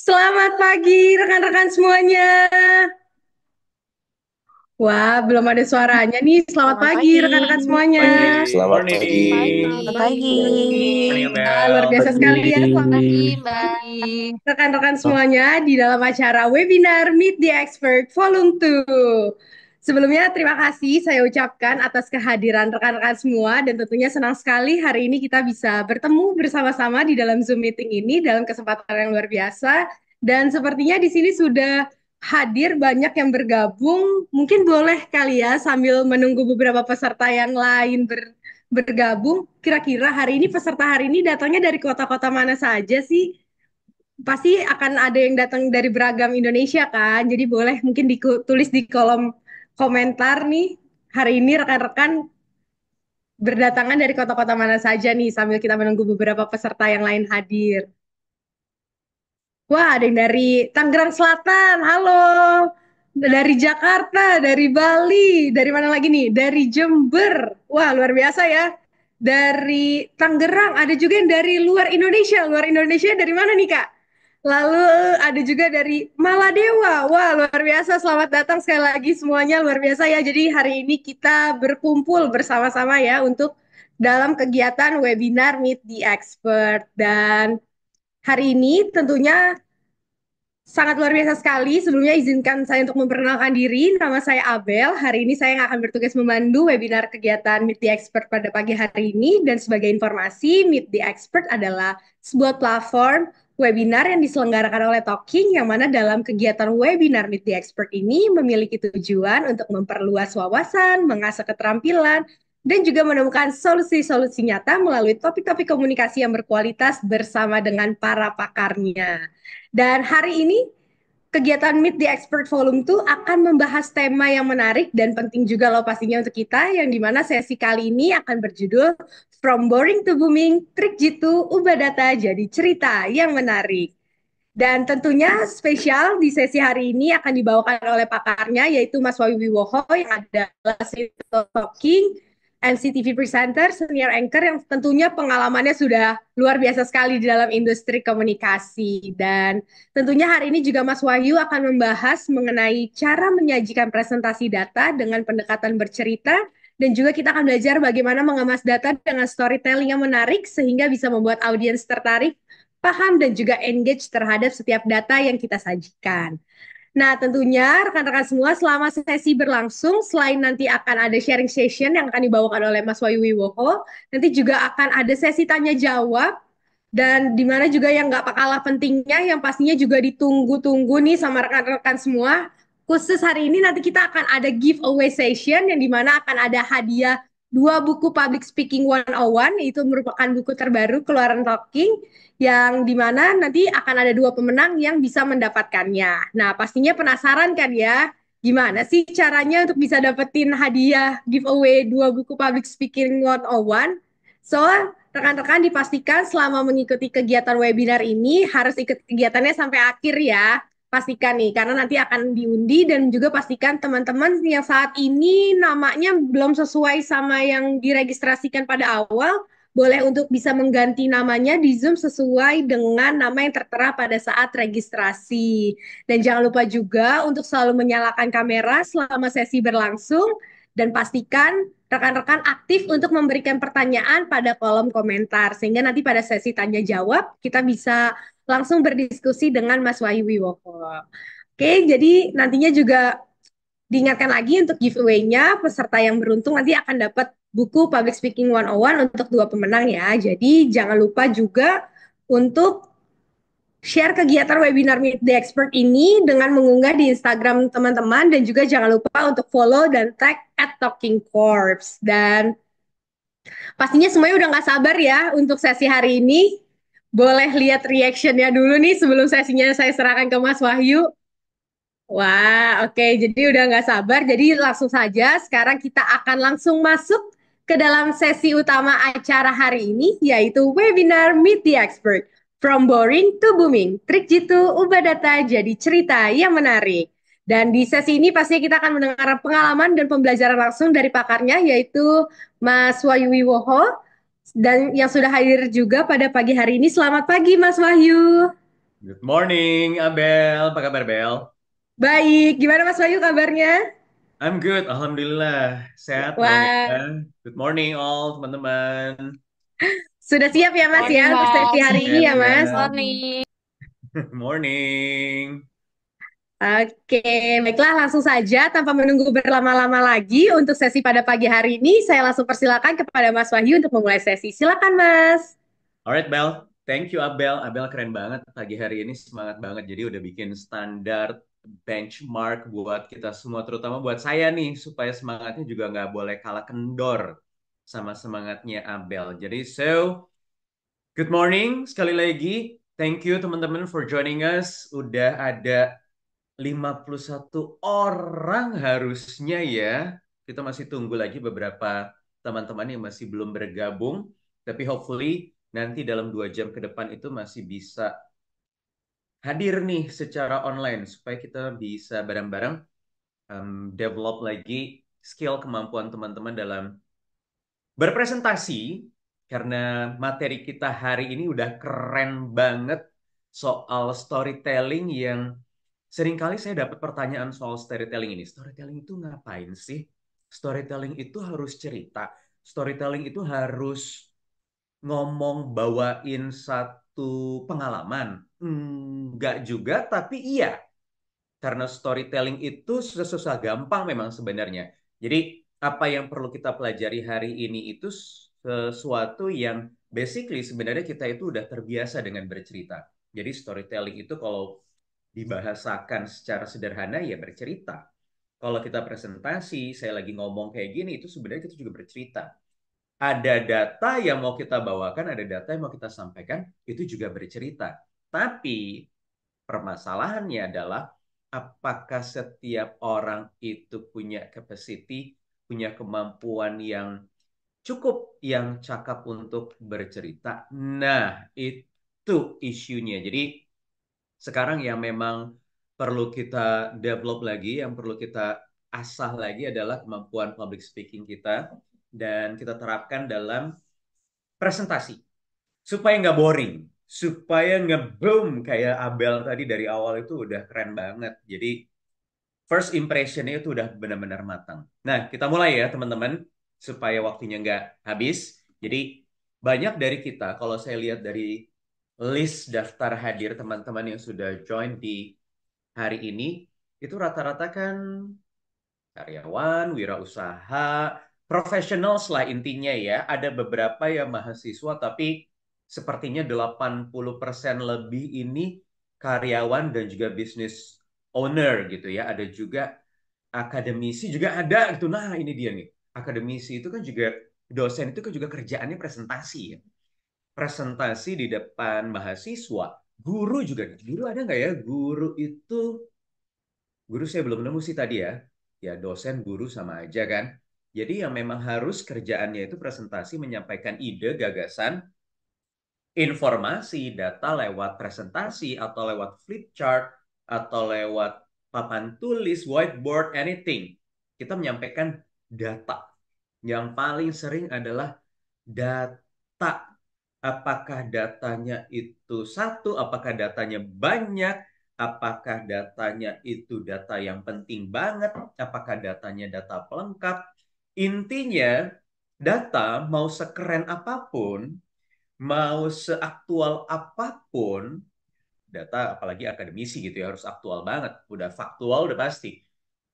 Selamat pagi rekan-rekan semuanya. Wah, belum ada suaranya nih. Selamat Selamat pagi pagi. rekan-rekan semuanya. Pagi, Selamat pagi. morning. Selamat pagi. Morning, Luar Abel. biasa sekali ya. Selamat Pagi, pagi Mbak. rekan-rekan Oh, semuanya di dalam acara webinar Meet the Expert Volume 2. Sebelumnya terima kasih saya ucapkan atas kehadiran rekan-rekan semua dan tentunya senang sekali hari ini kita bisa bertemu bersama-sama di dalam Zoom meeting ini dalam kesempatan yang luar biasa. Dan sepertinya di sini sudah hadir banyak yang bergabung. Mungkin boleh kali ya sambil menunggu beberapa peserta yang lain bergabung. Kira-kira hari ini peserta hari ini datangnya dari kota-kota mana saja sih? Pasti akan ada yang datang dari beragam Indonesia kan. Jadi boleh mungkin ditulis di kolom komentar nih. Hari ini rekan-rekan berdatangan dari kota-kota mana saja nih sambil kita menunggu beberapa peserta yang lain hadir. Wah, ada yang dari Tangerang Selatan. Halo. Dari Jakarta, dari Bali, dari mana lagi nih? Dari Jember. Wah, luar biasa ya. Dari Tangerang, ada juga yang dari luar Indonesia. Luar Indonesia dari mana nih, Kak? Lalu ada juga dari Maladewa. Wah, luar biasa. Selamat datang sekali lagi semuanya. Luar biasa ya. Jadi hari ini kita berkumpul bersama-sama ya untuk dalam kegiatan webinar Meet the Expert. Dan hari ini tentunya sangat luar biasa sekali. Sebelumnya izinkan saya untuk memperkenalkan diri. Nama saya Abel. Hari ini saya akan bertugas memandu webinar kegiatan Meet the Expert pada pagi hari ini. Dan sebagai informasi, Meet the Expert adalah sebuah platform webinar yang diselenggarakan oleh Talking, yang mana dalam kegiatan webinar Meet the Expert ini memiliki tujuan untuk memperluas wawasan, mengasah keterampilan, dan juga menemukan solusi-solusi nyata melalui topik-topik komunikasi yang berkualitas bersama dengan para pakarnya. Dan hari ini kegiatan Meet the Expert Volume 2 akan membahas tema yang menarik dan penting juga loh pastinya untuk kita, yang dimana sesi kali ini akan berjudul From Boring to Booming, Trik Jitu Ubah Data Jadi Cerita yang Menarik. Dan tentunya spesial di sesi hari ini akan dibawakan oleh pakarnya, yaitu Mas Wawi Wiwoho yang adalah CEO Talking, NCTV presenter, senior anchor yang tentunya pengalamannya sudah luar biasa sekali di dalam industri komunikasi. Dan tentunya hari ini juga Mas Wahyu akan membahas mengenai cara menyajikan presentasi data dengan pendekatan bercerita, dan juga kita akan belajar bagaimana mengemas data dengan storytelling yang menarik sehingga bisa membuat audiens tertarik, paham, dan juga engage terhadap setiap data yang kita sajikan. Nah, tentunya rekan-rekan semua selama sesi berlangsung, selain nanti akan ada sharing session yang akan dibawakan oleh Mas Wayu Wiwoho, nanti juga akan ada sesi tanya jawab, dan di mana juga yang nggak kalah pentingnya, yang pastinya juga ditunggu-tunggu nih sama rekan-rekan semua. Khusus hari ini nanti kita akan ada giveaway session yang dimana akan ada hadiah dua buku Public Speaking 101, itu merupakan buku terbaru keluaran Talking, yang dimana nanti akan ada dua pemenang yang bisa mendapatkannya. Nah, pastinya penasaran kan ya, gimana sih caranya untuk bisa dapetin hadiah giveaway dua buku Public Speaking 101? So, rekan-rekan dipastikan selama mengikuti kegiatan webinar ini harus ikut kegiatannya sampai akhir ya. Pastikan nih, karena nanti akan diundi, dan juga pastikan teman-teman yang saat ini namanya belum sesuai sama yang diregistrasikan pada awal, boleh untuk bisa mengganti namanya di Zoom sesuai dengan nama yang tertera pada saat registrasi. Dan jangan lupa juga untuk selalu menyalakan kamera selama sesi berlangsung, dan pastikan rekan-rekan aktif untuk memberikan pertanyaan pada kolom komentar, sehingga nanti pada sesi tanya jawab kita bisa langsung berdiskusi dengan Mas Wahyu Wiwoho. Oke, jadi nantinya juga diingatkan lagi untuk giveaway-nya, peserta yang beruntung nanti akan dapat buku Public Speaking 101 untuk dua pemenang ya. Jadi jangan lupa juga untuk share kegiatan webinar Meet the Expert ini dengan mengunggah di Instagram teman-teman dan juga jangan lupa untuk follow dan tag @talkingcorps. Dan pastinya semuanya udah nggak sabar ya untuk sesi hari ini. Boleh lihat reactionnya dulu nih sebelum sesinya saya serahkan ke Mas Wahyu. Wah, oke. Jadi udah nggak sabar. Jadi langsung saja sekarang kita akan langsung masuk ke dalam sesi utama acara hari ini, yaitu webinar Meet the Expert. From boring to booming. Trik jitu ubah data jadi cerita yang menarik. Dan di sesi ini pastinya kita akan mendengar pengalaman dan pembelajaran langsung dari pakarnya, yaitu Mas Wahyu Wiwoho. Dan yang sudah hadir juga pada pagi hari ini. Selamat pagi, Mas Wahyu. Good morning, Abel. Apa kabar, Bel? Baik, gimana Mas Wahyu kabarnya? I'm good, Alhamdulillah. Sehat dong Wah, ya. Good morning all, teman-teman. sudah siap ya Mas Morning, ya untuk sesi Mas. hari ini ya Mas? Sehat-sehat. Morning. Morning. Oke, baiklah langsung saja tanpa menunggu berlama-lama lagi untuk sesi pada pagi hari ini saya langsung persilakan kepada Mas Wahyu untuk memulai sesi. Silakan Mas. Alright, Bel. Thank you, Abel. Abel keren banget pagi hari ini, semangat banget. Jadi udah bikin standar benchmark buat kita semua, terutama buat saya nih, supaya semangatnya juga nggak boleh kalah kendor sama semangatnya Abel. Jadi, good morning sekali lagi. Thank you teman-teman for joining us. Udah ada 51 orang harusnya ya. Kita masih tunggu lagi beberapa teman-teman yang masih belum bergabung. Tapi hopefully nanti dalam 2 jam ke depan itu masih bisa hadir nih secara online. Supaya kita bisa bareng-bareng develop lagi skill kemampuan teman-teman dalam berpresentasi. Karena materi kita hari ini udah keren banget soal storytelling yang seringkali saya dapat pertanyaan soal storytelling ini. Storytelling itu ngapain sih? Storytelling itu harus cerita. Storytelling itu harus ngomong bawain satu pengalaman. Enggak juga, tapi iya. Karena storytelling itu susah-susah gampang memang sebenarnya. Jadi apa yang perlu kita pelajari hari ini itu sesuatu yang basically sebenarnya kita itu udah terbiasa dengan bercerita. Jadi storytelling itu kalau dibahasakan secara sederhana ya bercerita. Kalau kita presentasi, saya lagi ngomong kayak gini, itu sebenarnya kita juga bercerita. Ada data yang mau kita bawakan, ada data yang mau kita sampaikan, itu juga bercerita. Tapi permasalahannya adalah apakah setiap orang itu punya capacity, punya kemampuan yang cukup, yang cakap untuk bercerita. Nah, itu isunya. Jadi sekarang yang memang perlu kita develop lagi, yang perlu kita asah lagi adalah kemampuan public speaking kita dan kita terapkan dalam presentasi supaya nggak boring, supaya nge-boom kayak Abel tadi dari awal itu udah keren banget. Jadi first impressionnya itu udah benar-benar matang. Nah, kita mulai ya teman-teman supaya waktunya nggak habis. Jadi banyak dari kita, kalau saya lihat dari list daftar hadir teman-teman yang sudah join di hari ini, itu rata-rata kan karyawan, wirausaha, profesional lah intinya ya. Ada beberapa yang mahasiswa, tapi sepertinya 80% lebih ini karyawan dan juga business owner gitu ya. Ada juga akademisi juga ada gitu. Nah, ini dia nih. Akademisi itu kan juga dosen itu kan juga kerjaannya presentasi ya. Presentasi di depan mahasiswa. Guru juga. Guru ada nggak ya? Guru saya belum nemu sih tadi ya. Ya dosen, guru sama aja kan. Jadi yang memang harus kerjaannya itu presentasi, menyampaikan ide, gagasan, informasi, data lewat presentasi atau lewat flip chart atau lewat papan tulis, whiteboard, anything. Kita menyampaikan data. Yang paling sering adalah data. Apakah datanya itu satu, apakah datanya banyak, apakah datanya itu data yang penting banget, apakah datanya data pelengkap. Intinya, data mau sekeren apapun, mau seaktual apapun, data apalagi akademisi gitu ya harus aktual banget. Udah faktual udah pasti.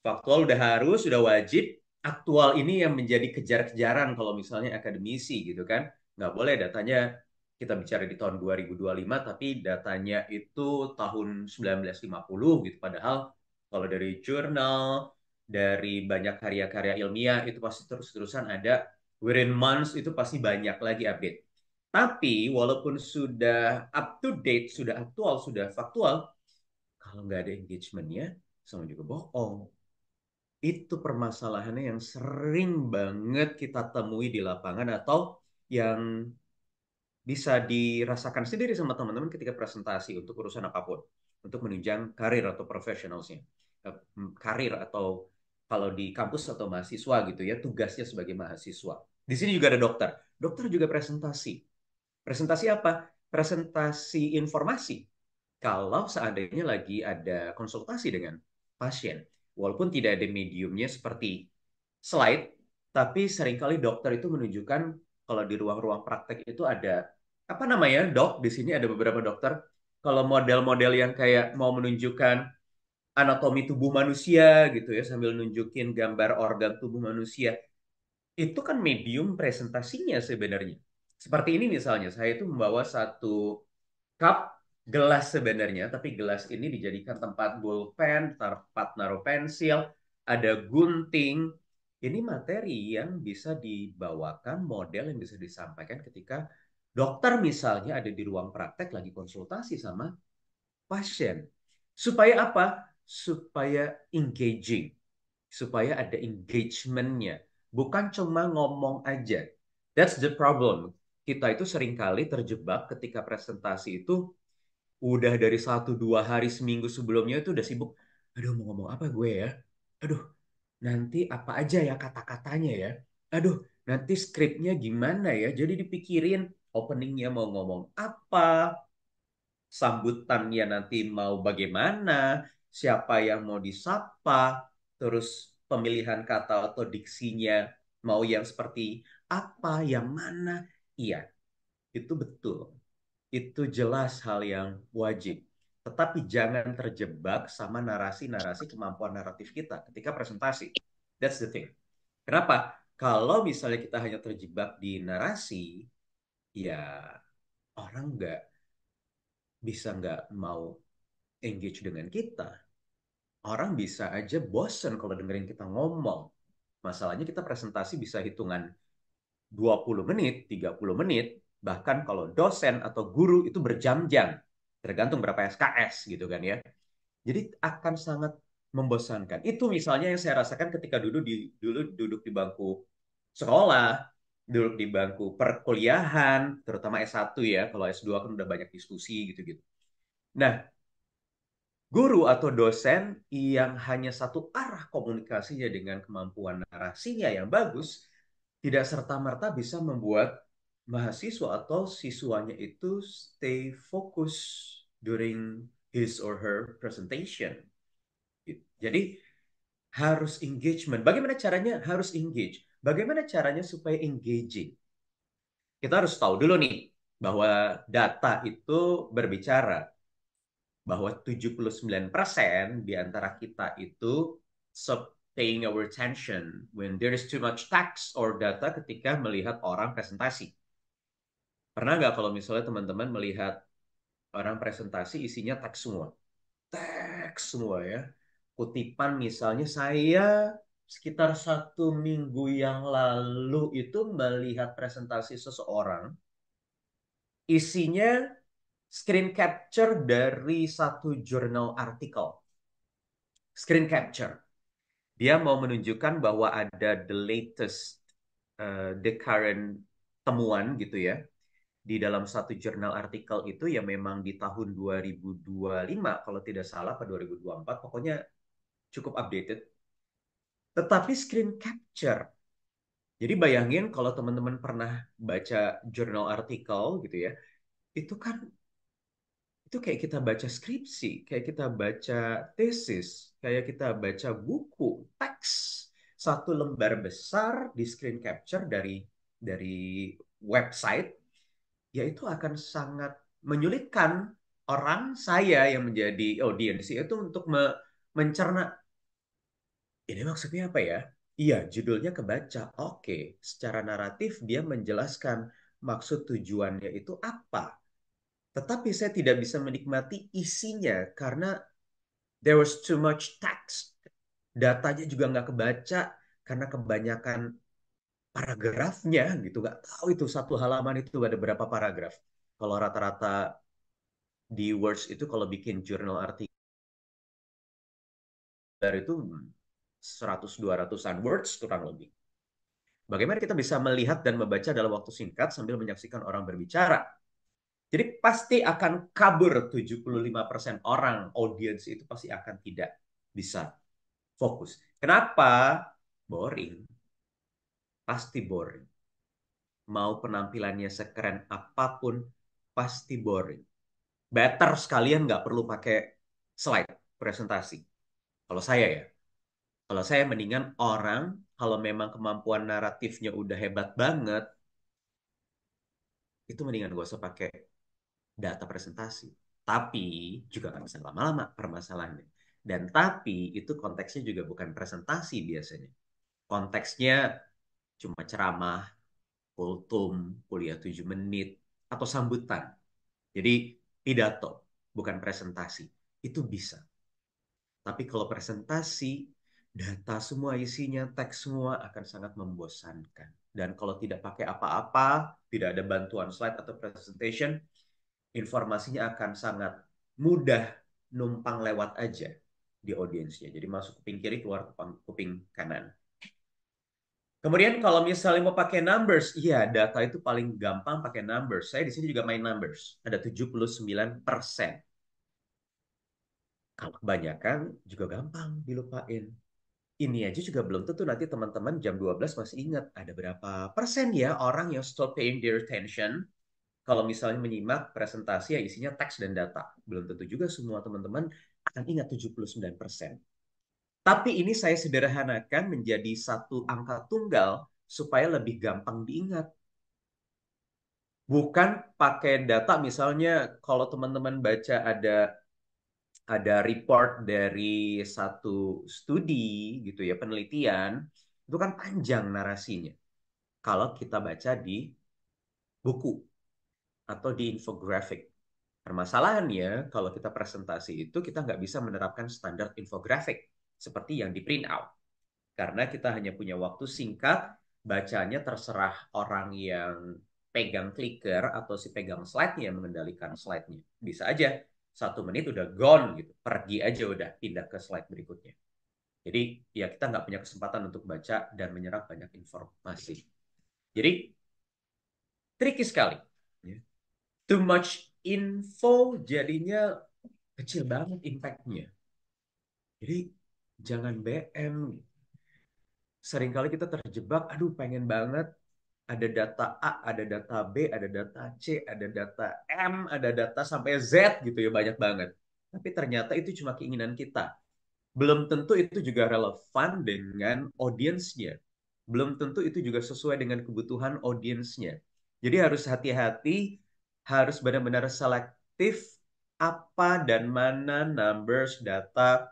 Faktual udah harus, udah wajib. Aktual ini yang menjadi kejar-kejaran kalau misalnya akademisi gitu kan. Nggak boleh datanya kita bicara di tahun 2025, tapi datanya itu tahun 1950 gitu. Padahal kalau dari jurnal, dari banyak karya-karya ilmiah itu pasti terus-terusan ada, within months itu pasti banyak lagi update. Tapi walaupun sudah up to date, sudah aktual, sudah faktual, kalau nggak ada engagementnya, sama juga bohong. Itu permasalahannya yang sering banget kita temui di lapangan atau yang bisa dirasakan sendiri sama teman-teman ketika presentasi untuk urusan apapun, untuk menunjang karir atau profesionalsnya. Karir atau kalau di kampus atau mahasiswa gitu ya, tugasnya sebagai mahasiswa. Di sini juga ada dokter. Dokter juga presentasi. Presentasi apa? Presentasi informasi. Kalau seandainya lagi ada konsultasi dengan pasien, walaupun tidak ada mediumnya seperti slide, tapi seringkali dokter itu menunjukkan kalau di ruang-ruang praktek itu ada apa namanya, dok, di sini ada beberapa dokter. Kalau model-model yang kayak mau menunjukkan anatomi tubuh manusia gitu ya, sambil nunjukin gambar organ tubuh manusia, itu kan medium presentasinya sebenarnya. Seperti ini misalnya, saya itu membawa satu cup gelas sebenarnya, tapi gelas ini dijadikan tempat bolpen, tempat naruh pensil, ada gunting. Ini materi yang bisa dibawakan, model yang bisa disampaikan ketika dokter misalnya ada di ruang praktek lagi konsultasi sama pasien. Supaya apa? Supaya engaging, supaya ada engagementnya. Bukan cuma ngomong aja. That's the problem. Kita itu seringkali terjebak ketika presentasi itu udah dari 1 2 hari seminggu sebelumnya itu udah sibuk. Aduh, mau ngomong apa gue ya? Aduh, nanti apa aja ya kata-katanya ya? Aduh, nanti skripnya gimana ya? Jadi dipikirin openingnya mau ngomong apa, sambutannya nanti mau bagaimana, siapa yang mau disapa, terus pemilihan kata atau diksinya mau yang seperti apa, yang mana. Iya, itu betul. Itu jelas hal yang wajib. Tetapi jangan terjebak sama narasi-narasi kemampuan naratif kita ketika presentasi. That's the thing. Kenapa? Kalau misalnya kita hanya terjebak di narasi, ya orang nggak mau engage dengan kita. Orang bisa aja bosen kalau dengerin kita ngomong. Masalahnya kita presentasi bisa hitungan 20 menit, 30 menit, bahkan kalau dosen atau guru itu berjam-jam, tergantung berapa SKS gitu kan ya. Jadi akan sangat membosankan. Itu misalnya yang saya rasakan ketika dulu duduk di bangku sekolah, duduk di bangku perkuliahan, terutama S1 ya, kalau S2 kan udah banyak diskusi gitu-gitu. Nah, guru atau dosen yang hanya satu arah komunikasinya dengan kemampuan narasinya yang bagus, tidak serta-merta bisa membuat mahasiswa atau siswanya itu stay fokus during his or her presentation. Jadi harus engagement. Bagaimana caranya harus engage? Bagaimana caranya supaya engaging? Kita harus tahu dulu nih bahwa data itu berbicara bahwa 79% di antara kita itu stop paying our attention when there is too much text or data ketika melihat orang presentasi. Pernah nggak kalau misalnya teman-teman melihat orang presentasi isinya teks semua? Teks semua ya. Kutipan misalnya saya sekitar 1 minggu yang lalu itu melihat presentasi seseorang, isinya screen capture dari satu jurnal artikel. Screen capture. Dia mau menunjukkan bahwa ada the latest, the current temuan gitu ya. Di dalam satu jurnal artikel itu ya memang di tahun 2025 kalau tidak salah, atau 2024, pokoknya cukup updated. Tetapi screen capture. Jadi bayangin kalau teman-teman pernah baca jurnal artikel gitu ya, itu kan itu kayak kita baca skripsi, kayak kita baca tesis, kayak kita baca buku, teks. Satu lembar besar di screen capture dari website, ya itu akan sangat menyulitkan orang saya yang menjadi audiens itu untuk mencerna ini maksudnya apa ya? Iya, judulnya kebaca. Oke, secara naratif dia menjelaskan. maksud tujuannya itu apa. Tetapi saya tidak bisa menikmati isinya karena there was too much text. Datanya juga nggak kebaca karena kebanyakan paragrafnya gitu. Nggak tahu itu satu halaman itu ada berapa paragraf. Kalau rata-rata di Words itu kalau bikin jurnal artikel itu 100-200-an words kurang lebih. Bagaimana kita bisa melihat dan membaca dalam waktu singkat sambil menyaksikan orang berbicara? Jadi pasti akan kabur 75% orang audiens itu pasti akan tidak bisa fokus. Kenapa? Boring. Pasti boring. Mau penampilannya sekeren apapun, pasti boring. Better sekalian nggak perlu pakai slide presentasi. Kalau saya ya, kalau saya mendingan orang kalau memang kemampuan naratifnya udah hebat banget, itu mendingan gak usah pakai data presentasi. Tapi juga nggak bisa lama-lama permasalahannya. Dan tapi itu konteksnya juga bukan presentasi biasanya. Konteksnya cuma ceramah, kultum, kuliah 7 menit, atau sambutan. Jadi pidato, bukan presentasi. Itu bisa. Tapi kalau presentasi, data semua isinya, teks semua akan sangat membosankan. Dan kalau tidak pakai apa-apa, tidak ada bantuan slide atau presentation, informasinya akan sangat mudah numpang lewat aja di audiensnya. Jadi masuk kuping kiri, keluar kuping kanan. Kemudian kalau misalnya mau pakai numbers, iya data itu paling gampang pakai numbers. Saya di sini juga main numbers. Ada 79%. Kalau kebanyakan juga gampang dilupain. Ini aja juga belum tentu nanti teman-teman jam 12 masih ingat ada berapa persen ya orang yang stop paying their attention kalau misalnya menyimak presentasi yang isinya teks dan data. Belum tentu juga semua teman-teman akan ingat 79%. Tapi ini saya sederhanakan menjadi satu angka tunggal supaya lebih gampang diingat. Bukan pakai data misalnya kalau teman-teman baca ada report dari satu studi gitu ya, penelitian, itu kan panjang narasinya. Kalau kita baca di buku atau di infografik. Permasalahannya, kalau kita presentasi itu kita nggak bisa menerapkan standar infografik seperti yang di print out. Karena kita hanya punya waktu singkat, bacanya terserah orang yang pegang clicker atau si pegang slide-nya yang mengendalikan slide-nya. Bisa aja 1 menit udah gone gitu, pergi aja udah pindah ke slide berikutnya. Jadi ya kita nggak punya kesempatan untuk baca dan menyerap banyak informasi. Jadi tricky sekali. Ya. Too much info jadinya kecil banget impact-nya. Jadi jangan BM. Seringkali kita terjebak, aduh pengen banget ada data A, ada data B, ada data C, ada data M, ada data sampai Z gitu ya banyak banget. Tapi ternyata itu cuma keinginan kita. Belum tentu itu juga relevan dengan audiensnya. Belum tentu itu juga sesuai dengan kebutuhan audiensnya. Jadi harus hati-hati, harus benar-benar selektif apa dan mana numbers, data,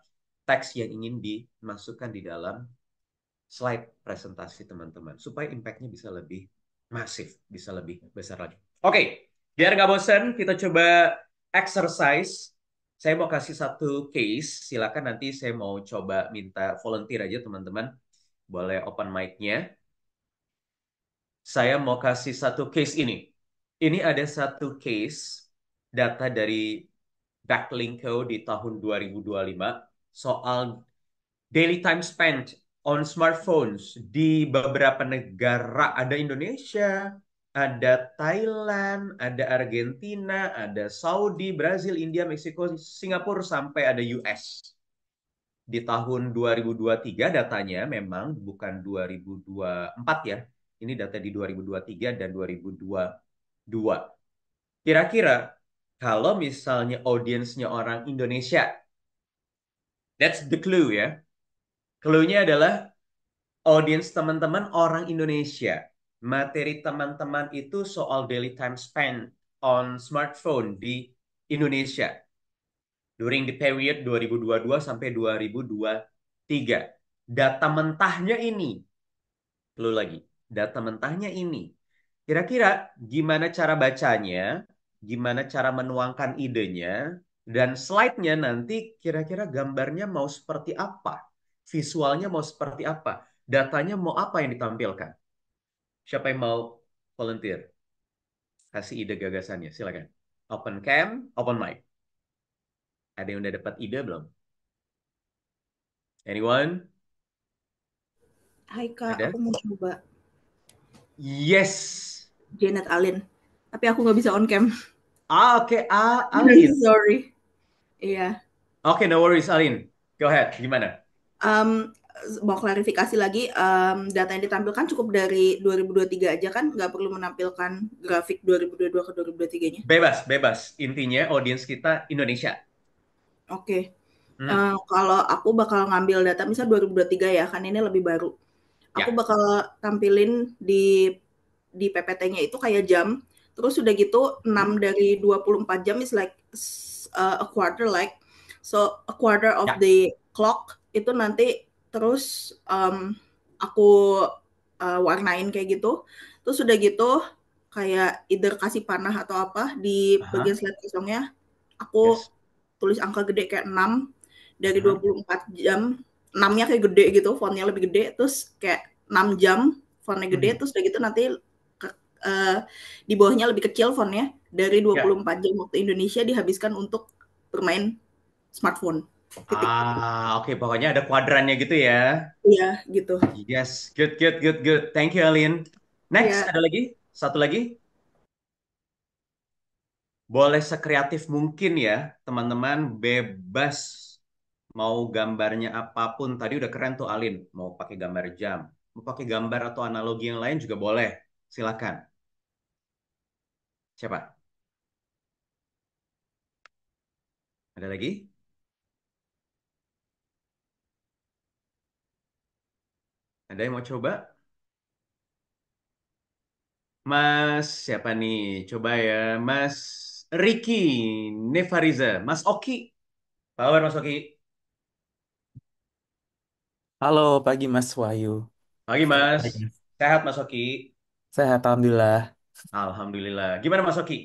teks yang ingin dimasukkan di dalam slide presentasi teman-teman. Supaya impact-nya bisa lebih masif, bisa lebih besar lagi. Oke, biar nggak bosan, kita coba exercise. Saya mau kasih satu case, silakan nanti saya mau coba minta volunteer aja teman-teman. Boleh open mic-nya. Saya mau kasih satu case ini. Ini ada satu case data dari Backlinko di tahun 2025 soal daily time spent on smartphones di beberapa negara. Ada Indonesia, ada Thailand, ada Argentina, ada Saudi, Brazil, India, Meksiko, Singapura, sampai ada US. Di tahun 2023 datanya memang bukan 2024 ya. Ini data di 2023 dan 2022. Kira-kira kalau misalnya audiensnya orang Indonesia, that's the clue ya. Clue-nya adalah audiens teman-teman orang Indonesia. Materi teman-teman itu soal daily time spent on smartphone di Indonesia during the period 2022 sampai 2023. Data mentahnya ini, perlu lagi, data mentahnya ini. Kira-kira gimana cara bacanya, gimana cara menuangkan idenya, dan slide-nya nanti kira-kira gambarnya mau seperti apa, visualnya mau seperti apa, datanya mau apa yang ditampilkan. Siapa yang mau volunteer? Kasih ide gagasannya, silakan. Open cam, open mic. Ada yang udah dapat ide belum? Anyone? Hai Kak, Ada? aku mau coba Yes. Janet Allen. Tapi aku nggak bisa on cam. Oke, Alin. Sorry. Iya. Oke, no worries, Alin. Go ahead, gimana? Um, mau klarifikasi lagi, data yang ditampilkan cukup dari 2023 aja kan? Nggak perlu menampilkan grafik 2022 ke 2023-nya? Bebas, bebas. Intinya audiens kita Indonesia. Oke. Hmm, Kalau aku bakal ngambil data misal 2023 ya, kan ini lebih baru. Aku ya. bakal tampilin di PPT-nya itu kayak jam, terus udah gitu 6 dari 24 jam is like a quarter like. So a quarter of Ya. the clock itu nanti terus aku warnain kayak gitu. Terus udah gitu kayak either kasih panah atau apa di bagian Aha. slide kosongnya, aku Yes. tulis angka gede kayak 6 dari Aha. 24 jam. 6-nya kayak gede gitu, fontnya lebih gede, terus kayak 6 jam, fontnya gede, Mhm. terus udah gitu nanti ke, uh, di bawahnya lebih kecil fontnya, dari Ya. 24 jam waktu Indonesia dihabiskan untuk bermain smartphone. Titik. Oke. Pokoknya ada kuadrannya gitu ya. Iya, gitu. Yes. Good, good, good, good. Thank you, Alin. Next, Iya. ada lagi? Satu lagi. Boleh sekreatif mungkin ya, teman-teman. Bebas. Mau gambarnya apapun. Tadi udah keren tuh, Alin. Mau pakai gambar jam. Mau pakai gambar atau analogi yang lain juga boleh. Silakan. Siapa? Ada lagi? Ada yang mau coba? Mas, siapa nih? Coba ya. Mas Ricky Nevariza. Mas Oki. Power Mas Oki. Halo, pagi Mas Wahyu. Pagi Selamat Mas. pagi. Sehat Mas Oki? Sehat, Alhamdulillah. Alhamdulillah. Gimana Mas Oki?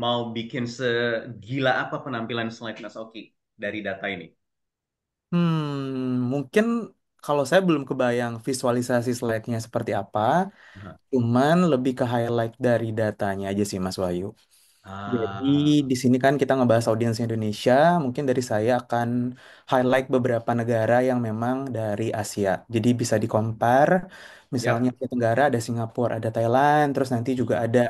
Mau bikin segila apa penampilan slide Mas Oki dari data ini? Mungkin kalau saya belum kebayang visualisasi slide-nya seperti apa, Aha. cuman lebih ke highlight dari datanya aja sih Mas Wahyu. Jadi Ah, di sini kan kita ngebahas audiens Indonesia, mungkin dari saya akan highlight beberapa negara yang memang dari Asia. Jadi bisa di-compare, misalnya yap. Asia Tenggara ada Singapura, ada Thailand, terus nanti juga ada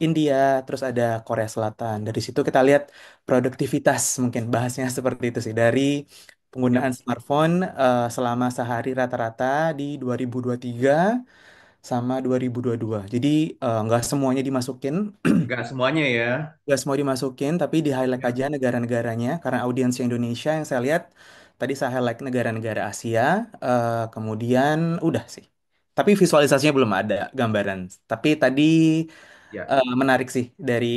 India, terus ada Korea Selatan. Dari situ kita lihat produktivitas, mungkin bahasnya seperti itu sih. Dari penggunaan Yap. smartphone selama sehari rata-rata di 2023 sama 2022. Jadi nggak semuanya dimasukin. Nggak semuanya ya. Gak semua dimasukin, tapi di highlight Yap. aja negara-negaranya. Karena audiens Indonesia yang saya lihat, tadi saya highlight negara-negara Asia, kemudian udah sih. Tapi visualisasinya belum ada gambaran. Tapi tadi Ya. menarik sih dari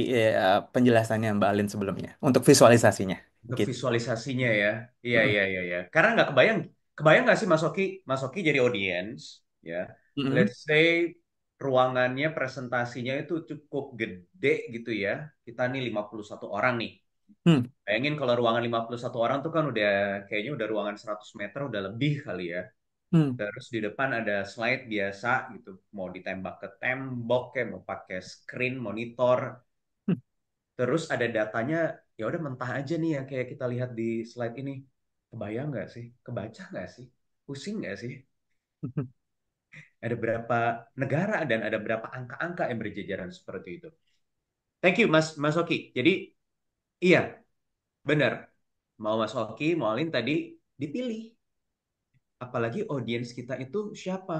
penjelasannya Mbak Alin sebelumnya untuk visualisasinya. Untuk Gitu. visualisasinya ya. Iya, Mm-mm. iya, iya, iya. Karena nggak kebayang, kebayang nggak sih Mas Oki jadi audience, ya. Mm-mm. Let's say ruangannya, presentasinya itu cukup gede gitu ya. Kita nih 51 orang nih. Hmm. Bayangin kalau ruangan 51 orang tuh kan udah, kayaknya udah ruangan 100 meter, udah lebih kali ya. Hmm. Terus di depan ada slide biasa gitu. Mau ditembak ke tembok, kayak mau pakai screen, monitor. Hmm. Terus ada datanya, ya udah mentah aja nih yang kayak kita lihat di slide ini. Kebayang nggak sih? Kebaca nggak sih? Pusing nggak sih? Ada berapa negara dan ada berapa angka-angka yang berjejaran seperti itu. Thank you Mas Oki. Jadi iya, benar. Mau Mas Oki, mau Alin tadi dipilih. Apalagi audiens kita itu siapa?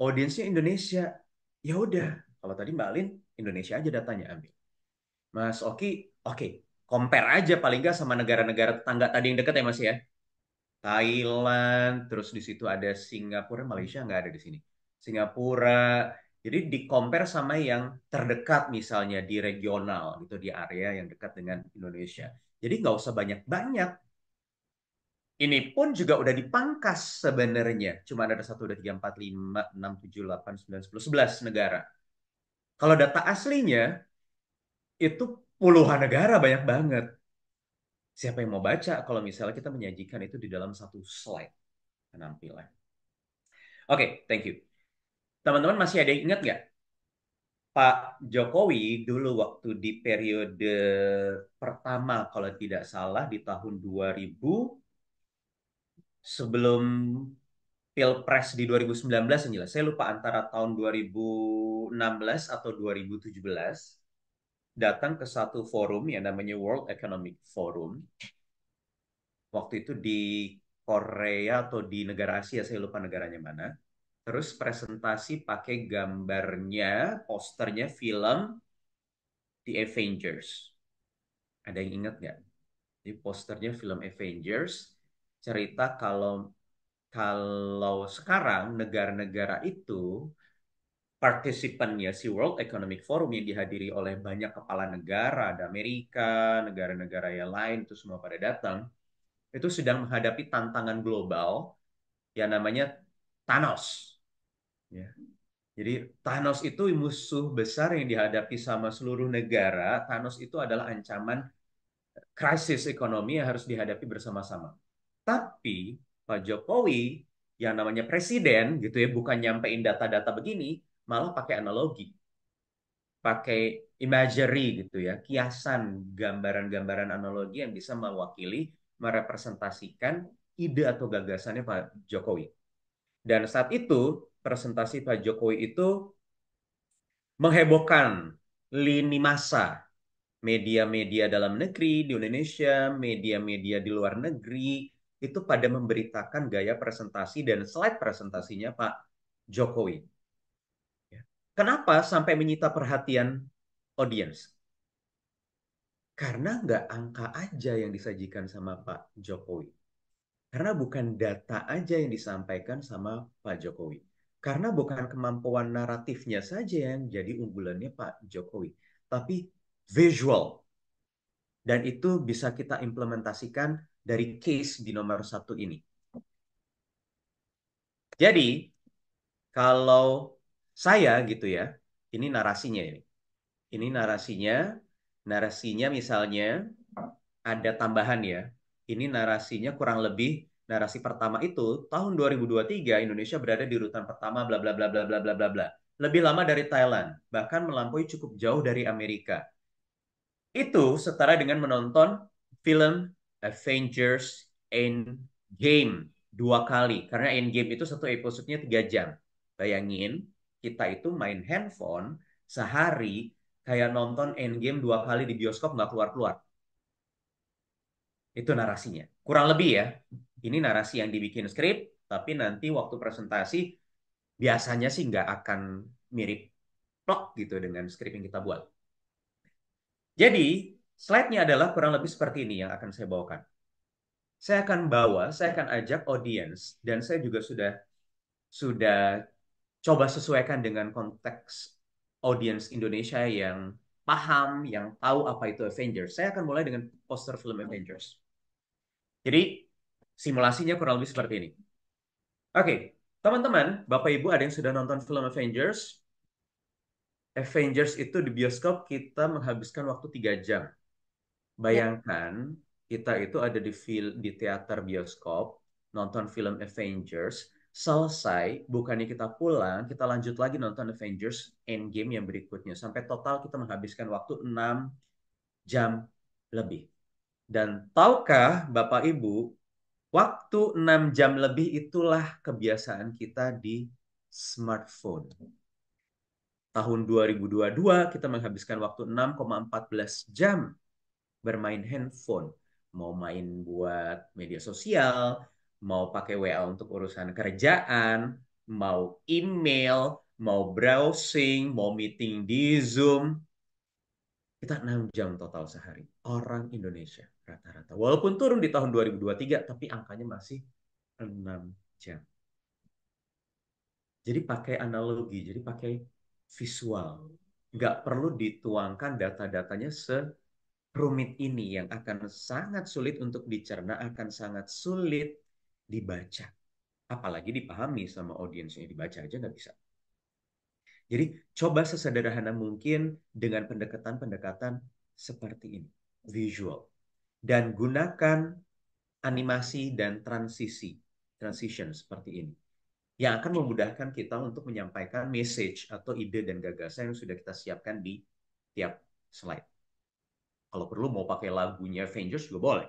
Audiensnya Indonesia. Ya udah, kalau tadi Mbak Alin Indonesia aja datanya ambil. Mas Oki, oke, compare aja paling nggak sama negara-negara tetangga tadi yang dekat ya Mas ya. Thailand, terus di situ ada Singapura, Malaysia nggak ada di sini. Singapura, jadi di compare sama yang terdekat misalnya di regional gitu di area yang dekat dengan Indonesia. Jadi nggak usah banyak-banyak. Ini pun juga udah dipangkas sebenarnya. Cuma ada 1, 2, 3, 4, 5, 6, 7, 8, 9, 10, 11 negara. Kalau data aslinya itu puluhan negara, banyak banget. Siapa yang mau baca kalau misalnya kita menyajikan itu di dalam satu slide penampilan. Oke, thank you. Teman-teman masih ada yang ingat nggak Pak Jokowi dulu waktu di periode pertama kalau tidak salah di tahun 2000 sebelum Pilpres di 2019 yang jelas. Saya lupa antara tahun 2016 atau 2017 datang ke satu forum yang namanya World Economic Forum. Waktu itu di Korea atau di negara Asia, saya lupa negaranya mana. Terus presentasi pakai gambarnya, posternya film The Avengers. Ada yang ingat nggak? Di posternya film Avengers, cerita kalau kalau sekarang negara-negara itu partisipannya si World Economic Forum yang dihadiri oleh banyak kepala negara, ada Amerika, negara-negara yang lain itu semua pada datang, itu sedang menghadapi tantangan global yang namanya Thanos. Ya. Jadi Thanos itu musuh besar yang dihadapi sama seluruh negara. Thanos itu adalah ancaman krisis ekonomi yang harus dihadapi bersama-sama. Tapi Pak Jokowi yang namanya presiden gitu ya, bukan nyampein data-data begini, malah pakai analogi, pakai imagery gitu ya, kiasan gambaran-gambaran analogi yang bisa mewakili, merepresentasikan ide atau gagasannya Pak Jokowi. Dan saat itu presentasi Pak Jokowi itu menghebohkan lini masa media-media dalam negeri di Indonesia, media-media di luar negeri, itu pada memberitakan gaya presentasi dan slide presentasinya Pak Jokowi. Ya. Kenapa sampai menyita perhatian audiens? Karena nggak angka aja yang disajikan sama Pak Jokowi. Karena bukan data aja yang disampaikan sama Pak Jokowi. Karena bukan kemampuan naratifnya saja yang jadi unggulannya Pak Jokowi. Tapi visual. Dan itu bisa kita implementasikan dari case di nomor satu ini. Jadi, kalau saya gitu ya, ini narasinya ini. Ini narasinya, narasinya misalnya ada tambahan ya. Ini narasinya kurang lebih narasi pertama itu tahun 2023 Indonesia berada di urutan pertama bla bla bla bla bla bla bla bla. Lebih lama dari Thailand, bahkan melampaui cukup jauh dari Amerika. Itu setara dengan menonton film Avengers Endgame dua kali. Karena Endgame itu satu episodenya 3 jam. Bayangin, kita itu main handphone sehari kayak nonton Endgame dua kali di bioskop nggak keluar-keluar. Itu narasinya. Kurang lebih ya. Ini narasi yang dibikin skrip, tapi nanti waktu presentasi biasanya sih nggak akan mirip plot gitu dengan skrip yang kita buat. Jadi, slide-nya adalah kurang lebih seperti ini yang akan saya bawakan. Saya akan ajak audiens, dan saya juga sudah coba sesuaikan dengan konteks audiens Indonesia yang paham, yang tahu apa itu Avengers. Saya akan mulai dengan poster film Avengers. Jadi, simulasinya kurang lebih seperti ini. Oke, teman-teman, Bapak Ibu ada yang sudah nonton film Avengers? Avengers itu di bioskop kita menghabiskan waktu 3 jam. Ya, Bayangkan kita itu ada di teater bioskop nonton film Avengers, selesai bukannya kita pulang, kita lanjut lagi nonton Avengers Endgame yang berikutnya sampai total kita menghabiskan waktu 6 jam lebih. Dan tahukah Bapak Ibu, waktu 6 jam lebih itulah kebiasaan kita di smartphone. Tahun 2022 kita menghabiskan waktu 6,14 jam bermain handphone. Mau main buat media sosial, mau pakai WA untuk urusan kerjaan, mau email, mau browsing, mau meeting di Zoom. Kita 6 jam total sehari. Orang Indonesia rata-rata. Walaupun turun di tahun 2023, tapi angkanya masih 6 jam. Jadi pakai analogi, jadi pakai visual. Nggak perlu dituangkan data-datanya rumit ini yang akan sangat sulit untuk dicerna, akan sangat sulit dibaca. Apalagi dipahami sama audiensnya, dibaca aja nggak bisa. Jadi coba sesederhana mungkin dengan pendekatan-pendekatan seperti ini, visual. Dan gunakan animasi dan transition seperti ini. Yang akan memudahkan kita untuk menyampaikan message atau ide dan gagasan yang sudah kita siapkan di tiap slide. Kalau perlu mau pakai lagunya Avengers juga boleh.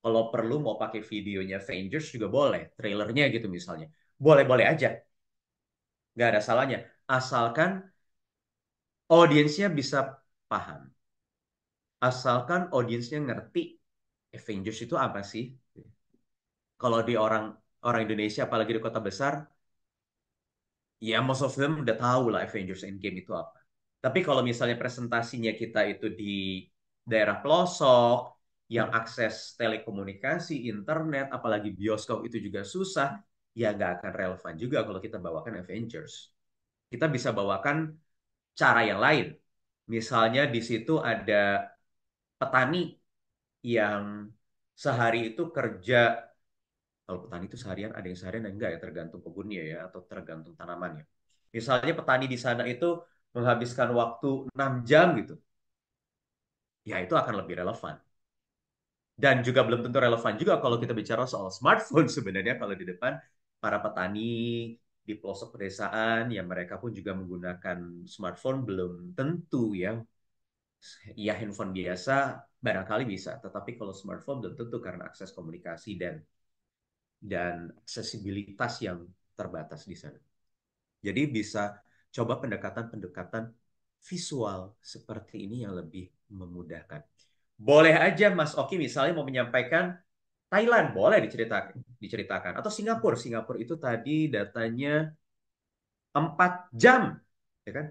Kalau perlu mau pakai videonya Avengers juga boleh. Trailernya gitu misalnya. Boleh-boleh aja. Nggak ada salahnya. Asalkan audiensnya bisa paham. Asalkan audiensnya ngerti Avengers itu apa sih. Kalau di orang orang Indonesia, apalagi di kota besar, ya most of them udah tahu lah Avengers Endgame itu apa. Tapi kalau misalnya presentasinya kita itu di daerah pelosok, yang akses telekomunikasi, internet, apalagi bioskop itu juga susah, ya nggak akan relevan juga kalau kita bawakan Avengers. Kita bisa bawakan cara yang lain. Misalnya di situ ada petani yang sehari itu kerja. Kalau petani itu seharian, ada yang seharian dan enggak ya, tergantung kebunnya ya, atau tergantung tanamannya. Misalnya petani di sana itu menghabiskan waktu 6 jam gitu, ya itu akan lebih relevan. Dan juga belum tentu relevan juga kalau kita bicara soal smartphone sebenarnya kalau di depan para petani di pelosok pedesaan yang mereka pun juga menggunakan smartphone belum tentu ya. Ya handphone biasa barangkali bisa, tetapi kalau smartphone belum tentu karena akses komunikasi dan aksesibilitas yang terbatas di sana. Jadi bisa coba pendekatan-pendekatan visual seperti ini yang lebih memudahkan. Boleh aja Mas Oki misalnya mau menyampaikan Thailand, boleh diceritakan. Atau Singapura. Singapura itu tadi datanya 4 jam. Ya kan?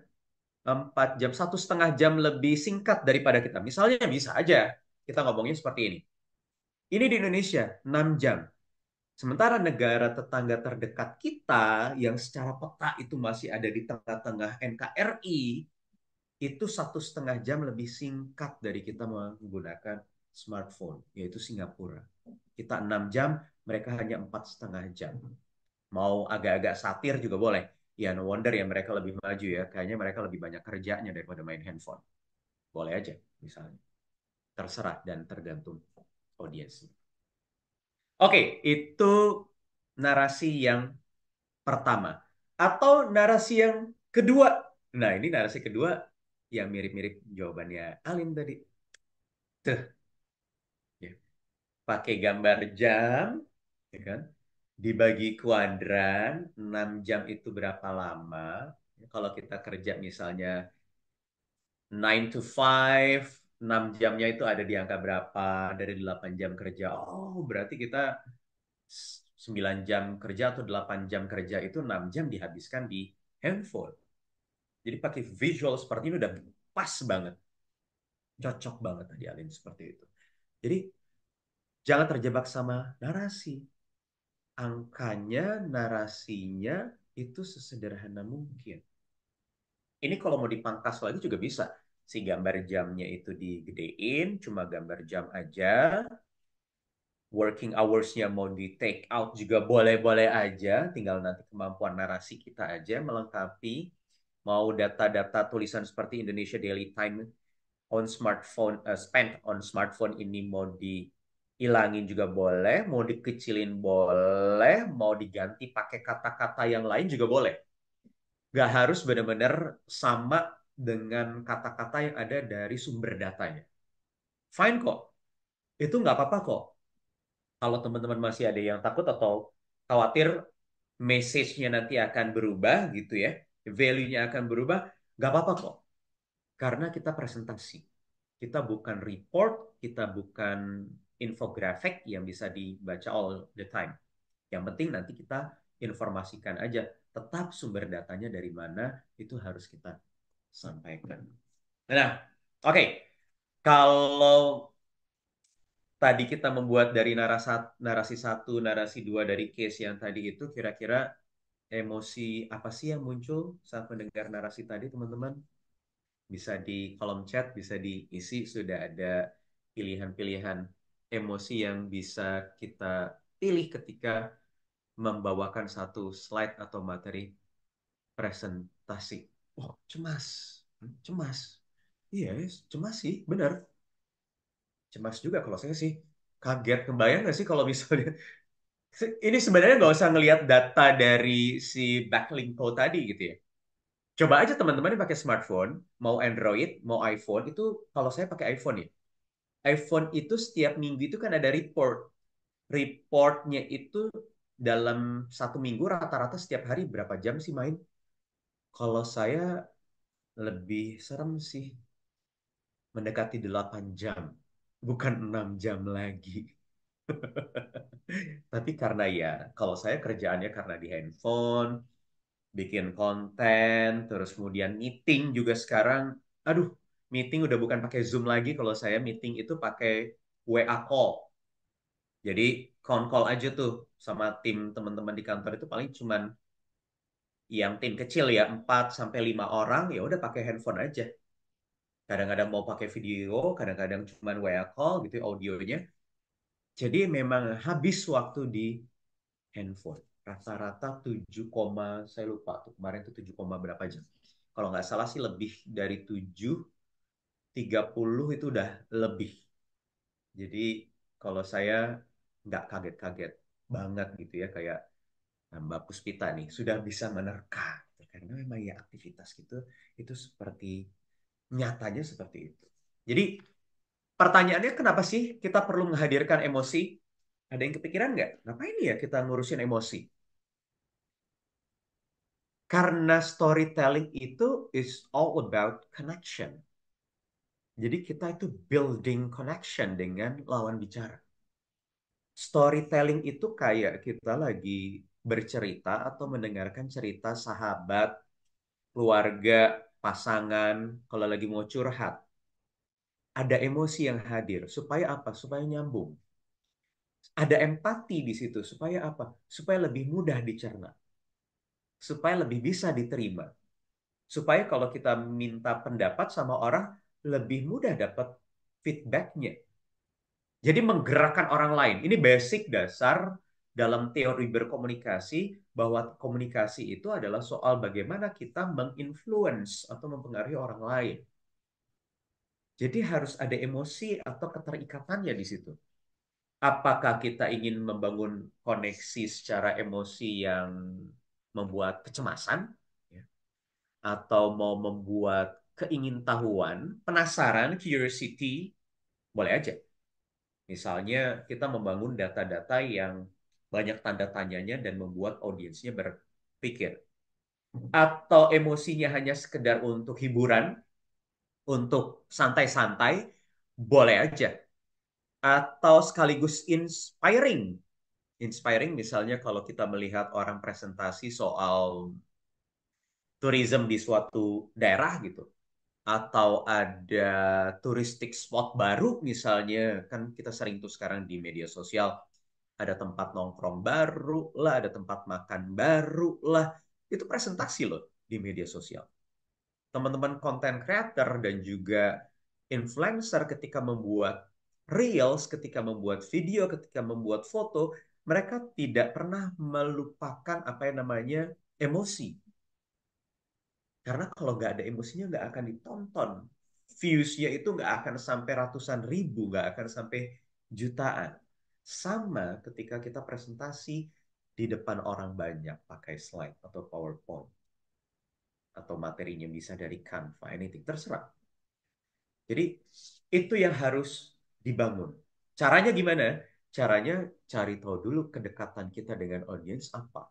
4 jam, 1,5 jam lebih singkat daripada kita. Misalnya bisa aja kita ngomongnya seperti ini. Ini di Indonesia 6 jam. Sementara negara tetangga terdekat kita yang secara peta itu masih ada di tengah-tengah NKRI, itu 1,5 jam lebih singkat dari kita menggunakan smartphone, yaitu Singapura. Kita 6 jam, mereka hanya 4,5 jam. Mau agak-agak satir juga boleh. Ya, no wonder ya mereka lebih maju ya. Kayaknya mereka lebih banyak kerjanya daripada main handphone. Boleh aja, misalnya. Terserah dan tergantung audiensnya. Oke, itu narasi yang pertama. Atau narasi yang kedua. Nah, ini narasi kedua yang mirip-mirip jawabannya Alim tadi. Tuh, ya. Pakai gambar jam, ya kan? Dibagi kuadran, 6 jam itu berapa lama? Kalau kita kerja misalnya 9 to 5, 6 jamnya itu ada di angka berapa? Dari 8 jam kerja. Oh, berarti kita 9 jam kerja atau 8 jam kerja itu 6 jam dihabiskan di handphone. Jadi pakai visual seperti ini udah pas banget. Cocok banget tadi Alin seperti itu. Jadi jangan terjebak sama narasi. Angkanya, narasinya itu sesederhana mungkin. Ini kalau mau dipangkas lagi juga bisa. Si gambar jamnya itu digedein, cuma gambar jam aja. Working hours-nya mau di take out juga boleh-boleh aja. Tinggal nanti kemampuan narasi kita aja melengkapi. Mau data-data tulisan seperti Indonesia Daily Time on smartphone, spend on smartphone ini mau dihilangin juga boleh, mau dikecilin boleh, mau diganti pakai kata-kata yang lain juga boleh. Nggak harus benar-benar sama dengan kata-kata yang ada dari sumber datanya. Fine kok, itu nggak apa-apa kok. Kalau teman-teman masih ada yang takut atau khawatir message-nya nanti akan berubah gitu ya, value-nya akan berubah, nggak apa-apa kok. Karena kita presentasi. Kita bukan report, kita bukan infografik yang bisa dibaca all the time. Yang penting nanti kita informasikan aja. Tetap sumber datanya dari mana, itu harus kita sampaikan. Nah, oke. Okay. Kalau tadi kita membuat dari narasi satu, narasi dua dari case yang tadi itu, kira-kira emosi apa sih yang muncul saat mendengar narasi tadi, teman-teman? Bisa di kolom chat, bisa diisi, sudah ada pilihan-pilihan emosi yang bisa kita pilih ketika membawakan satu slide atau materi presentasi. Oh, cemas. Cemas. Iya, cemas sih, bener. Cemas juga kalau saya sih. Kaget, kebayang nggak sih kalau misalnya... Ini sebenarnya nggak usah ngelihat data dari si backlink code tadi gitu ya. Coba aja teman-teman yang pakai smartphone, mau Android, mau iPhone, itu kalau saya pakai iPhone ya. iPhone itu setiap minggu itu kan ada report. Reportnya itu dalam satu minggu rata-rata setiap hari berapa jam sih main? Kalau saya lebih serem sih, mendekati 8 jam. Bukan 6 jam lagi. Tapi karena ya, kalau saya kerjaannya karena di handphone, bikin konten, terus kemudian meeting juga sekarang, aduh, meeting udah bukan pakai Zoom lagi, kalau saya meeting itu pakai WA call. Jadi call aja tuh sama tim teman-teman di kantor itu paling cuman yang tim kecil ya 4 sampai 5 orang ya udah pakai handphone aja. Kadang-kadang mau pakai video, kadang-kadang cuman WA call gitu audionya. Jadi memang habis waktu di handphone. Rata-rata 7, saya lupa tuh kemarin tuh 7, berapa jam. Kalau nggak salah sih lebih dari 7, 30 itu udah lebih. Jadi kalau saya nggak kaget-kaget banget gitu ya kayak Mbak Puspita nih sudah bisa menerka gitu. Karena memang ya aktivitas gitu itu seperti nyatanya seperti itu. Jadi pertanyaannya kenapa sih kita perlu menghadirkan emosi? Ada yang kepikiran nggak? Ngapain ya kita ngurusin emosi? Karena storytelling itu is all about connection. Jadi kita itu building connection dengan lawan bicara. Storytelling itu kayak kita lagi bercerita atau mendengarkan cerita sahabat, keluarga, pasangan, kalau lagi mau curhat. Ada emosi yang hadir. Supaya apa? Supaya nyambung. Ada empati di situ. Supaya apa? Supaya lebih mudah dicerna. Supaya lebih bisa diterima. Supaya kalau kita minta pendapat sama orang, lebih mudah dapat feedbacknya. Jadi menggerakkan orang lain. Ini basic dasar dalam teori berkomunikasi, bahwa komunikasi itu adalah soal bagaimana kita menginfluence atau mempengaruhi orang lain. Jadi harus ada emosi atau keterikatannya di situ. Apakah kita ingin membangun koneksi secara emosi yang membuat kecemasan, ya, atau mau membuat keingintahuan, penasaran, curiosity, boleh aja. Misalnya kita membangun data-data yang banyak tanda tanyanya dan membuat audiensnya berpikir. Atau emosinya hanya sekedar untuk hiburan, untuk santai-santai, boleh aja. Atau sekaligus inspiring. Inspiring misalnya kalau kita melihat orang presentasi soal tourism di suatu daerah gitu. Atau ada touristic spot baru misalnya. Kan kita sering tuh sekarang di media sosial. Ada tempat nongkrong baru lah, ada tempat makan baru lah. Itu presentasi loh di media sosial. Teman-teman content creator dan juga influencer ketika membuat reels, ketika membuat video, ketika membuat foto, mereka tidak pernah melupakan apa yang namanya emosi. Karena kalau nggak ada emosinya nggak akan ditonton. Views-nya itu nggak akan sampai ratusan ribu, nggak akan sampai jutaan. Sama ketika kita presentasi di depan orang banyak pakai slide atau PowerPoint atau materinya bisa dari Canva, anything, terserah. Jadi itu yang harus dibangun. Caranya gimana? Caranya cari tahu dulu kedekatan kita dengan audience apa.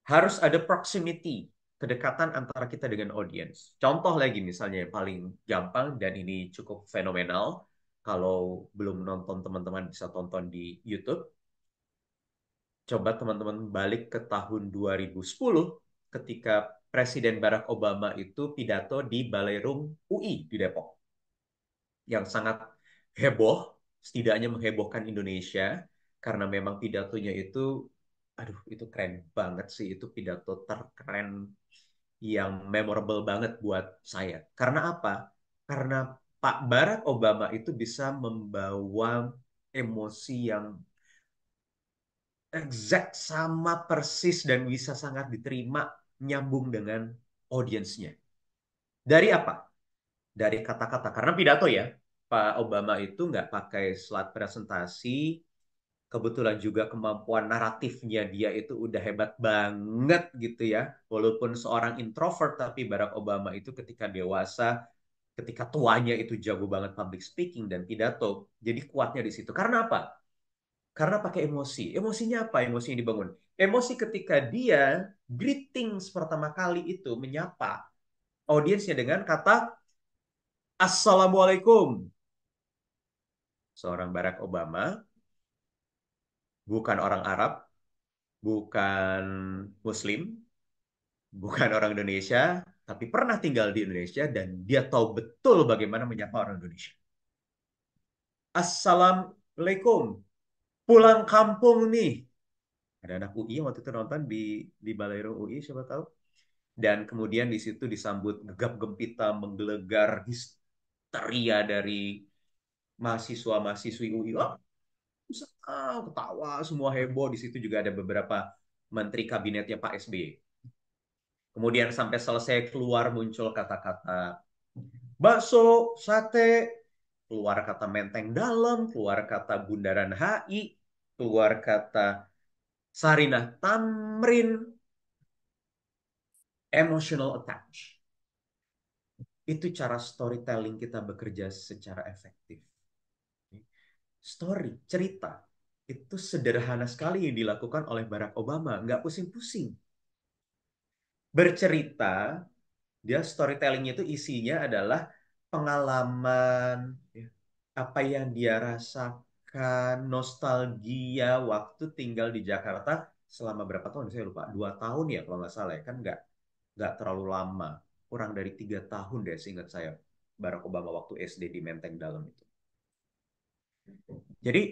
Harus ada proximity, kedekatan antara kita dengan audience. Contoh lagi misalnya yang paling gampang dan ini cukup fenomenal. Kalau belum nonton teman-teman bisa tonton di YouTube. Coba teman-teman balik ke tahun 2010 ketika Presiden Barack Obama itu pidato di Ballroom UI di Depok. Yang sangat heboh, setidaknya menghebohkan Indonesia karena memang pidatonya itu, aduh itu keren banget sih, itu pidato terkeren yang memorable banget buat saya. Karena apa? Karena Pak Barack Obama itu bisa membawa emosi yang exact sama persis dan bisa sangat diterima nyambung dengan audiensnya. Dari apa? Dari kata-kata. Karena pidato ya, Pak Obama itu nggak pakai slide presentasi. Kebetulan juga kemampuan naratifnya dia itu udah hebat banget gitu ya. Walaupun seorang introvert, tapi Barack Obama itu ketika dewasa, ketika tuanya itu jago banget public speaking dan pidato. Jadi kuatnya di situ. Karena apa? Karena pakai emosi. Emosinya apa? Emosi yang dibangun. Emosi ketika dia greetings pertama kali itu menyapa audiensnya dengan kata Assalamualaikum. Seorang Barack Obama bukan orang Arab, bukan Muslim, bukan orang Indonesia, tapi pernah tinggal di Indonesia dan dia tahu betul bagaimana menyapa orang Indonesia. Assalamualaikum, pulang kampung nih. Ada anak UI yang waktu itu nonton di Balairung UI, siapa tahu. Dan kemudian di situ disambut gegap gempita, menggelegar histeria dari mahasiswa-mahasiswi UI. Oh, ketawa, semua heboh. Di situ juga ada beberapa menteri kabinetnya Pak SBY. Kemudian sampai selesai keluar muncul kata-kata bakso, sate, keluar kata Menteng Dalam, keluar kata Bundaran HI, keluar kata Sarinah Tamrin, emotional attach. Itu cara storytelling kita bekerja secara efektif. Story, cerita, itu sederhana sekali yang dilakukan oleh Barack Obama. Nggak pusing-pusing. Bercerita, dia storytellingnya itu isinya adalah pengalaman, ya, apa yang dia rasakan, nostalgia waktu tinggal di Jakarta selama berapa tahun? Saya lupa. 2 tahun ya kalau nggak salah ya. Kan nggak terlalu lama. Kurang dari 3 tahun deh seingat saya. Barack Obama waktu SD di Menteng Dalam itu. Jadi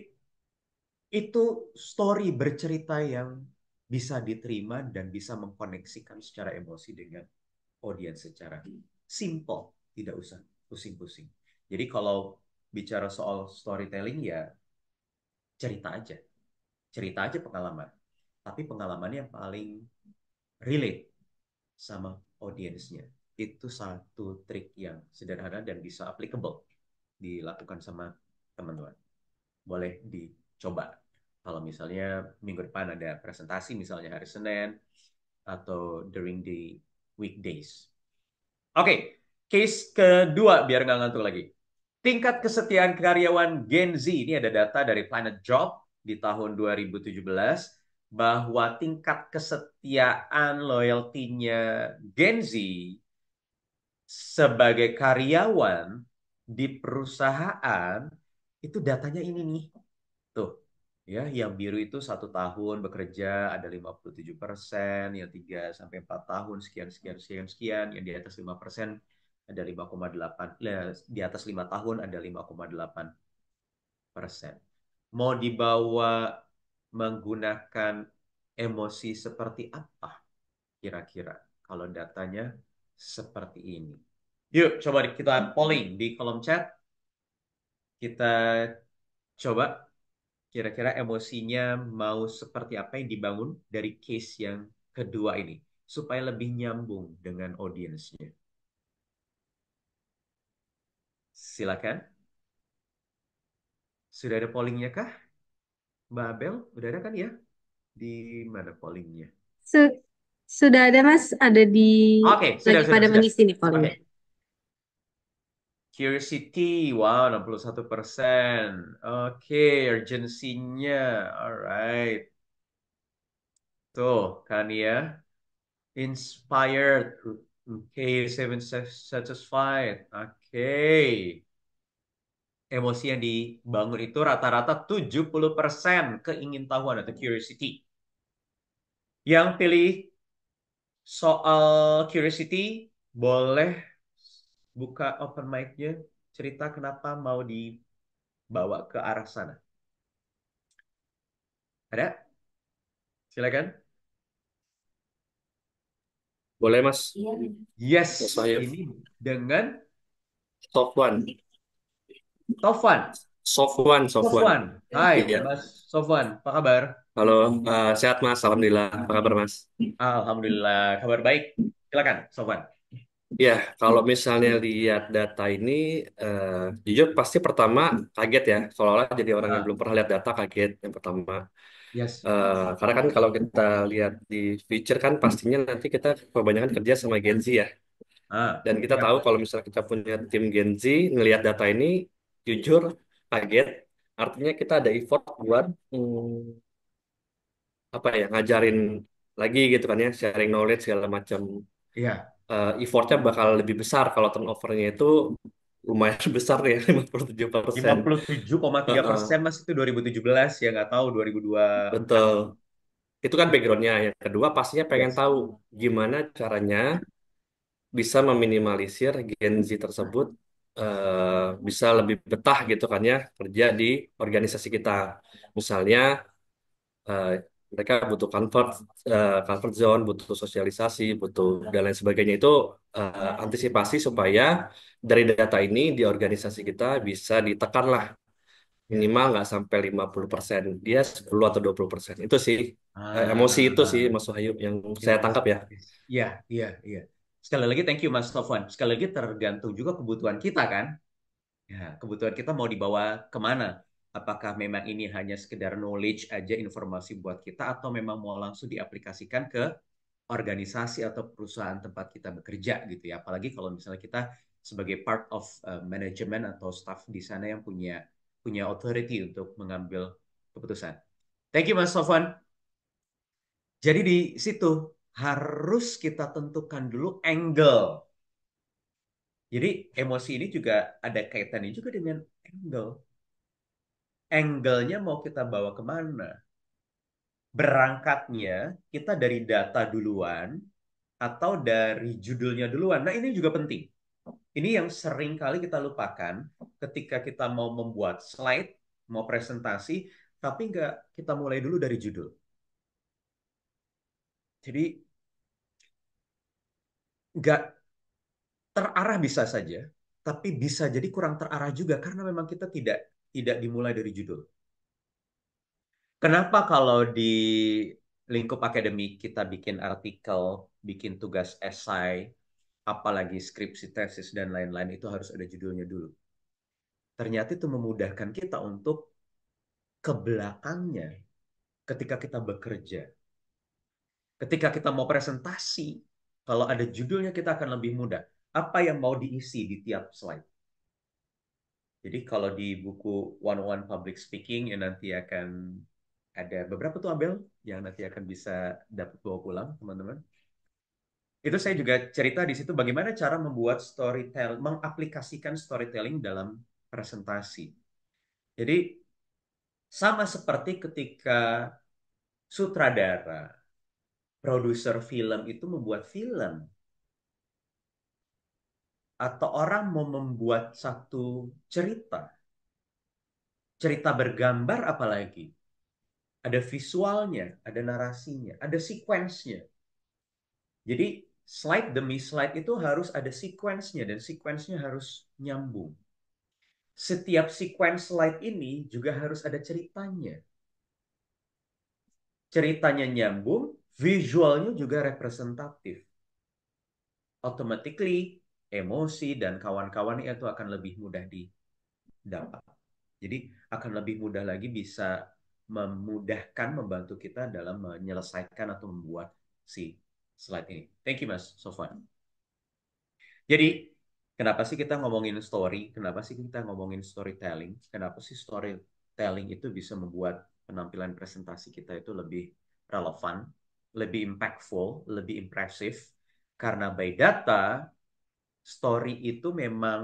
itu story bercerita yang bisa diterima dan bisa mengkoneksikan secara emosi dengan audiens secara simple, tidak usah pusing-pusing. Jadi kalau bicara soal storytelling ya cerita aja pengalaman. Tapi pengalaman yang paling relate sama audiensnya. Itu satu trik yang sederhana dan bisa applicable dilakukan sama teman-teman. Boleh dicoba. Kalau misalnya minggu depan ada presentasi, misalnya hari Senin, atau during the weekdays. Oke, case kedua biar nggak ngantuk lagi. Tingkat kesetiaan karyawan Gen Z, ini ada data dari Planet Job di tahun 2017, bahwa tingkat kesetiaan loyaltinya Gen Z sebagai karyawan di perusahaan, itu datanya ini nih. Tuh, ya, yang biru itu 1 tahun bekerja ada 57%, yang 3 sampai 4 tahun sekian sekian sekian sekian, yang di atas 5% ada 5,8, di atas 5 tahun ada 5,8%. Mau dibawa menggunakan emosi seperti apa kira-kira kalau datanya seperti ini? Yuk, coba kita polling di kolom chat. Kita coba kira-kira emosinya mau seperti apa yang dibangun dari case yang kedua ini supaya lebih nyambung dengan audiensnya. Silakan. Sudah ada pollingnya kah? Mbak Abel, udah ada kan ya? Di mana pollingnya? Su- sudah ada Mas, ada di Oke, sudah, lagi sudah, pada sudah. mengisi nih Oke. pollingnya. Curiosity, wow, 61%. Oke, urgensinya, alright. Tuh, kan ya. Inspired, oke, satisfied, oke. Emosi yang dibangun itu rata-rata 70% keingintahuan atau curiosity. Yang pilih soal curiosity, boleh buka open mic-nya, cerita kenapa mau dibawa ke arah sana. Ada? Silakan. Boleh, Mas. Yes, Mas Wahyu. ini dengan Sofwan. Tovan. Sofwan. Sofwan. Hai, Iya. Mas Sofwan. Apa kabar? Halo, sehat Mas. Alhamdulillah. Apa kabar Mas? Alhamdulillah, kabar baik. Silakan, Sofwan. Ya, kalau misalnya lihat data ini, eh, jujur pasti pertama kaget ya, seolah-olah jadi orang yang Ah, belum pernah lihat data kaget yang pertama. yes. Karena kan kalau kita lihat di future kan pastinya nanti kita kebanyakan kerja sama Gen Z ya. Dan kita tahu Ya. kalau misalnya kita punya tim Gen Z ngelihat data ini, jujur kaget. Artinya kita ada effort buat apa ya ngajarin lagi gitu kan ya, sharing knowledge segala macam. Iya, Effortnya bakal lebih besar kalau turnovernya itu lumayan besar ya 57%. 57,3% Heeh, Mas itu 2017 ya nggak tahu 2024. betul. Itu kan backgroundnya. Yang kedua pastinya pengen Yes. tahu gimana caranya bisa meminimalisir Gen Z tersebut bisa lebih betah gitu kan ya kerja di organisasi kita. Misalnya eh, mereka butuh comfort zone, butuh sosialisasi, butuh dan lain sebagainya itu antisipasi supaya dari data ini di organisasi kita bisa ditekan lah Ya. minimal nggak sampai 50%, dia 10 atau 20%. Itu sih emosi itu sih Ah, Mas Wahyu yang saya yes, tangkap ya. yes. Iya, iya, iya. Sekali lagi thank you Mas Sofwan. Sekali lagi tergantung juga kebutuhan kita kan. Ya, kebutuhan kita mau dibawa kemana? Apakah memang ini hanya sekedar knowledge aja informasi buat kita atau memang mau langsung diaplikasikan ke organisasi atau perusahaan tempat kita bekerja gitu ya. Apalagi kalau misalnya kita sebagai part of manajemen atau staff di sana yang punya punya authority untuk mengambil keputusan. Thank you Mas Sofwan. Jadi di situ harus kita tentukan dulu angle. Jadi emosi ini juga ada kaitannya juga dengan angle. Angle-nya mau kita bawa kemana? Berangkatnya kita dari data duluan atau dari judulnya duluan. Nah ini juga penting. Ini yang sering kali kita lupakan ketika kita mau membuat slide, mau presentasi, tapi nggak kita mulai dulu dari judul. Jadi nggak terarah bisa saja, tapi bisa jadi kurang terarah juga karena memang kita tidak tidak dimulai dari judul. Kenapa kalau di lingkup akademik kita bikin artikel, bikin tugas esai, apalagi skripsi, tesis, dan lain-lain itu harus ada judulnya dulu. Ternyata itu memudahkan kita untuk ke belakangnya ketika kita bekerja. Ketika kita mau presentasi, kalau ada judulnya kita akan lebih mudah. Apa yang mau diisi di tiap slide. Jadi kalau di buku 101 Public Speaking yang nanti akan ada beberapa tuh Abel yang nanti akan bisa dapat bawa pulang teman-teman. Itu saya juga cerita di situ bagaimana cara membuat storytelling, mengaplikasikan storytelling dalam presentasi. Jadi sama seperti ketika sutradara, produser film itu membuat film atau orang mau membuat satu cerita, cerita bergambar apalagi, ada visualnya, ada narasinya, ada sequence-nya. Jadi slide demi slide itu harus ada sequence-nya dan sequence-nya harus nyambung. Setiap sequence slide ini juga harus ada ceritanya. Ceritanya nyambung, visualnya juga representatif. Automatically emosi dan kawan-kawan itu akan lebih mudah didapat. Jadi akan lebih mudah lagi bisa memudahkan, membantu kita dalam menyelesaikan atau membuat si slide ini. Thank you Mas Sofwan. Jadi kenapa sih kita ngomongin story? Kenapa sih kita ngomongin storytelling? Kenapa sih storytelling itu bisa membuat penampilan presentasi kita itu lebih relevan, lebih impactful, lebih impresif? Karena by data, story itu memang,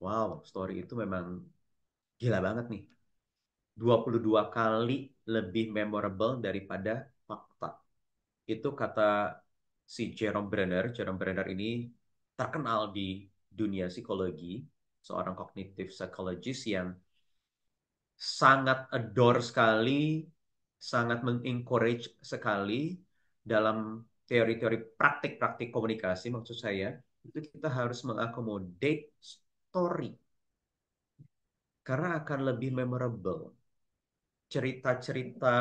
wow, story itu memang gila banget nih. 22 kali lebih memorable daripada fakta. Itu kata si Jerome Brenner. Jerome Brenner ini terkenal di dunia psikologi, seorang cognitive psychologist yang sangat adore sekali, sangat mengencourage sekali dalam teori-teori praktik-praktik komunikasi. Maksud saya, itu kita harus mengakomodate story karena akan lebih memorable. Cerita-cerita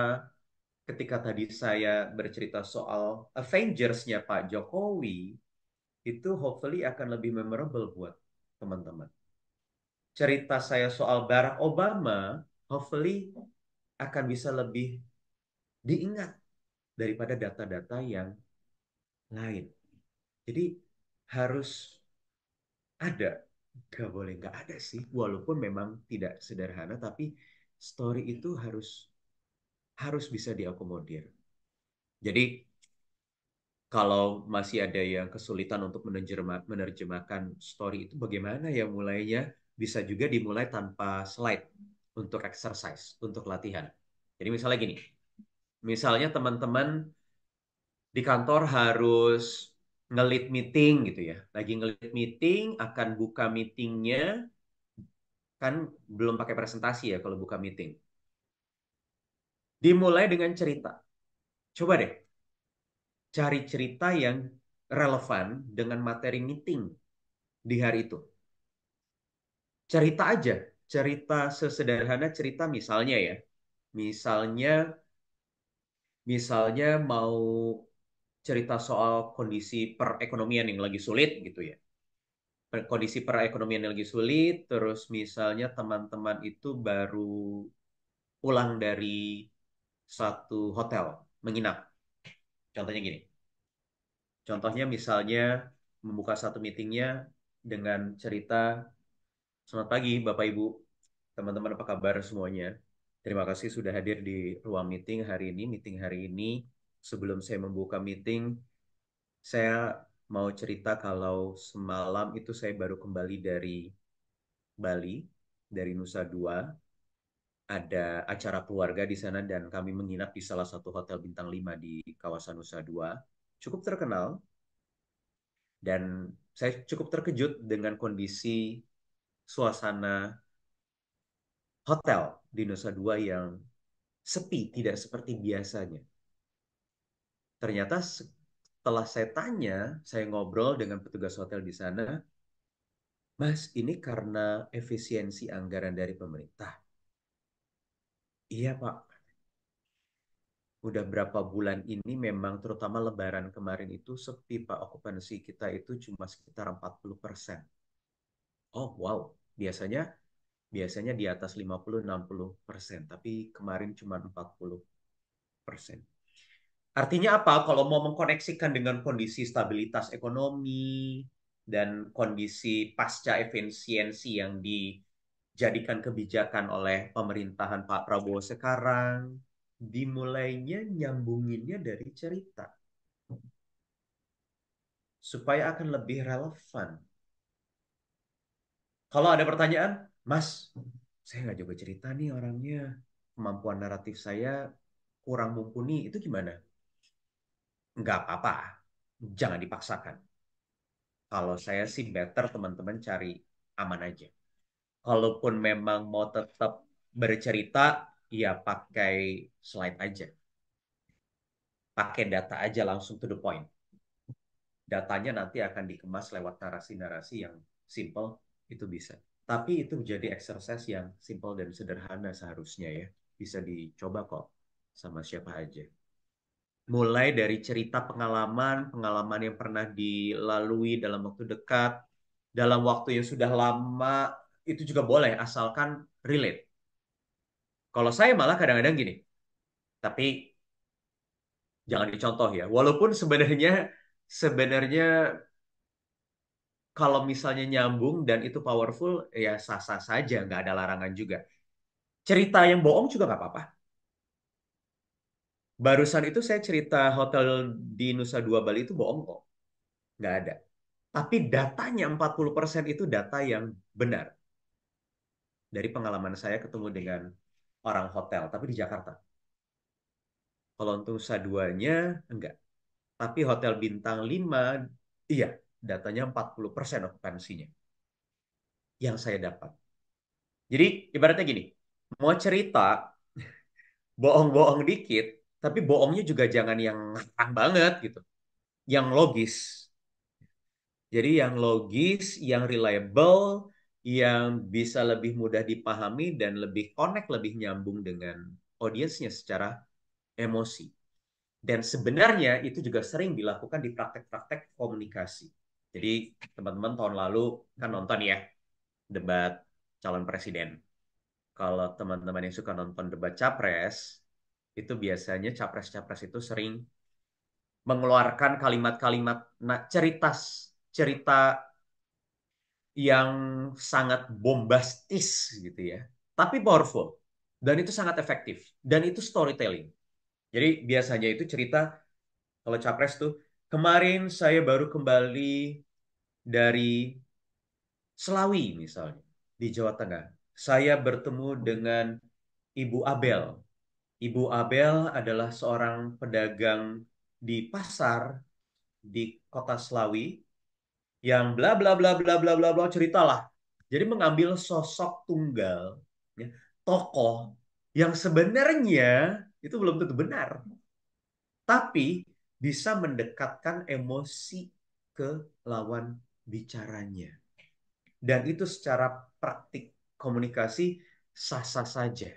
ketika tadi saya bercerita soal Avengers-nya Pak Jokowi, itu hopefully akan lebih memorable buat teman-teman. Cerita saya soal Barack Obama, hopefully akan bisa lebih diingat daripada data-data yang lain. Jadi harus ada, gak boleh nggak ada sih. Walaupun memang tidak sederhana, tapi story itu harus bisa diakomodir. Jadi kalau masih ada yang kesulitan untuk menerjemahkan story itu bagaimana ya mulainya? Bisa juga dimulai tanpa slide untuk exercise, untuk latihan. Jadi misalnya gini, misalnya teman-teman di kantor harus nge-lead meeting gitu ya. Lagi nge-lead meeting, akan buka meetingnya, kan belum pakai presentasi ya kalau buka meeting. Dimulai dengan cerita. Coba deh, cari cerita yang relevan dengan materi meeting di hari itu. Cerita aja, cerita sesederhana cerita misalnya ya. Misalnya misalnya mau cerita soal kondisi perekonomian yang lagi sulit gitu ya. Kondisi perekonomian yang lagi sulit, terus misalnya teman-teman itu baru pulang dari satu hotel, menginap. Contohnya gini. Contohnya misalnya membuka satu meetingnya dengan cerita, selamat pagi Bapak Ibu, teman-teman apa kabar semuanya? Terima kasih sudah hadir di ruang meeting hari ini. Meeting hari ini, sebelum saya membuka meeting, saya mau cerita kalau semalam itu saya baru kembali dari Bali, dari Nusa Dua. Ada acara keluarga di sana dan kami menginap di salah satu hotel bintang 5 di kawasan Nusa Dua. Cukup terkenal dan saya cukup terkejut dengan kondisi suasana hotel di Nusa Dua yang sepi, tidak seperti biasanya. Ternyata setelah saya tanya, saya ngobrol dengan petugas hotel di sana, Mas, ini karena efisiensi anggaran dari pemerintah. Iya, Pak. Udah berapa bulan ini memang terutama Lebaran kemarin itu sepi, Pak. Okupansi kita itu cuma sekitar 40%. Oh, wow. Biasanya biasanya di atas 50-60%, tapi kemarin cuma 40%. Artinya apa? Kalau mau mengkoneksikan dengan kondisi stabilitas ekonomi dan kondisi pasca efisiensi yang dijadikan kebijakan oleh pemerintahan Pak Prabowo sekarang, dimulainya nyambunginnya dari cerita supaya akan lebih relevan. Kalau ada pertanyaan, Mas, saya nggak jago cerita nih orangnya, kemampuan naratif saya kurang mumpuni, itu gimana? Nggak apa-apa, jangan dipaksakan. Kalau saya sih better teman-teman cari aman aja. Kalaupun memang mau tetap bercerita, ya pakai slide aja. Pakai data aja langsung to the point. Datanya nanti akan dikemas lewat narasi-narasi yang simple, itu bisa. Tapi itu jadi exercise yang simple dan sederhana seharusnya ya. Bisa dicoba kok sama siapa aja. Mulai dari cerita pengalaman yang pernah dilalui dalam waktu dekat, dalam waktu yang sudah lama, itu juga boleh, asalkan relate. Kalau saya malah kadang-kadang gini, tapi jangan dicontoh ya. Walaupun sebenarnya sebenarnya kalau misalnya nyambung dan itu powerful, ya sah-sah saja, nggak ada larangan juga. Cerita yang bohong juga nggak apa-apa. Barusan itu saya cerita hotel di Nusa Dua Bali itu bohong kok. Nggak ada. Tapi datanya 40% itu data yang benar. Dari pengalaman saya ketemu dengan orang hotel, tapi di Jakarta. Kalau untuk Nusa Duanya, enggak. Tapi hotel bintang 5, iya, datanya 40% okupansinya. Yang saya dapat. Jadi, ibaratnya gini, mau cerita, bohong-bohong dikit, tapi bohongnya juga jangan yang ngakak banget gitu. Yang logis. Jadi yang logis, yang reliable, yang bisa lebih mudah dipahami dan lebih connect, lebih nyambung dengan audiensnya secara emosi. Dan sebenarnya itu juga sering dilakukan di praktek-praktek komunikasi. Jadi teman-teman tahun lalu kan nonton ya debat calon presiden. Kalau teman-teman yang suka nonton debat capres, itu biasanya capres-capres itu sering mengeluarkan kalimat-kalimat cerita cerita yang sangat bombastis gitu ya, tapi powerful dan itu sangat efektif dan itu storytelling. Jadi biasanya itu cerita kalau capres tuh kemarin saya baru kembali dari Selawi misalnya di Jawa Tengah. Saya bertemu dengan Ibu Abel. Ibu Abel adalah seorang pedagang di pasar di kota Selawi yang bla bla bla bla bla bla bla ceritalah. Jadi mengambil sosok tunggal, ya, tokoh yang sebenarnya itu belum tentu benar, tapi bisa mendekatkan emosi ke lawan bicaranya. Dan itu secara praktik komunikasi sah-sah saja,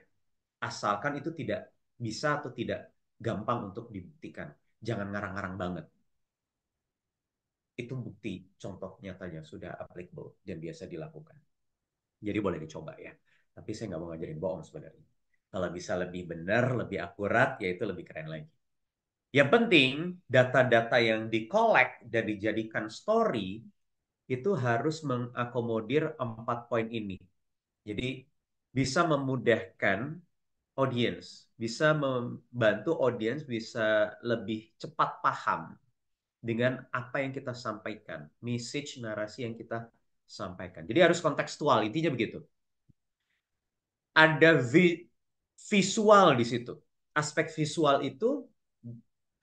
asalkan itu tidak bisa atau tidak gampang untuk dibuktikan. Jangan ngarang-ngarang banget. Itu bukti contoh nyatanya sudah applicable dan biasa dilakukan. Jadi boleh dicoba ya. Tapi saya nggak mau ngajarin bohong sebenarnya. Kalau bisa lebih benar, lebih akurat, ya itu lebih keren lagi. Yang penting, data-data yang di-collect dan dijadikan story, itu harus mengakomodir 4 poin ini. Jadi, bisa memudahkan audience, bisa membantu audience bisa lebih cepat paham dengan apa yang kita sampaikan, message narasi yang kita sampaikan. Jadi harus kontekstual, intinya begitu. Ada visual di situ. Aspek visual itu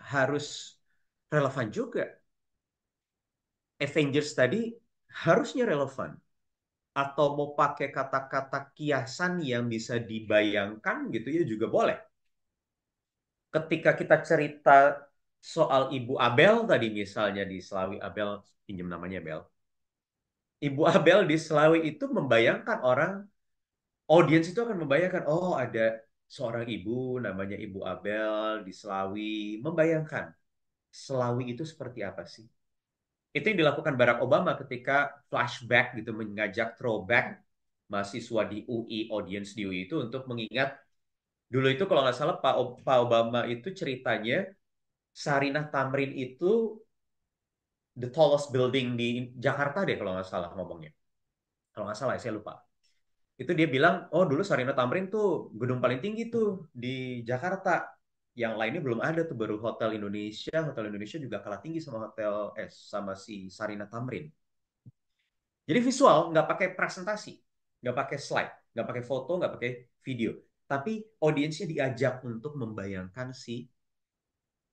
harus relevan juga. Avengers tadi harusnya relevan. Atau mau pakai kata-kata kiasan yang bisa dibayangkan gitu ya juga boleh. Ketika kita cerita soal Ibu Abel tadi misalnya di Selawi, Abel pinjam namanya Abel. Ibu Abel di Selawi itu membayangkan orang, audiens itu akan membayangkan, oh ada seorang ibu namanya Ibu Abel di Selawi. Membayangkan Selawi itu seperti apa sih? Itu yang dilakukan Barack Obama ketika flashback gitu, mengajak throwback mahasiswa di UI, audiens di UI itu untuk mengingat dulu itu kalau nggak salah Pak Obama itu ceritanya Sarinah Tamrin itu the tallest building di Jakarta deh kalau nggak salah ngomongnya. Kalau nggak salah saya lupa. Itu dia bilang, oh dulu Sarinah Tamrin tuh gedung paling tinggi tuh di Jakarta. Yang lainnya belum ada tuh, baru Hotel Indonesia. Hotel Indonesia juga kalah tinggi sama sama si Sarinah Tamrin. Jadi visual, nggak pakai presentasi, nggak pakai slide, nggak pakai foto, nggak pakai video. Tapi audiensnya diajak untuk membayangkan si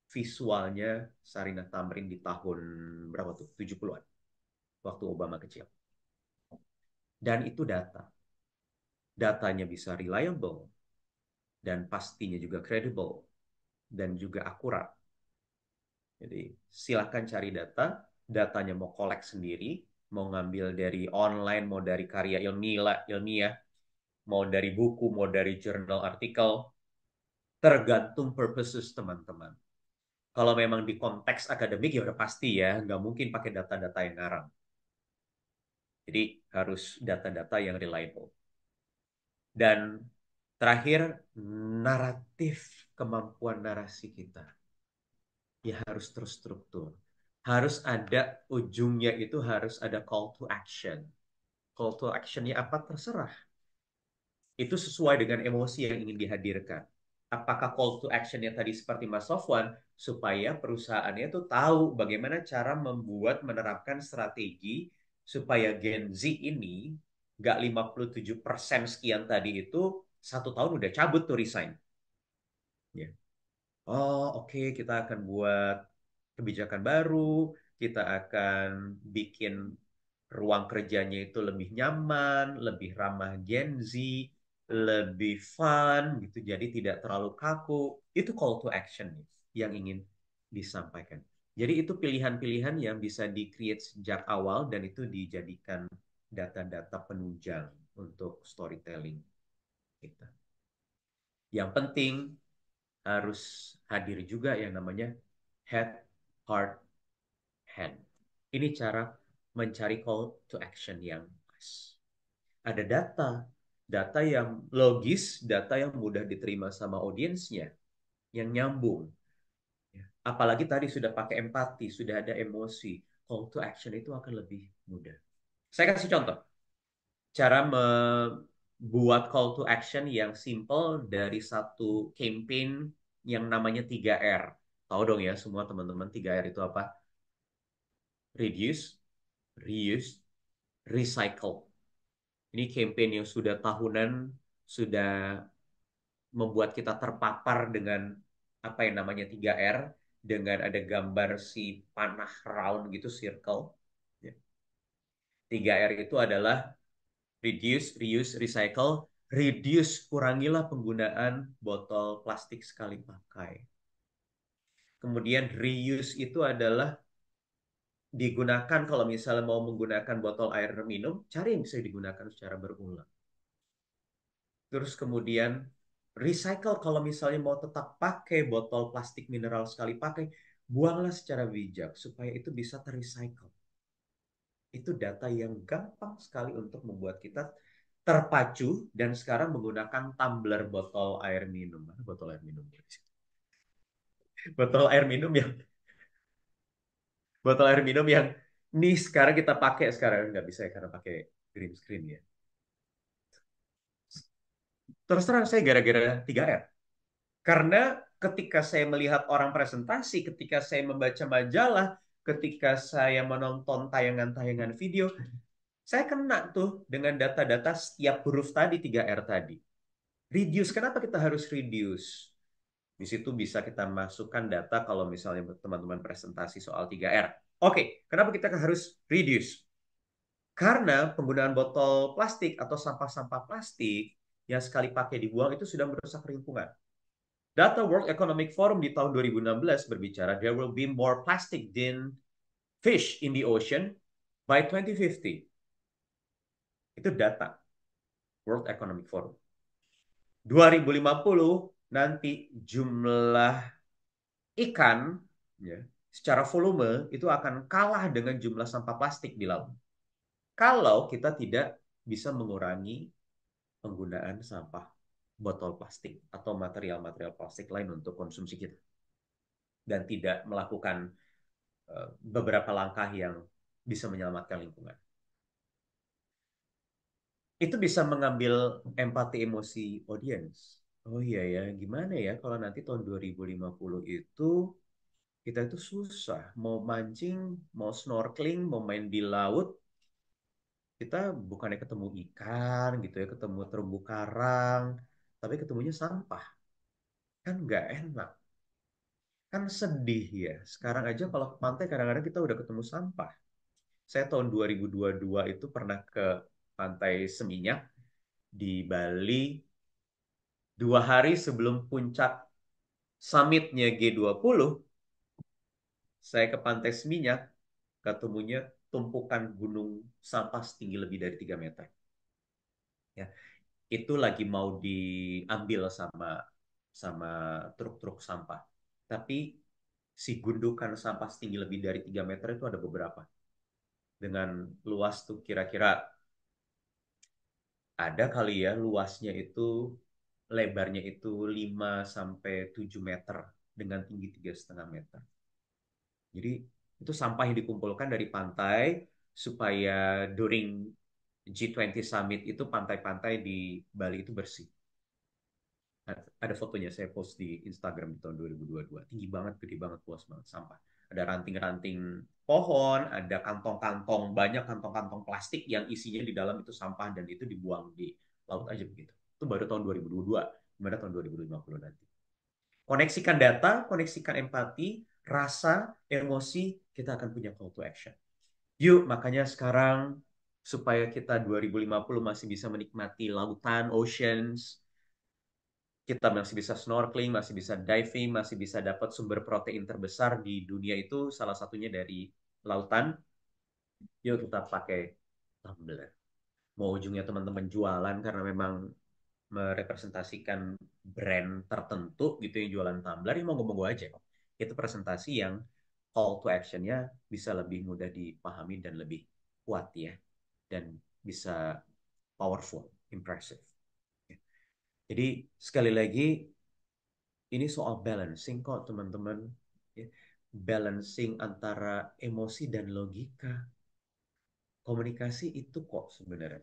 visualnya Sarinah Tamrin di tahun berapa tuh? 70-an. Waktu Obama kecil. Dan itu data. Datanya bisa reliable. Dan pastinya juga credible. Dan juga akurat. Jadi silakan cari data. Datanya mau collect sendiri. Mau ngambil dari online, mau dari karya ilmiah, mau dari buku, mau dari jurnal artikel, tergantung purposes teman-teman. Kalau memang di konteks akademik ya udah pasti ya, nggak mungkin pakai data-data yang ngarang. Jadi harus data-data yang reliable. Dan terakhir, naratif, kemampuan narasi kita. Ya harus terstruktur. Harus ada ujungnya itu harus ada call to action. Call to actionnya apa terserah. Itu sesuai dengan emosi yang ingin dihadirkan. Apakah call to actionnya tadi seperti Mas Sofwan, supaya perusahaannya itu tahu bagaimana cara menerapkan strategi supaya Gen Z ini nggak 57% sekian tadi itu 1 tahun udah cabut tuh resign. Ya. Oh oke, kita akan buat kebijakan baru, kita akan bikin ruang kerjanya itu lebih nyaman, lebih ramah Gen Z, lebih fun gitu. Jadi tidak terlalu kaku. Itu call to action yang ingin disampaikan. Jadi itu pilihan-pilihan yang bisa di-create sejak awal dan itu dijadikan data-data penunjang untuk storytelling kita. Yang penting harus hadir juga yang namanya head, heart, hand. Ini cara mencari call to action yang pas. Ada data, data yang logis, data yang mudah diterima sama audiensnya, yang nyambung. Apalagi tadi sudah pakai empati, sudah ada emosi, call to action itu akan lebih mudah. Saya kasih contoh, cara membuat call to action yang simple dari satu campaign yang namanya 3R. Tahu dong ya semua teman-teman 3R itu apa? Reduce, reuse, recycle. Ini campaign yang sudah tahunan, sudah membuat kita terpapar dengan apa yang namanya 3R, dengan ada gambar si panah round gitu, circle. 3R itu adalah reduce, reuse, recycle. Reduce, kurangilah penggunaan botol plastik sekali pakai. Kemudian reuse itu adalah digunakan kalau misalnya mau menggunakan botol air minum, cari yang bisa digunakan secara berulang. Terus kemudian recycle kalau misalnya mau tetap pakai botol plastik mineral sekali pakai, buanglah secara bijak supaya itu bisa terrecycle. Itu data yang gampang sekali untuk membuat kita terpacu dan sekarang menggunakan tumbler botol air minum. Mana botol air minum? Botol air minum yang botol air minum yang nih sekarang kita pakai, sekarang nggak bisa ya karena pakai green screen ya. Terus terang saya gara-gara 3R. Karena ketika saya melihat orang presentasi, ketika saya membaca majalah, ketika saya menonton tayangan-tayangan video, saya kena tuh dengan data-data setiap huruf tadi, 3R tadi. Reduce, kenapa kita harus reduce? Di situ bisa kita masukkan data kalau misalnya teman-teman presentasi soal 3R. Oke, kenapa kita harus reduce? Karena penggunaan botol plastik atau sampah-sampah plastik yang sekali pakai dibuang itu sudah merusak lingkungan. Data World Economic Forum di tahun 2016 berbicara there will be more plastic than fish in the ocean by 2050. Itu data World Economic Forum. 2050 nanti jumlah ikan ya, secara volume itu akan kalah dengan jumlah sampah plastik di laut. Kalau kita tidak bisa mengurangi penggunaan sampah botol plastik atau material-material plastik lain untuk konsumsi kita. Dan tidak melakukan beberapa langkah yang bisa menyelamatkan lingkungan. Itu bisa mengambil empati emosi audiens. Oh iya ya, gimana ya kalau nanti tahun 2050 itu kita itu susah. Mau mancing, mau snorkeling, mau main di laut, kita bukannya ketemu ikan gitu ya, ketemu terumbu karang, tapi ketemunya sampah. Kan nggak enak. Kan sedih ya. Sekarang aja kalau ke pantai kadang-kadang kita udah ketemu sampah. Saya tahun 2022 itu pernah ke Pantai Seminyak di Bali 2 hari sebelum puncak summitnya G20. Saya ke Pantai Seminyak, ketemunya tumpukan gunung sampah setinggi lebih dari 3 meter. Ya, itu lagi mau diambil sama sama truk-truk sampah. Tapi si gundukan sampah setinggi lebih dari 3 meter itu ada beberapa. Dengan luas tuh kira-kira ada kali ya luasnya itu lebarnya itu 5 sampai 7 meter dengan tinggi 3,5 meter. Jadi itu sampah yang dikumpulkan dari pantai supaya during G20 Summit itu pantai-pantai di Bali itu bersih. Ada fotonya saya post di Instagram di tahun 2022. Tinggi banget, gede banget, luas banget sampah. Ada ranting-ranting pohon, ada kantong-kantong, banyak kantong-kantong plastik yang isinya di dalam itu sampah dan itu dibuang di laut aja begitu. Itu baru tahun 2022, gimana tahun 2050 nanti. Koneksikan data, koneksikan empati, rasa, emosi, kita akan punya call to action. Yuk, makanya sekarang supaya kita 2050 masih bisa menikmati lautan, oceans, kita masih bisa snorkeling, masih bisa diving, masih bisa dapat sumber protein terbesar di dunia itu salah satunya dari lautan. Yuk kita pakai tumbler. Mau ujungnya teman-teman jualan karena memang merepresentasikan brand tertentu gitu yang jualan tumbler, ya monggo-monggo aja. Itu presentasi yang call to action-nya bisa lebih mudah dipahami dan lebih kuat ya. Dan bisa powerful, impressive. Jadi sekali lagi ini soal balancing kok teman-teman. Ya. Balancing antara emosi dan logika. Komunikasi itu kok sebenarnya.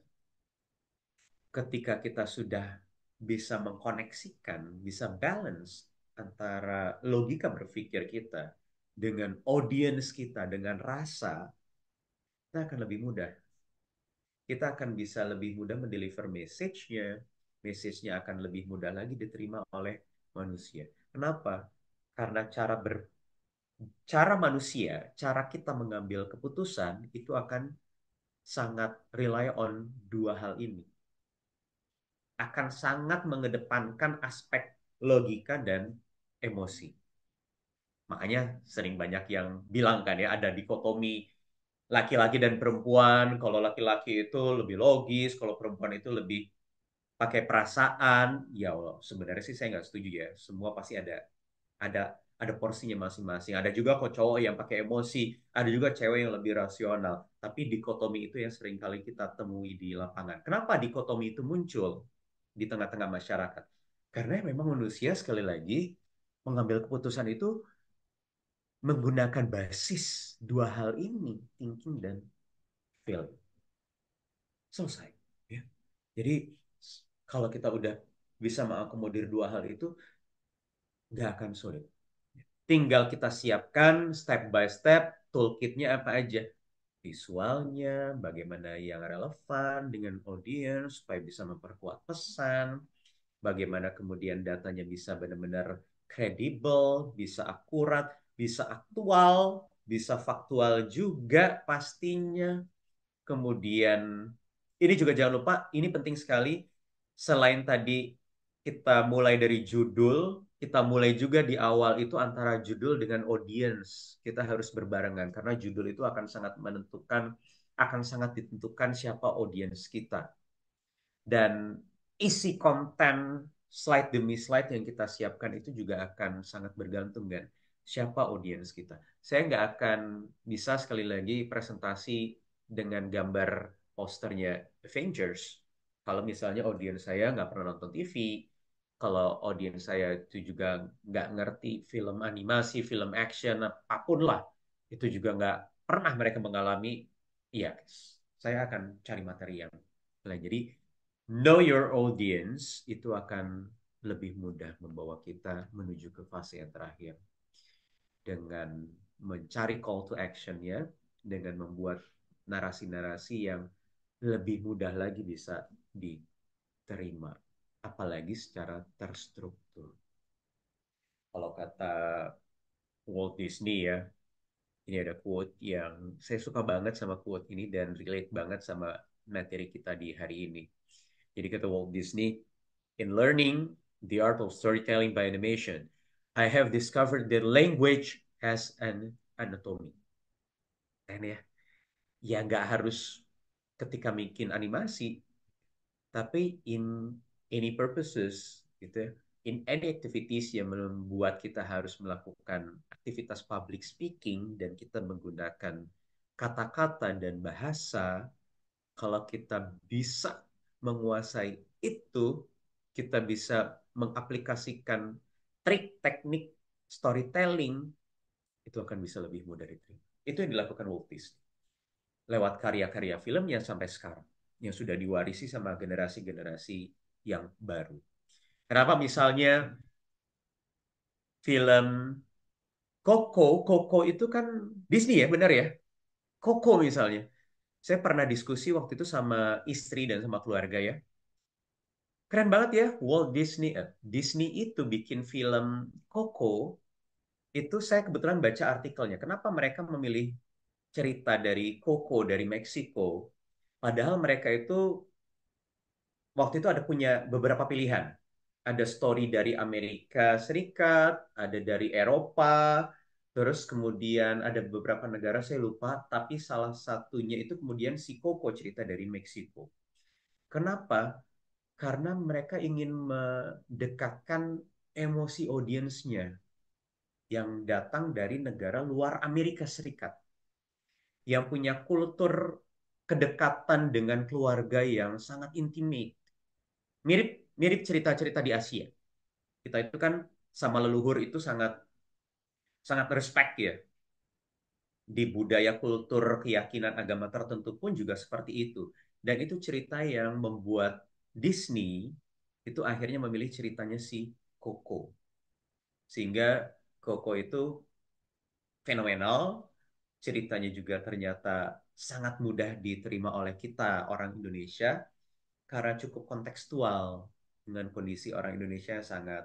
Ketika kita sudah bisa mengkoneksikan, bisa balance antara logika berpikir kita dengan audience kita, dengan rasa, kita akan lebih mudah. Kita akan bisa lebih mudah mendeliver message-nya. Message-nya akan lebih mudah lagi diterima oleh manusia. Kenapa? Karena cara manusia, cara kita mengambil keputusan itu akan sangat rely on dua hal ini. Akan sangat mengedepankan aspek logika dan emosi. Makanya sering banyak yang bilang kan ya ada dikotomi laki-laki dan perempuan. Kalau laki-laki itu lebih logis, kalau perempuan itu lebih pakai perasaan. Ya Allah, sebenarnya sih saya nggak setuju ya. Semua pasti ada ada porsinya masing-masing. Ada juga kok cowok yang pakai emosi, ada juga cewek yang lebih rasional. Tapi dikotomi itu yang sering kali kita temui di lapangan. Kenapa dikotomi itu muncul di tengah-tengah masyarakat? Karena memang manusia sekali lagi mengambil keputusan itu menggunakan basis dua hal ini, thinking dan feeling. Selesai. Ya. Jadi kalau kita udah bisa mengakomodir dua hal itu, nggak akan sulit. Tinggal kita siapkan step by step toolkitnya apa aja. Visualnya, bagaimana yang relevan dengan audience supaya bisa memperkuat pesan, bagaimana kemudian datanya bisa benar-benar kredibel, bisa akurat, bisa aktual, bisa faktual juga pastinya. Kemudian ini juga jangan lupa, ini penting sekali. Selain tadi kita mulai dari judul, kita mulai juga di awal itu antara judul dengan audience. Kita harus berbarengan karena judul itu akan sangat menentukan, akan sangat ditentukan siapa audience kita. Dan isi konten slide demi slide yang kita siapkan itu juga akan sangat bergantung dengan siapa audiens kita. Saya nggak akan bisa sekali lagi presentasi dengan gambar posternya Avengers. Kalau misalnya audiens saya nggak pernah nonton TV, kalau audiens saya itu juga nggak ngerti film animasi, film action, apapun lah, itu juga nggak pernah mereka mengalami, iya, saya akan cari materi yang lain. Jadi know your audience itu akan lebih mudah membawa kita menuju ke fase yang terakhir dengan mencari call to action-nya, dengan membuat narasi-narasi yang lebih mudah lagi bisa diterima, apalagi secara terstruktur. Kalau kata Walt Disney ya, ini ada quote yang saya suka banget sama quote ini dan relate banget sama materi kita di hari ini. Jadi kata Walt Disney, in learning the art of storytelling by animation, I have discovered that language has an anatomy. Kan ya, ya nggak harus ketika bikin animasi, tapi in any purposes gitu ya, in any activities yang membuat kita harus melakukan aktivitas public speaking dan kita menggunakan kata-kata dan bahasa, kalau kita bisa menguasai itu, kita bisa mengaplikasikan trik teknik storytelling, itu akan bisa lebih mudah diterima. Itu yang dilakukan Walt Disney lewat karya-karya film yang sampai sekarang, yang sudah diwarisi sama generasi-generasi yang baru. Kenapa misalnya film Coco itu kan Disney ya, benar ya? Coco misalnya. Saya pernah diskusi waktu itu sama istri dan sama keluarga ya. Keren banget ya, Walt Disney. Disney itu bikin film Coco, itu saya kebetulan baca artikelnya. Kenapa mereka memilih cerita dari Coco, dari Meksiko? Padahal mereka itu waktu itu ada punya beberapa pilihan. Ada story dari Amerika Serikat, ada dari Eropa, terus kemudian ada beberapa negara saya lupa, tapi salah satunya itu kemudian si Coco cerita dari Meksiko. Kenapa? karena mereka ingin mendekatkan emosi audiensnya yang datang dari negara luar Amerika Serikat, yang punya kultur kedekatan dengan keluarga yang sangat intimate. Mirip mirip cerita-cerita di Asia. Kita itu kan sama leluhur itu sangat sangat respect ya. Di budaya kultur keyakinan agama tertentu pun juga seperti itu. Dan itu cerita yang membuat Disney itu akhirnya memilih ceritanya si Coco. Sehingga Coco itu fenomenal, ceritanya juga ternyata sangat mudah diterima oleh kita orang Indonesia karena cukup kontekstual dengan kondisi orang Indonesia yang sangat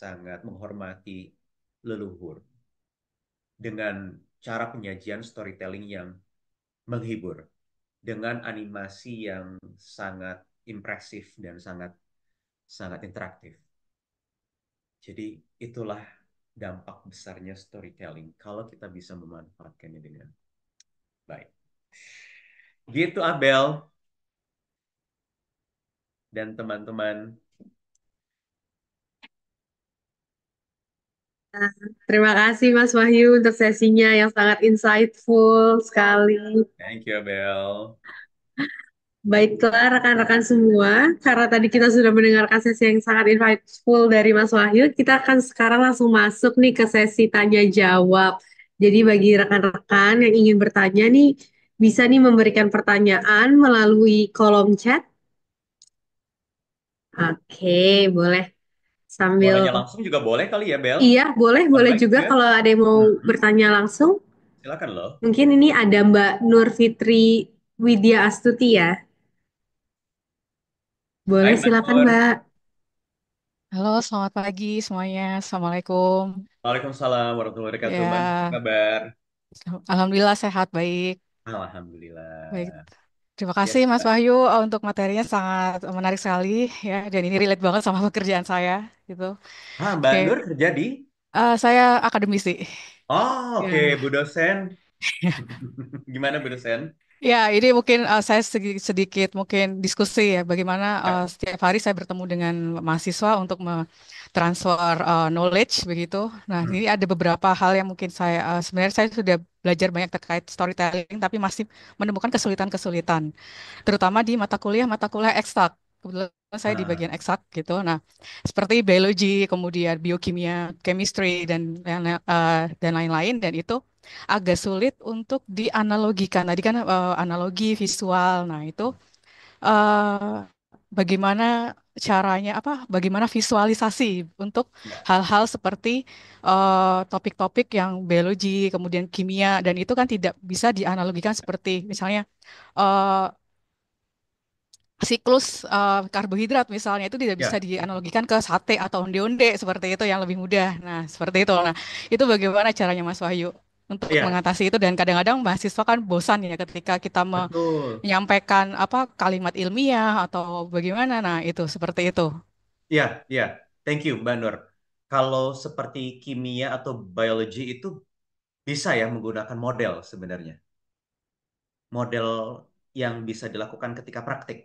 sangat menghormati leluhur dengan cara penyajian storytelling yang menghibur dengan animasi yang sangat impresif dan sangat sangat interaktif. Jadi itulah dampak besarnya storytelling kalau kita bisa memanfaatkannya dengan baik. Gitu Abel dan teman-teman. Terima kasih Mas Wahyu untuk sesinya yang sangat insightful sekali. Thank you Abel. Baiklah rekan-rekan semua, karena tadi kita sudah mendengarkan sesi yang sangat insightful dari Mas Wahyu, kita akan sekarang langsung masuk nih ke sesi tanya jawab. Jadi bagi rekan-rekan yang ingin bertanya nih, bisa nih memberikan pertanyaan melalui kolom chat. Oke, boleh sambil. Suaranya langsung juga boleh kali ya Bel? Iya, boleh, On boleh mic juga juga? kalau ada yang mau bertanya langsung. Silakan loh. Mungkin ini ada Mbak Nur Fitri Widya Astuti ya. Hai Boleh Mbak silakan Nur. Mbak. Halo, selamat pagi semuanya. Assalamualaikum. Waalaikumsalam warahmatullahi wabarakatuh. Mbak Nur, apa Ya, kabar? alhamdulillah sehat, baik. Baik. Alhamdulillah. Terima Yes, kasih Mas Mbak. Wahyu untuk materinya sangat menarik sekali ya, dan ini relate banget sama pekerjaan saya gitu. Ah, Mbak Oke, Nur kerja di? saya akademisi. Oh, oke, Ya. Bu dosen. Gimana Bu dosen? Ya, ini mungkin saya sedikit mungkin diskusi ya, bagaimana Ya. setiap hari saya bertemu dengan mahasiswa untuk transfer knowledge begitu. Nah, Hmm. ini ada beberapa hal yang mungkin saya sebenarnya saya sudah belajar banyak terkait storytelling, tapi masih menemukan kesulitan-kesulitan, terutama di mata kuliah eksak. Kebetulan saya di Ah, bagian eksak gitu. Nah, seperti biologi, kemudian biokimia, chemistry dan lain-lain, dan itu agak sulit untuk dianalogikan. Tadi kan analogi visual. Nah, itu eh, bagaimana caranya apa? Bagaimana visualisasi untuk ya. hal-hal seperti topik-topik yang biologi, kemudian kimia, dan itu kan tidak bisa dianalogikan seperti misalnya eh, siklus karbohidrat misalnya itu tidak bisa Ya. dianalogikan ke sate atau onde-onde seperti itu yang lebih mudah. Nah, seperti itu. Nah, itu bagaimana caranya Mas Wahyu untuk Ya, mengatasi itu, dan kadang-kadang mahasiswa kan bosan ya ketika kita betul. menyampaikan apa kalimat ilmiah atau bagaimana. Nah, itu seperti itu. Ya, ya. Thank you, Mbak Nur. Kalau seperti kimia atau biologi itu bisa ya menggunakan model sebenarnya. Model yang bisa dilakukan ketika praktik.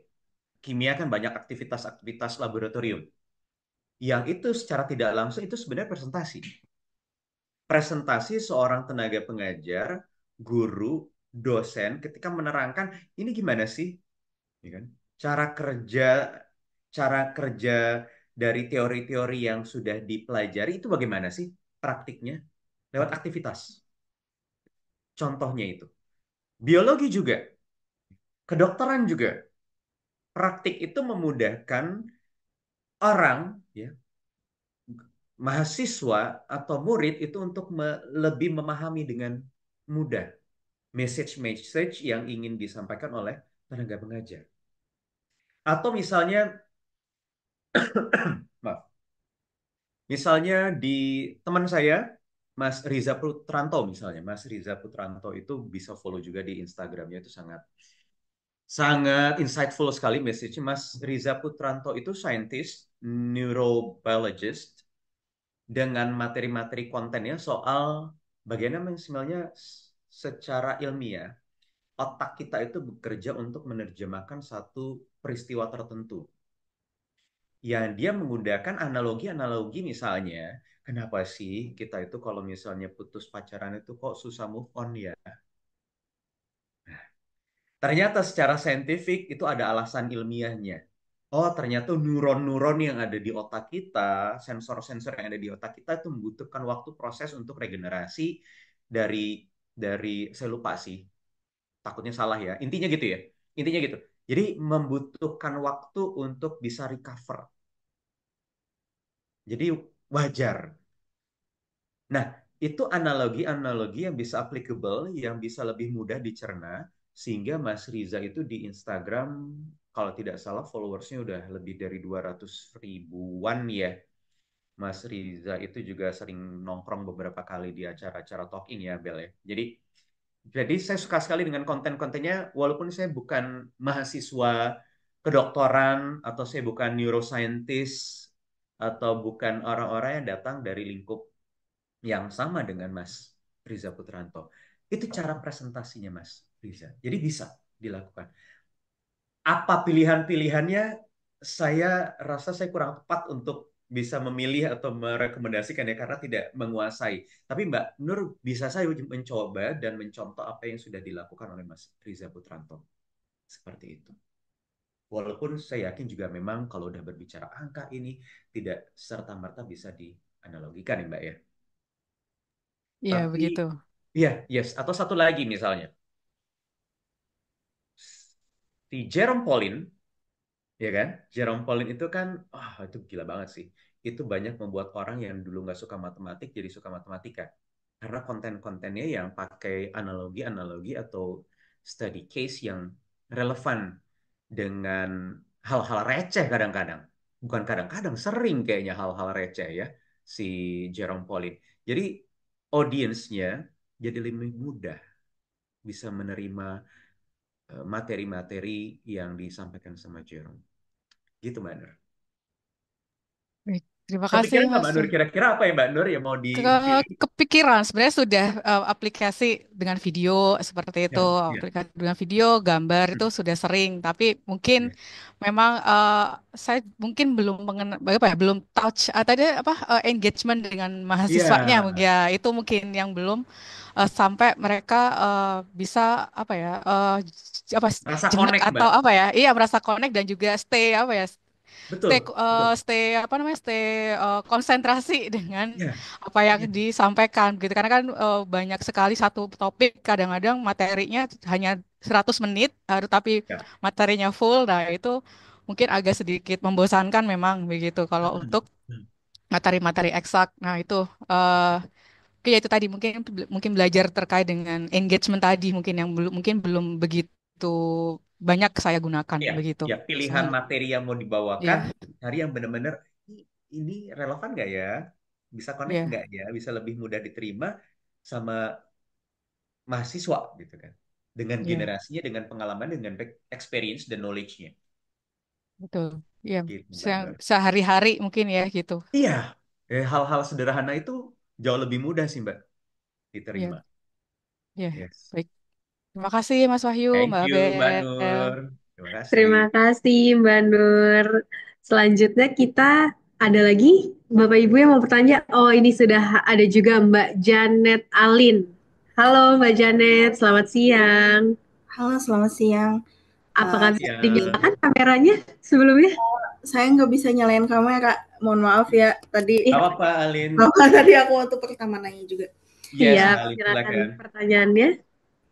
Kimia kan banyak aktivitas-aktivitas laboratorium. Yang itu secara tidak langsung itu sebenarnya presentasi. Presentasi seorang tenaga pengajar, guru, dosen ketika menerangkan ini gimana sih, ya kan? Cara kerja, cara kerja dari teori-teori yang sudah dipelajari itu bagaimana sih praktiknya lewat aktivitas. Contohnya itu. Biologi juga, kedokteran juga. Praktik itu memudahkan orang, ya, mahasiswa atau murid itu untuk lebih memahami dengan mudah message-message yang ingin disampaikan oleh tenaga pengajar. Atau misalnya, maaf, misalnya di teman saya, Mas Riza Putranto misalnya, Mas Riza Putranto itu bisa follow juga di Instagramnya itu sangat sangat insightful sekali message. Mas Riza Putranto itu scientist, neurobiologist dengan materi-materi kontennya soal bagaimana sebenarnya secara ilmiah otak kita itu bekerja untuk menerjemahkan satu peristiwa tertentu. ya dia menggunakan analogi-analogi misalnya, kenapa sih kita itu kalau misalnya putus pacaran itu kok susah move on ya? Ternyata secara saintifik itu ada alasan ilmiahnya. Oh, ternyata neuron-neuron yang ada di otak kita, sensor-sensor yang ada di otak kita itu membutuhkan waktu proses untuk regenerasi dari saya lupa sih, takutnya salah ya. Intinya gitu ya. Intinya gitu. Jadi membutuhkan waktu untuk bisa recover. Jadi wajar. Nah, itu analogi-analogi yang bisa applicable, yang bisa lebih mudah dicerna, sehingga Mas Riza itu di Instagram, kalau tidak salah followersnya udah lebih dari 200 ribuan ya. Mas Riza itu juga sering nongkrong beberapa kali di acara-acara talk in ya, Bel ya. Jadi saya suka sekali dengan konten-kontennya, walaupun saya bukan mahasiswa kedokteran, atau saya bukan neuroscientist, atau bukan orang-orang yang datang dari lingkup yang sama dengan Mas Riza Putranto. Itu cara presentasinya Mas Riza. Jadi bisa dilakukan. Apa pilihan-pilihannya? Saya rasa saya kurang tepat untuk bisa memilih atau merekomendasikan ya karena tidak menguasai. Tapi Mbak Nur bisa saya mencoba dan mencontoh apa yang sudah dilakukan oleh Mas Riza Putranto. Seperti itu. Walaupun saya yakin juga memang kalau udah berbicara angka ini tidak serta-merta bisa dianalogikan ya Mbak ya. Iya, Tapi begitu. iya, yes. Atau satu lagi misalnya, si Jerome Pauline, ya kan? Jerome Pauline itu kan, itu gila banget sih. Itu banyak membuat orang yang dulu nggak suka matematik jadi suka matematika. Karena konten-kontennya yang pakai analogi-analogi atau study case yang relevan dengan hal-hal receh kadang-kadang. Bukan kadang-kadang, sering kayaknya hal-hal receh ya, si Jerome Pauline. Jadi audiensnya jadi lebih mudah bisa menerima materi-materi yang disampaikan sama Jerome. Gitu Mbak Nur. Baik, terima kasih Kepikiran nggak Mas. Mbak Nur? Kira-kira apa ya Mbak Nur yang mau dipilih? Kepikiran sebenarnya sudah aplikasi dengan video seperti itu, Ya, ya. aplikasi dengan video, gambar itu sudah sering, tapi mungkin Ya. memang saya mungkin belum apa ya, belum touch tadi apa engagement dengan mahasiswanya, Iya, ya itu mungkin yang belum sampai mereka bisa apa ya apa rasa jenak connect Mbak. atau apa ya, iya merasa connect dan juga stay apa ya Betul, betul. stay apa namanya stay konsentrasi dengan Iya, apa yang iya, disampaikan gitu karena kan banyak sekali satu topik kadang-kadang materinya hanya 100 menit tapi ya. materinya full, nah itu mungkin agak sedikit membosankan memang begitu kalau untuk materi-materi eksak. Nah itu ya itu tadi mungkin mungkin belajar terkait dengan engagement tadi mungkin yang belum begitu banyak saya gunakan Iya, begitu. ya. Pilihan materi yang mau dibawakan, Iya, cari yang benar-benar ini relevan nggak ya? Bisa connect iya, nggak ya? Bisa lebih mudah diterima sama mahasiswa gitu kan? Dengan iya. generasinya, dengan pengalaman, dengan experience dan knowledge-nya. Betul. Iya, Gitu, Mbak Nur. sehari-hari mungkin ya gitu. Iya, hal-hal sederhana itu jauh lebih mudah sih, Mbak, Iya, diterima. iya. Yes. Baik. Terima kasih Mas Wahyu, Thank Mbak you, Mbak Abel. Nur. Terima kasih. Terima kasih Mbak Nur. Selanjutnya kita ada lagi Bapak Ibu yang mau bertanya. Oh, ini sudah ada juga Mbak Janet Alin. Halo Mbak Janet, selamat siang. Halo, selamat siang. Apakah bisa Siang. dinyalakan kameranya sebelumnya? Saya nggak bisa nyalain kamera. Mohon maaf ya. Tadi Apa apa, Alin? tadi aku waktu pertama nanya juga. Yes, Iya, Alin, silakan silakan. pertanyaannya.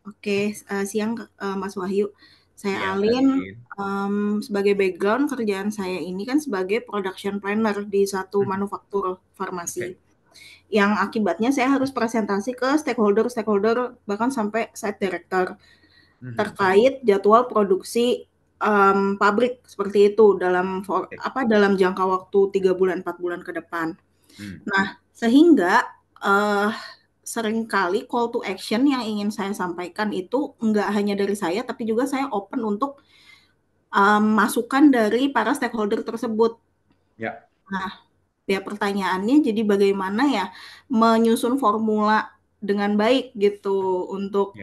Oke, siang Mas Wahyu. Saya Siang, Alin. Alin. Sebagai background kerjaan saya ini kan sebagai production planner di satu manufaktur farmasi. Yang akibatnya saya harus presentasi ke stakeholder, bahkan sampai site director terkait jadwal produksi pabrik seperti itu dalam jangka waktu 3 bulan 4 bulan ke depan. Nah, sehingga seringkali call to action yang ingin saya sampaikan itu enggak hanya dari saya, tapi juga saya open untuk masukan dari para stakeholder tersebut. Ya. Nah, ya pertanyaannya jadi bagaimana ya menyusun formula dengan baik gitu untuk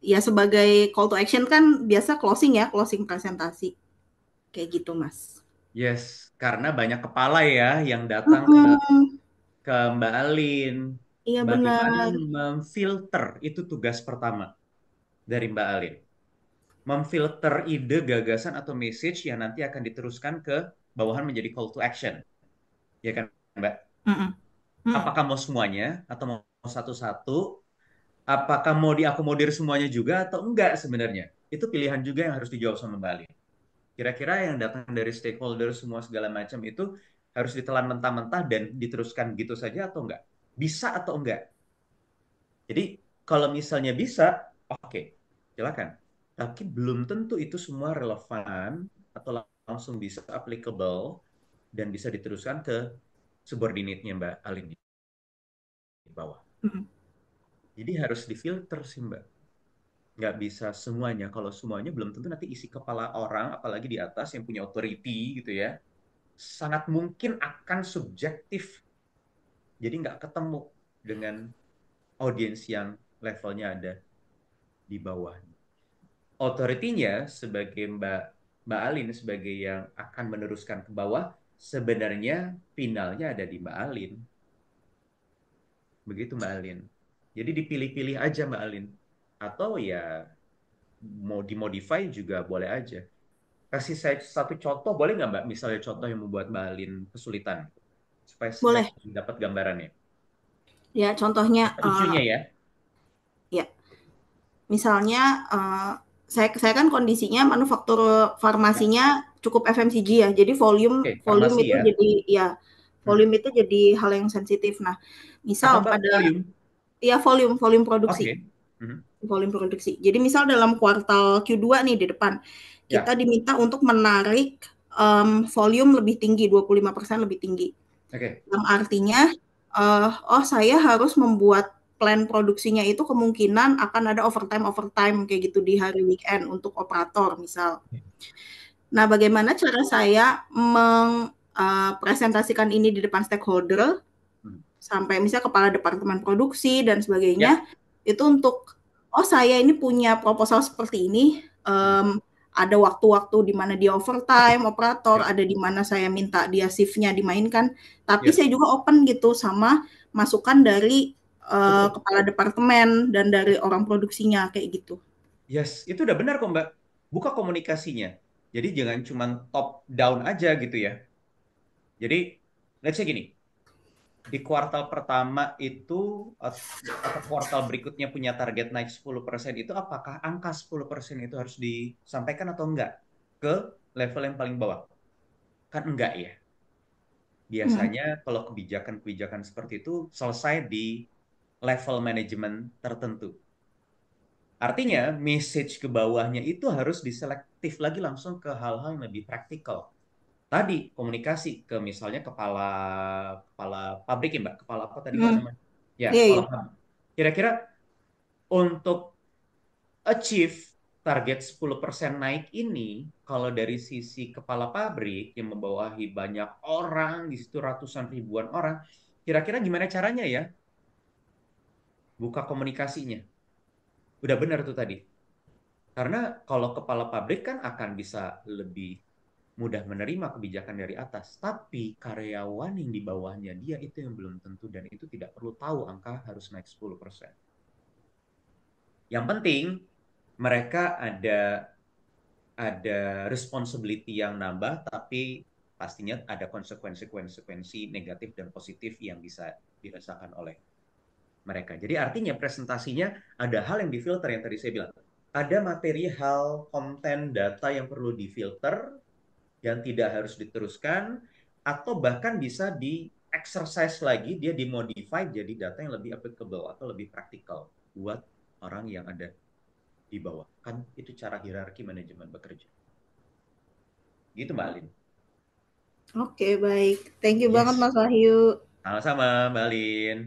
ya sebagai call to action kan biasa closing presentasi. Kayak gitu, Mas. Yes, Karena banyak kepala ya yang datang Mm-mm. ke Mbak Alin. Iya Bagaimana benar. memfilter itu tugas pertama dari Mbak Alin. Memfilter ide, gagasan, atau message yang nanti akan diteruskan ke bawahan menjadi call to action. Ya kan, Mbak? Mm-mm. Mm. Apakah mau semuanya atau mau satu-satu? Apakah mau diakomodir semuanya juga atau enggak sebenarnya? Itu pilihan juga yang harus dijawab sama Mbak Alin. Kira-kira yang datang dari stakeholder semua segala macam itu harus ditelan mentah-mentah dan diteruskan gitu saja atau enggak? Bisa atau enggak? Jadi kalau misalnya bisa, oke, silakan. Tapi belum tentu itu semua relevan atau langsung bisa applicable dan bisa diteruskan ke subordinate-nya Mbak Alin di bawah. Mm. Jadi harus difilter sih Mbak. Nggak bisa semuanya. Kalau semuanya belum tentu nanti isi kepala orang, apalagi di atas yang punya authority gitu ya, sangat mungkin akan subjektif. Jadi nggak ketemu dengan audiens yang levelnya ada di bawah. Authority-nya sebagai Mbak Alin sebagai yang akan meneruskan ke bawah, sebenarnya finalnya ada di Mbak Alin. Begitu Mbak Alin. Jadi dipilih-pilih aja Mbak Alin. Atau ya mau dimodify juga boleh aja. Kasih saya satu contoh boleh nggak Mbak? Misalnya contoh yang membuat Mbak Alin kesulitan. Supaya saya Boleh. dapat gambarannya. Ya, contohnya Isunya ya. ya, misalnya saya kan kondisinya manufaktur Ya. farmasinya cukup FMCG ya. Jadi volume Oke, volume farmasi itu ya. jadi ya Hmm. volume itu jadi hal yang sensitif. Nah, Apa misal Mbak pada volume? ya volume produksi. Oke. Hmm. Volume produksi. Jadi misal dalam kuartal Q2 nih di depan, kita Ya. diminta untuk menarik volume lebih tinggi, 25% lebih tinggi. Oke. Yang artinya, oh saya harus membuat plan produksinya itu kemungkinan akan ada overtime kayak gitu di hari weekend untuk operator misal. Nah, bagaimana cara saya presentasikan ini di depan stakeholder Hmm. sampai misalnya kepala departemen produksi dan Ya. sebagainya itu untuk oh saya ini punya proposal seperti ini ada waktu-waktu di mana dia overtime operator Ya. ada di mana saya minta dia shiftnya dimainkan tapi Yes. saya juga open gitu sama masukan dari Betul. kepala departemen dan dari orang produksinya kayak gitu. Yes, itu udah benar kok Mbak. Buka komunikasinya. Jadi jangan cuma top down aja gitu ya. Jadi, let's say gini, di kuartal pertama itu atau kuartal berikutnya punya target naik 10% itu apakah angka 10% itu harus disampaikan atau enggak ke level yang paling bawah? Kan enggak ya. Hmm. Biasanya kalau kebijakan-kebijakan seperti itu selesai di level manajemen tertentu. Artinya, message ke bawahnya itu harus diselektif lagi langsung ke hal-hal yang lebih praktikal. Tadi komunikasi ke misalnya kepala kepala pabrik ya Mbak, kepala apa tadi Mbak Hmm. namanya? Ya, Iya, kepala iya. pabrik. Kira-kira untuk achieve target 10% naik ini, kalau dari sisi kepala pabrik yang membawahi banyak orang, di situ ratusan ribuan orang, kira-kira gimana caranya ya buka komunikasinya? Udah benar tuh tadi. Karena kalau kepala pabrik kan akan bisa lebih mudah menerima kebijakan dari atas, tapi karyawan yang di bawahnya dia itu yang belum tentu dan itu tidak perlu tahu angka harus naik 10%. Yang penting mereka ada responsibility yang nambah, tapi pastinya ada konsekuensi-konsekuensi negatif dan positif yang bisa dirasakan oleh mereka. Jadi artinya presentasinya ada hal yang difilter yang tadi saya bilang. Ada materi, hal, konten, data yang perlu difilter, yang tidak harus diteruskan, atau bahkan bisa di exercise lagi, dia dimodify jadi data yang lebih applicable atau lebih praktikal buat orang yang ada di bawah. Kan itu cara hierarki manajemen bekerja. Gitu Mbak Alin. Oke, baik. Thank you banget Yes. Mas Wahyu. Sama-sama Mbak Alin.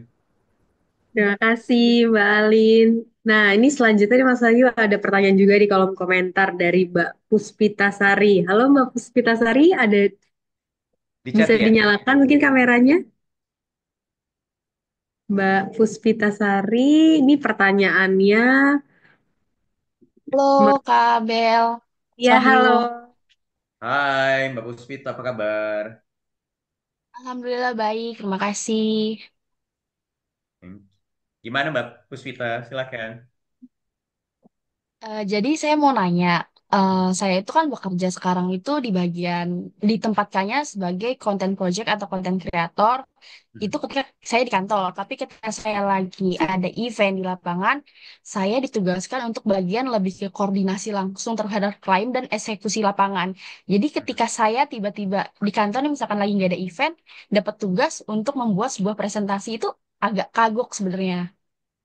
Terima kasih Mbak Alin. Nah, ini selanjutnya nih Mas Ayu ada pertanyaan juga di kolom komentar dari Mbak Puspitasari. Halo Mbak Puspitasari, ada Di bisa chat ya. dinyalakan mungkin kameranya? Mbak Puspitasari, ini pertanyaannya. Halo Kak Bel, Ya, Wahyu. halo. Hai Mbak Puspita, apa kabar? Alhamdulillah baik, terima kasih. Hmm. Gimana Mbak Puspita? Silakan. Jadi saya mau nanya, saya itu kan bekerja sekarang itu di bagian ditempatkannya sebagai content project atau content creator itu Mhm. ketika saya di kantor, tapi ketika saya lagi ada event di lapangan, saya ditugaskan untuk bagian lebih ke koordinasi langsung terhadap klien dan eksekusi lapangan. Jadi ketika saya tiba-tiba di kantor nih, misalkan lagi nggak ada event, dapat tugas untuk membuat sebuah presentasi itu agak kagok sebenarnya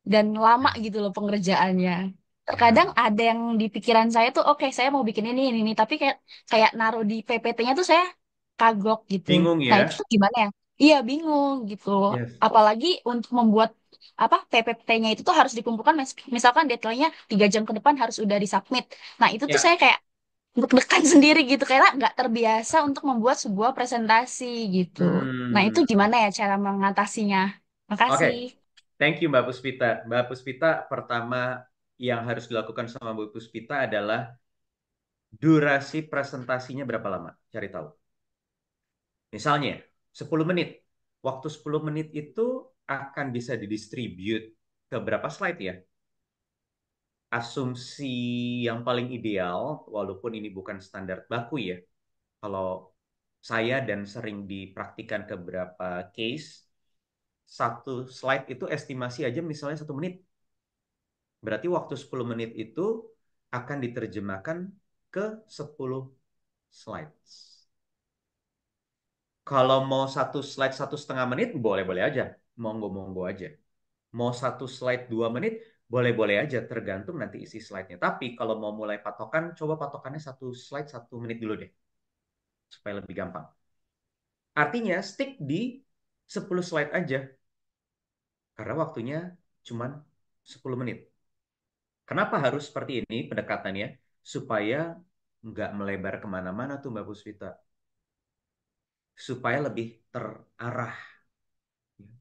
dan lama gitu loh pengerjaannya. Terkadang Ya. ada yang di pikiran saya tuh, oke saya mau bikin ini, tapi kayak kayak naruh di PPT-nya tuh saya kagok gitu. Bingung Nah itu ya? tuh gimana ya? Iya bingung gitu. Yes. Apalagi untuk membuat apa PPT-nya itu tuh harus dikumpulkan, misalkan deadline-nya 3 jam ke depan harus udah disubmit. Nah itu tuh saya Ya. kayak deg-degan sendiri gitu karena nggak terbiasa untuk membuat sebuah presentasi gitu. Nah itu Hmm. gimana ya cara mengatasinya? Oke. Makasih. Thank you Mbak Puspita. Mbak Puspita, pertama yang harus dilakukan sama Mbak Puspita adalah durasi presentasinya berapa lama? Cari tahu. Misalnya, 10 menit. Waktu 10 menit itu akan bisa didistribute ke berapa slide ya? Asumsi yang paling ideal, walaupun ini bukan standar baku ya, kalau saya dan sering dipraktikan ke beberapa case, satu slide itu estimasi aja misalnya 1 menit. Berarti waktu 10 menit itu akan diterjemahkan ke 10 slides. Kalau mau satu slide 1,5 menit, boleh-boleh aja. Monggo-monggo aja. Mau satu slide 2 menit, boleh-boleh aja. Tergantung nanti isi slide-nya. Tapi kalau mau mulai patokan, coba patokannya satu slide 1 menit dulu deh. Supaya lebih gampang. Artinya, stick di 10 slide aja. Karena waktunya cuma 10 menit. Kenapa harus seperti ini pendekatannya? Supaya nggak melebar kemana-mana tuh Mbak Puspita. Supaya lebih terarah.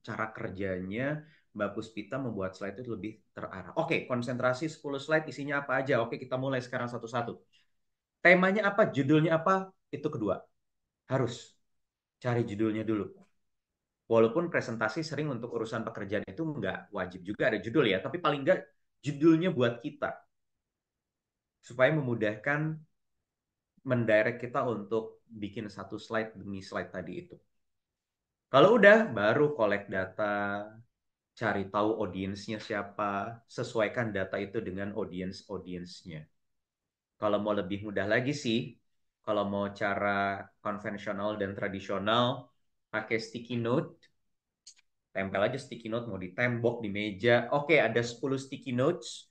Cara kerjanya Mbak Puspita membuat slide itu lebih terarah. Oke, konsentrasi 10 slide isinya apa aja? Oke, kita mulai sekarang satu-satu. Temanya apa? Judulnya apa? Itu kedua. Harus cari judulnya dulu. Walaupun presentasi sering untuk urusan pekerjaan itu nggak wajib juga ada judul ya, tapi paling nggak judulnya buat kita. Supaya memudahkan mendirect kita untuk bikin satu slide demi slide tadi itu. Kalau udah, baru collect data, cari tahu audiensnya siapa, sesuaikan data itu dengan audiensnya. Kalau mau lebih mudah lagi sih, kalau mau cara konvensional dan tradisional, pakai sticky note, tempel aja sticky note, mau di tembok, di meja. Oke, ada 10 sticky notes,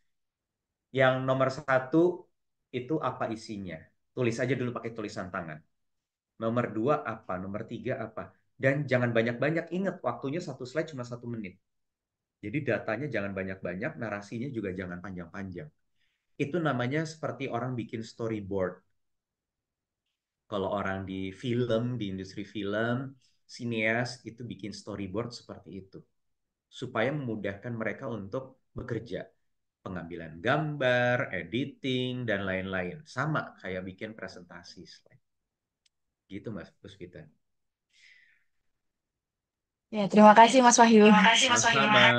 yang nomor satu itu apa isinya. Tulis aja dulu pakai tulisan tangan. Nomor dua apa, nomor tiga apa. Dan jangan banyak-banyak, ingat waktunya satu slide cuma 1 menit. Jadi datanya jangan banyak-banyak, narasinya juga jangan panjang-panjang. Itu namanya seperti orang bikin storyboard. Kalau orang di film, di industri film, sineas itu bikin storyboard seperti itu. Supaya memudahkan mereka untuk bekerja. Pengambilan gambar, editing, dan lain-lain. Sama kayak bikin presentasi slide. Gitu Mas Puspita. Ya, terima kasih Mas Wahyu. Sama-sama.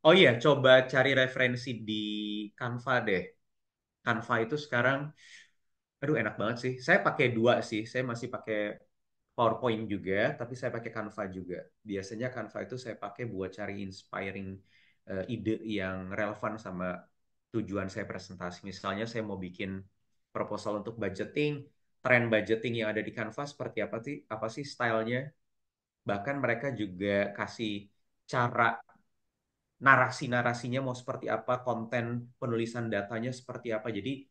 Oh iya, coba cari referensi di Canva deh. Canva itu sekarang, aduh enak banget sih. Saya pakai dua sih. Saya masih pakai PowerPoint juga, tapi saya pakai Canva juga. Biasanya Canva itu saya pakai buat cari inspiring ide yang relevan sama tujuan saya presentasi. Misalnya saya mau bikin proposal untuk budgeting, tren budgeting yang ada di Canva seperti apa sih stylenya. Bahkan mereka juga kasih cara narasi-narasinya mau seperti apa, konten penulisan datanya seperti apa. Jadi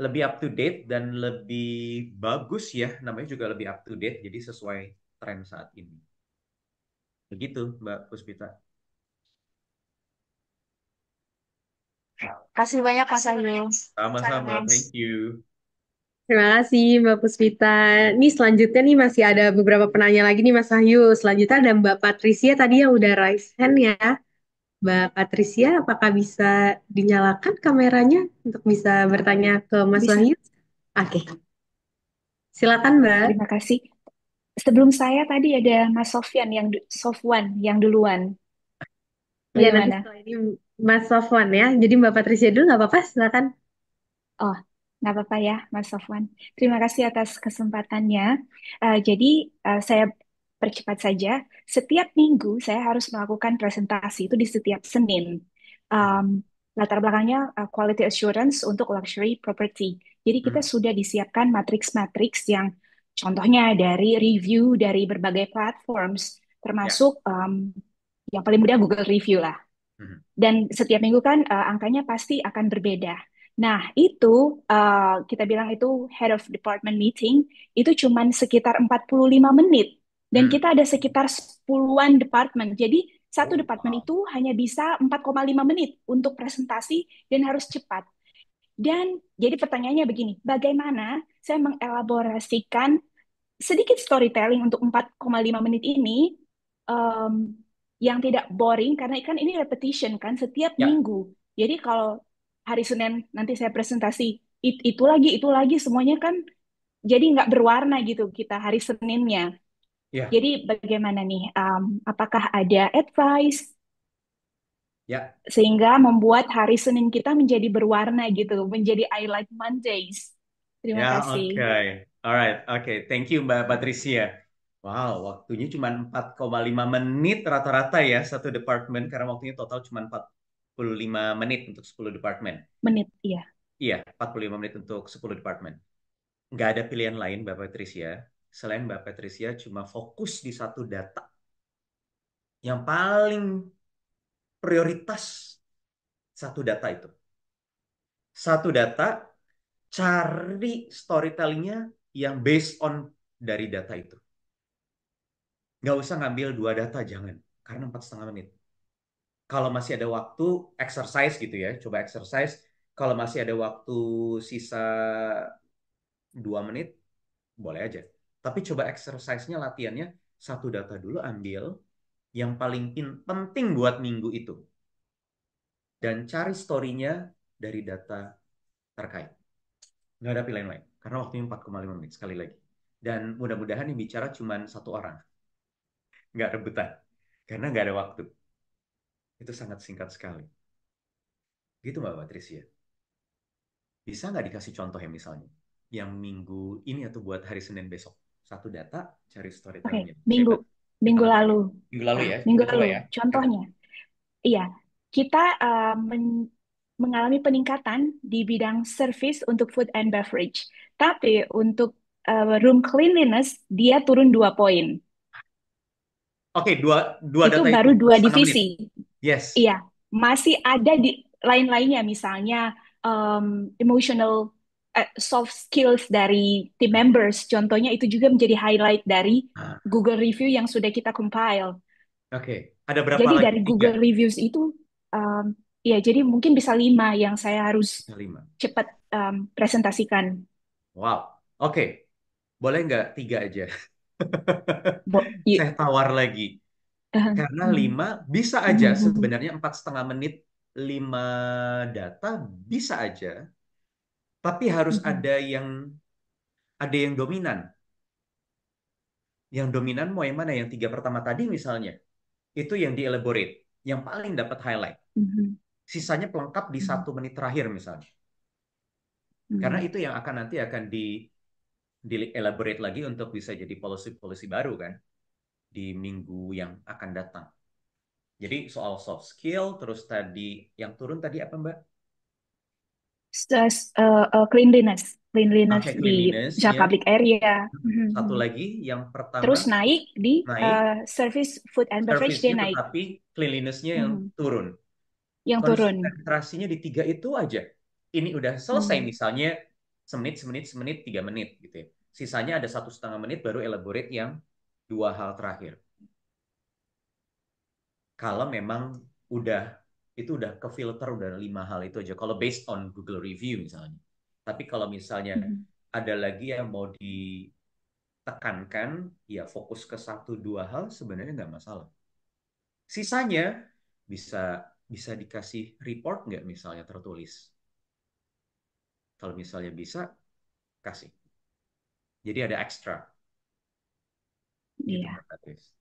lebih up to date dan lebih bagus ya, namanya juga lebih up to date, jadi sesuai tren saat ini. Begitu, Mbak Puspita. Kasih banyak Mas Wahyu. Sama-sama, thank you. Terima kasih Mbak Puspita. Nih selanjutnya nih masih ada beberapa penanya lagi nih Mas Wahyu. Selanjutnya ada Mbak Patricia tadi yang udah raise hand ya. Mbak Patricia, apakah bisa dinyalakan kameranya untuk bisa bertanya ke Mas Bisa. Wahyu? Oke, silakan Mbak. Terima kasih. sebelum saya tadi ada Mas Sofwan yang duluan. Iya, nanti Bagaimana? setelah ini Mas Sofwan ya. Jadi Mbak Patricia dulu nggak apa-apa, silakan. Oh, nggak apa-apa ya, Mas Sofwan. Terima kasih atas kesempatannya. Jadi, saya percepat saja. Setiap minggu saya harus melakukan presentasi itu di setiap Senin. Um, Latar belakangnya quality assurance untuk luxury property. Jadi kita sudah disiapkan matriks-matriks yang contohnya dari review dari berbagai platforms, Ya. termasuk yang paling mudah Google Review lah. Dan setiap minggu kan angkanya pasti akan berbeda. Nah, itu kita bilang itu head of department meeting, itu cuman sekitar 45 menit. Dan kita ada sekitar 10-an department. Jadi satu Oh, department wow. itu hanya bisa 4,5 menit untuk presentasi dan harus cepat. Dan jadi pertanyaannya begini, bagaimana saya mengelaborasikan sedikit storytelling untuk 4,5 menit ini em, yang tidak boring karena kan ini repetition kan setiap Ya, minggu. Jadi kalau hari Senin nanti saya presentasi itu lagi semuanya kan jadi nggak berwarna gitu kita hari Seninnya. ya, Jadi bagaimana nih? Apakah ada advice ya. sehingga membuat hari Senin kita menjadi berwarna gitu, menjadi highlight Mondays? Terima Ya, oke. kasih. Alright, oke. Thank you Mbak Patricia. Wow, waktunya cuma 4,5 menit rata-rata ya satu departemen karena waktunya total cuma 45 menit untuk 10 departemen. Menit, iya. Iya, 45 menit untuk 10 departemen. Nggak ada pilihan lain Mbak Patricia. Selain Mbak Patricia cuma fokus di satu data. Yang paling prioritas satu data itu. Satu data, cari storytellingnya yang based on dari data itu. Nggak usah ngambil dua data, jangan. Karena 4,5 menit. Kalau masih ada waktu, exercise gitu ya. Coba exercise. Kalau masih ada waktu sisa 2 menit, boleh aja. Tapi coba exercise-nya, latihannya, satu data dulu ambil, yang paling penting buat minggu itu. Dan cari story-nya dari data terkait. Nggak ada pilihan lain. Karena waktunya 4,5 menit, sekali lagi. Dan mudah-mudahan yang bicara cuma satu orang. Nggak rebutan. Karena nggak ada waktu. Itu sangat singkat sekali. Gitu Mbak Patricia. Bisa nggak dikasih contoh ya misalnya? Yang minggu ini atau buat hari Senin besok. Satu data, cari Oke, storytellingnya. minggu Hebat. Kita minggu lakuin. lalu. Minggu lalu ya. Minggu Kita coba lalu. ya. Hebat. Contohnya, iya, kita mengalami peningkatan di bidang service untuk food and beverage. Tapi untuk room cleanliness dia turun 2 poin. Oke, dua Itu data itu. baru 2 divisi. 4,5 menit. Yes. Iya, masih ada di lain-lainnya, misalnya emotional soft skills dari team members. Contohnya itu juga menjadi highlight dari Ah, Google Review yang sudah kita compile. Oke. Ada berapa Jadi lagi? dari Tiga. Google Reviews itu, um, ya jadi mungkin bisa 5 yang saya harus Lima. cepat presentasikan. Wow. Oke. Boleh nggak tiga aja? Iya. Saya tawar lagi. Karena Hmm. 5 bisa aja sebenarnya 4,5 menit 5 data bisa aja. Tapi harus ada yang dominan. Yang dominan mau yang mana? Yang 3 pertama tadi misalnya. Itu yang di-elaborate. Yang paling dapat highlight. Sisanya pelengkap di 1 menit terakhir misalnya. Karena itu yang nanti akan di-elaborate lagi untuk bisa jadi policy-policy baru kan. Di minggu yang akan datang. Jadi soal soft skill, terus tadi yang turun tadi apa Mbak? Cleanliness, cleanliness Oke, di cleanliness misalnya ya. public area. Satu lagi yang pertama Terus naik di naik service food and beverage dia service-nya naik. tetapi cleanliness-nya yang Mhm. turun. Yang turun. Konsentrasinya di 3 itu aja. Ini udah selesai Hmm. misalnya semenit, semenit, semenit, 3 menit gitu ya. Sisanya ada 1,5 menit baru elaborate yang 2 hal terakhir. Kalau memang udah itu udah ke filter udah 5 hal itu aja. Kalau based on Google Review misalnya. Tapi kalau misalnya ada lagi yang mau ditekankan, ya fokus ke 1-2 hal sebenarnya nggak masalah. Sisanya bisa bisa dikasih report nggak misalnya tertulis. Kalau misalnya bisa, kasih. Jadi ada ekstra. Gitu, Iya, Mbak Patris.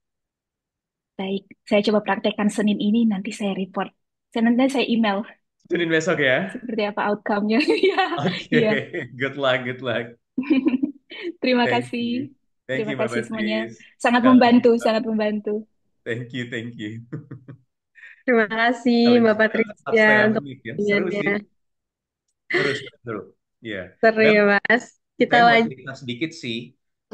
baik. Saya coba praktekkan Senin ini, nanti saya report. Nanti saya email Tunin besok ya. seperti apa outcome-nya. Iya, Oke, iya. good luck, good luck. Terima Thank kasih. you. Thank Terima you, Mbak kasih semuanya. Patris. Sangat Kalau membantu, bisa, sangat membantu. thank you, thank you. Terima kasih Kalau Mbak bisa tetap Patricia setengah untuk menit ya. Seru pertanyaannya. sih. Seru, seru, seru. Iya. Seru Dan ya Mas. Kita saya mau lanjut. cerita sedikit sih.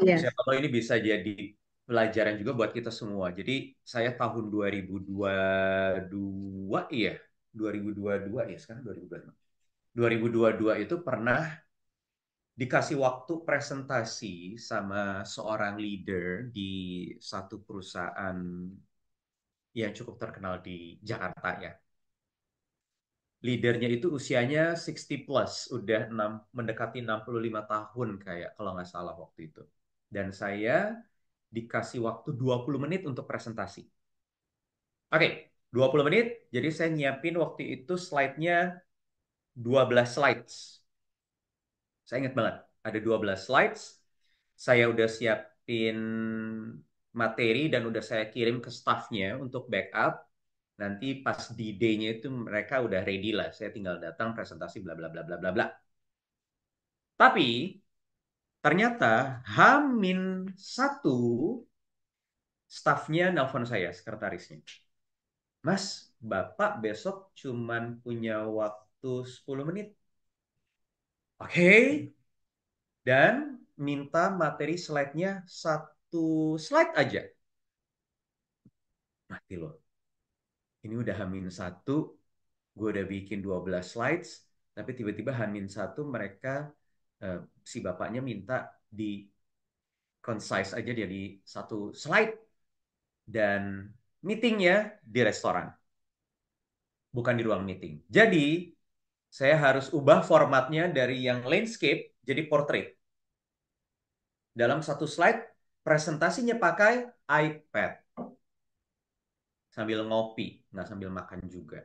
Ya. Siapa tahu ini bisa jadi pelajaran juga buat kita semua. Jadi saya tahun 2022, iya. 2022 ya, sekarang 2022. 2022 itu pernah dikasih waktu presentasi sama seorang leader di satu perusahaan yang cukup terkenal di Jakarta ya. Leadernya itu usianya 60 plus, udah mendekati 65 tahun kayak kalau nggak salah waktu itu. Dan saya dikasih waktu 20 menit untuk presentasi. Oke, 20 menit. Jadi saya nyiapin waktu itu slide-nya 12 slides. Saya ingat banget, ada 12 slides. Saya udah siapin materi dan udah saya kirim ke staffnya untuk backup. Nanti pas di day-nya itu mereka udah ready lah. Saya tinggal datang presentasi bla bla bla bla bla bla. Tapi ternyata Hamin satu staffnya nelpon saya, sekretarisnya. Mas, Bapak besok cuman punya waktu 10 menit. Oke. Dan minta materi slide-nya satu slide aja. Mati loh. Ini udah Hamin satu, gue udah bikin 12 slides, tapi tiba-tiba Hamin satu mereka, si bapaknya minta di concise aja dia di satu slide. Dan meetingnya di restoran, bukan di ruang meeting. Jadi, saya harus ubah formatnya dari yang landscape jadi portrait. Dalam satu slide, presentasinya pakai iPad. Sambil ngopi, nggak sambil makan juga.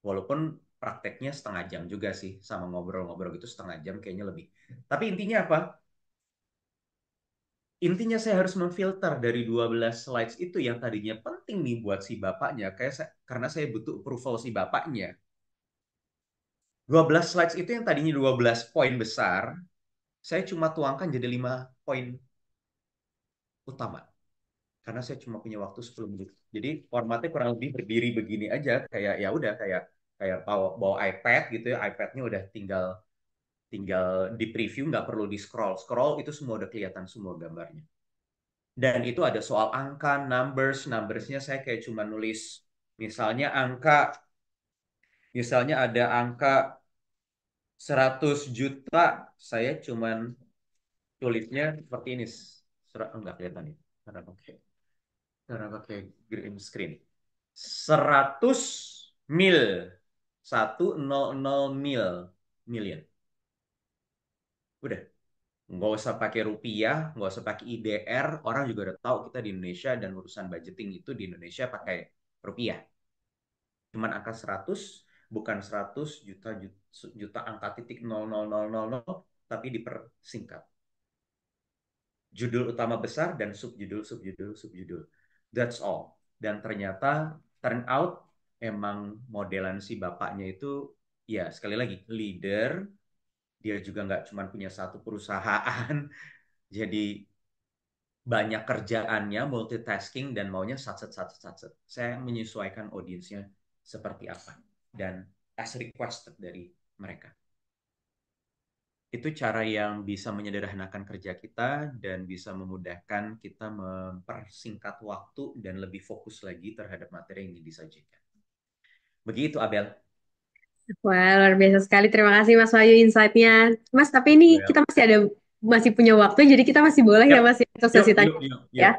Walaupun prakteknya setengah jam juga sih, sama ngobrol-ngobrol gitu setengah jam kayaknya lebih. Tapi intinya apa? Intinya saya harus memfilter dari 12 slides itu yang tadinya penting nih buat si bapaknya, karena saya butuh approval si bapaknya. 12 slides itu yang tadinya 12 poin besar, saya cuma tuangkan jadi 5 poin utama. Karena saya cuma punya waktu 10 menit. Jadi formatnya kurang lebih berdiri begini aja, kayak ya udah kayak kayak bawa iPad gitu ya, iPad-nya udah tinggal tinggal di preview, nggak perlu di scroll scroll, itu semua udah kelihatan semua gambarnya. Dan itu ada soal angka, numbersnya saya kayak cuma nulis misalnya misalnya ada angka 100 juta, saya cuman tulisnya seperti ini. Enggak kelihatan nih karena pakai green screen. 100 mil, 100 million. Udah, nggak usah pakai rupiah, nggak usah pakai IDR, orang juga udah tahu kita di Indonesia dan urusan budgeting itu di Indonesia pakai rupiah. Cuman angka 100, bukan 100 juta, juta angka titik 00000, tapi dipersingkat. Judul utama besar dan subjudul, subjudul, subjudul. That's all. Dan ternyata turn out emang modelan si bapaknya itu ya sekali lagi leader, dia juga nggak cuma punya satu perusahaan, jadi banyak kerjaannya, multitasking, dan maunya satset, satset, satset. Saya menyesuaikan audiensnya seperti apa. Dan as requested dari mereka. Itu cara yang bisa menyederhanakan kerja kita dan bisa memudahkan kita mempersingkat waktu dan lebih fokus lagi terhadap materi yang ingin disajikan. Begitu, Abel. Wah, luar biasa sekali. Terima kasih Mas Wahyu insight-nya. Mas, tapi ini kita Well, masih punya waktu, jadi kita masih boleh ya yep. Mas ya, untuk Yuk, sesi tanya yuk, yuk, ya.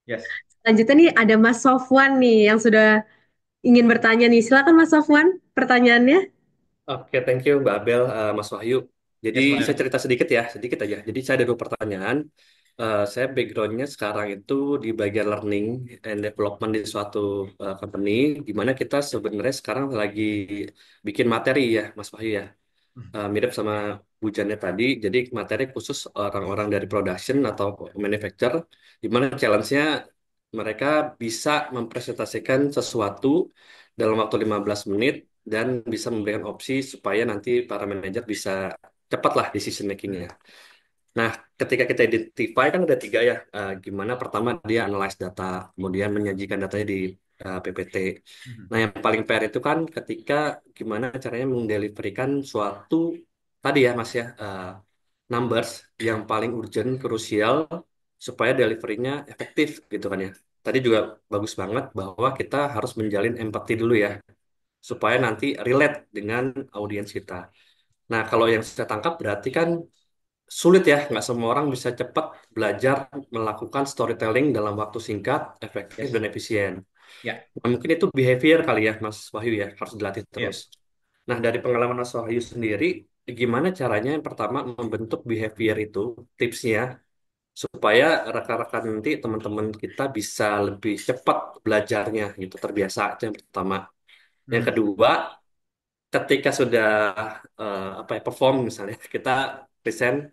yuk. Yes. Selanjutnya nih ada Mas Sofwan nih yang sudah ingin bertanya nih. Silakan Mas Sofwan, pertanyaannya. Oke, thank you Mbak Abel, Mas Wahyu. Jadi Yes, saya Mas. cerita sedikit ya, sedikit aja. Jadi saya ada dua pertanyaan. Saya backgroundnya sekarang itu di bagian learning and development di suatu company, di mana kita sebenarnya sekarang lagi bikin materi ya, Mas Wahyu ya. Mirip sama hujannya tadi, jadi materi khusus orang-orang dari production atau manufacturer, di mana challenge-nya mereka bisa mempresentasikan sesuatu dalam waktu 15 menit dan bisa memberikan opsi supaya nanti para manajer bisa cepatlah decision making-nya. Nah, ketika kita identify kan ada tiga ya. Gimana pertama dia analyze data, kemudian menyajikan datanya di PPT. Nah, yang paling fair itu kan ketika gimana caranya mendeliverikan suatu tadi ya Mas ya, numbers yang paling urgent, krusial supaya deliverynya efektif gitu kan ya. Tadi juga bagus banget bahwa kita harus menjalin empati dulu ya, supaya nanti relate dengan audiens kita. Nah, kalau yang saya tangkap berarti kan sulit ya, nggak semua orang bisa cepat belajar melakukan storytelling dalam waktu singkat, efektif, Yes. dan efisien. Ya. Nah, mungkin itu behavior kali ya, Mas Wahyu ya, harus dilatih Ya. terus. Nah, dari pengalaman Mas Wahyu sendiri, gimana caranya yang pertama membentuk behavior itu, tipsnya, supaya rekan-rekan nanti teman-teman kita bisa lebih cepat belajarnya gitu, terbiasa itu yang pertama. Yang kedua, ketika sudah apa ya, perform misalnya, kita present.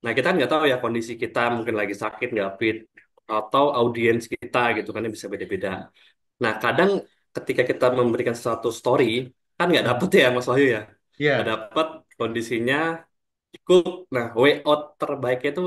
Nah, kita kan nggak tahu ya kondisi kita mungkin lagi sakit, nggak fit, atau audiens kita gitu kan yang bisa beda-beda. Nah, kadang ketika kita memberikan satu story, kan nggak dapet ya Mas Wahyu ya. Nggak Ya. dapet kondisinya cukup. Nah, way out terbaiknya itu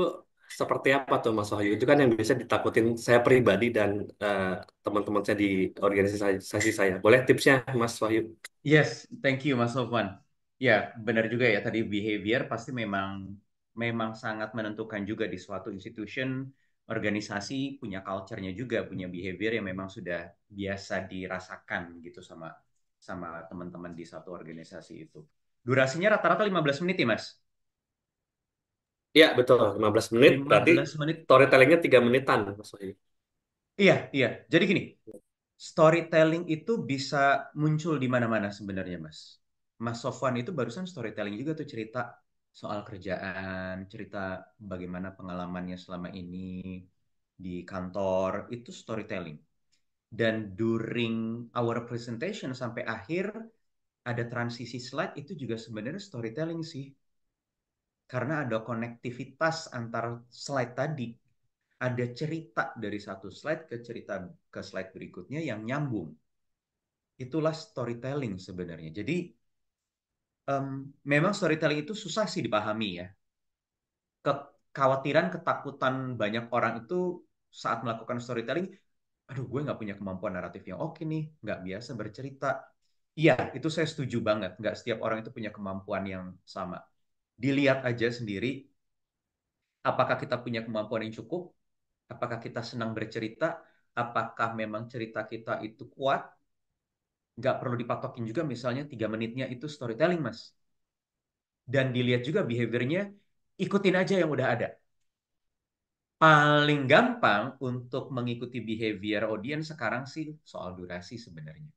seperti apa tuh Mas Wahyu? Itu kan yang bisa ditakutin saya pribadi dan eh, teman-teman saya di organisasi saya. Boleh tipsnya Mas Wahyu? Yes, thank you Mas Sofwan. Ya, benar juga ya tadi behavior pasti memang memang sangat menentukan juga di suatu institution, organisasi punya culture-nya juga, punya behavior yang memang sudah biasa dirasakan gitu sama sama teman-teman di satu organisasi itu. Durasinya rata-rata 15 menit ya, Mas? Iya, betul. 15 menit, berarti 15 menit. storytellingnya 3 menitan Mas Wahyu. Iya, iya. Jadi gini, storytelling itu bisa muncul di mana-mana sebenarnya, Mas. Mas Sofwan itu barusan storytelling juga tuh cerita soal kerjaan, cerita bagaimana pengalamannya selama ini di kantor, itu storytelling. Dan during our presentation sampai akhir ada transisi slide itu juga sebenarnya storytelling sih. Karena ada konektivitas antar slide tadi. Ada cerita dari satu slide ke cerita ke slide berikutnya yang nyambung. Itulah storytelling sebenarnya. Jadi memang storytelling itu susah sih dipahami ya. Kekhawatiran, ketakutan banyak orang itu saat melakukan storytelling, aduh gue nggak punya kemampuan naratif yang oke nih, nggak biasa bercerita. Iya, itu saya setuju banget. Nggak setiap orang itu punya kemampuan yang sama. Dilihat aja sendiri, apakah kita punya kemampuan yang cukup, apakah kita senang bercerita, apakah memang cerita kita itu kuat, nggak perlu dipatokin juga misalnya 3 menitnya itu storytelling, Mas. Dan dilihat juga behaviornya, ikutin aja yang udah ada. Paling gampang untuk mengikuti behavior audience sekarang sih soal durasi sebenarnya.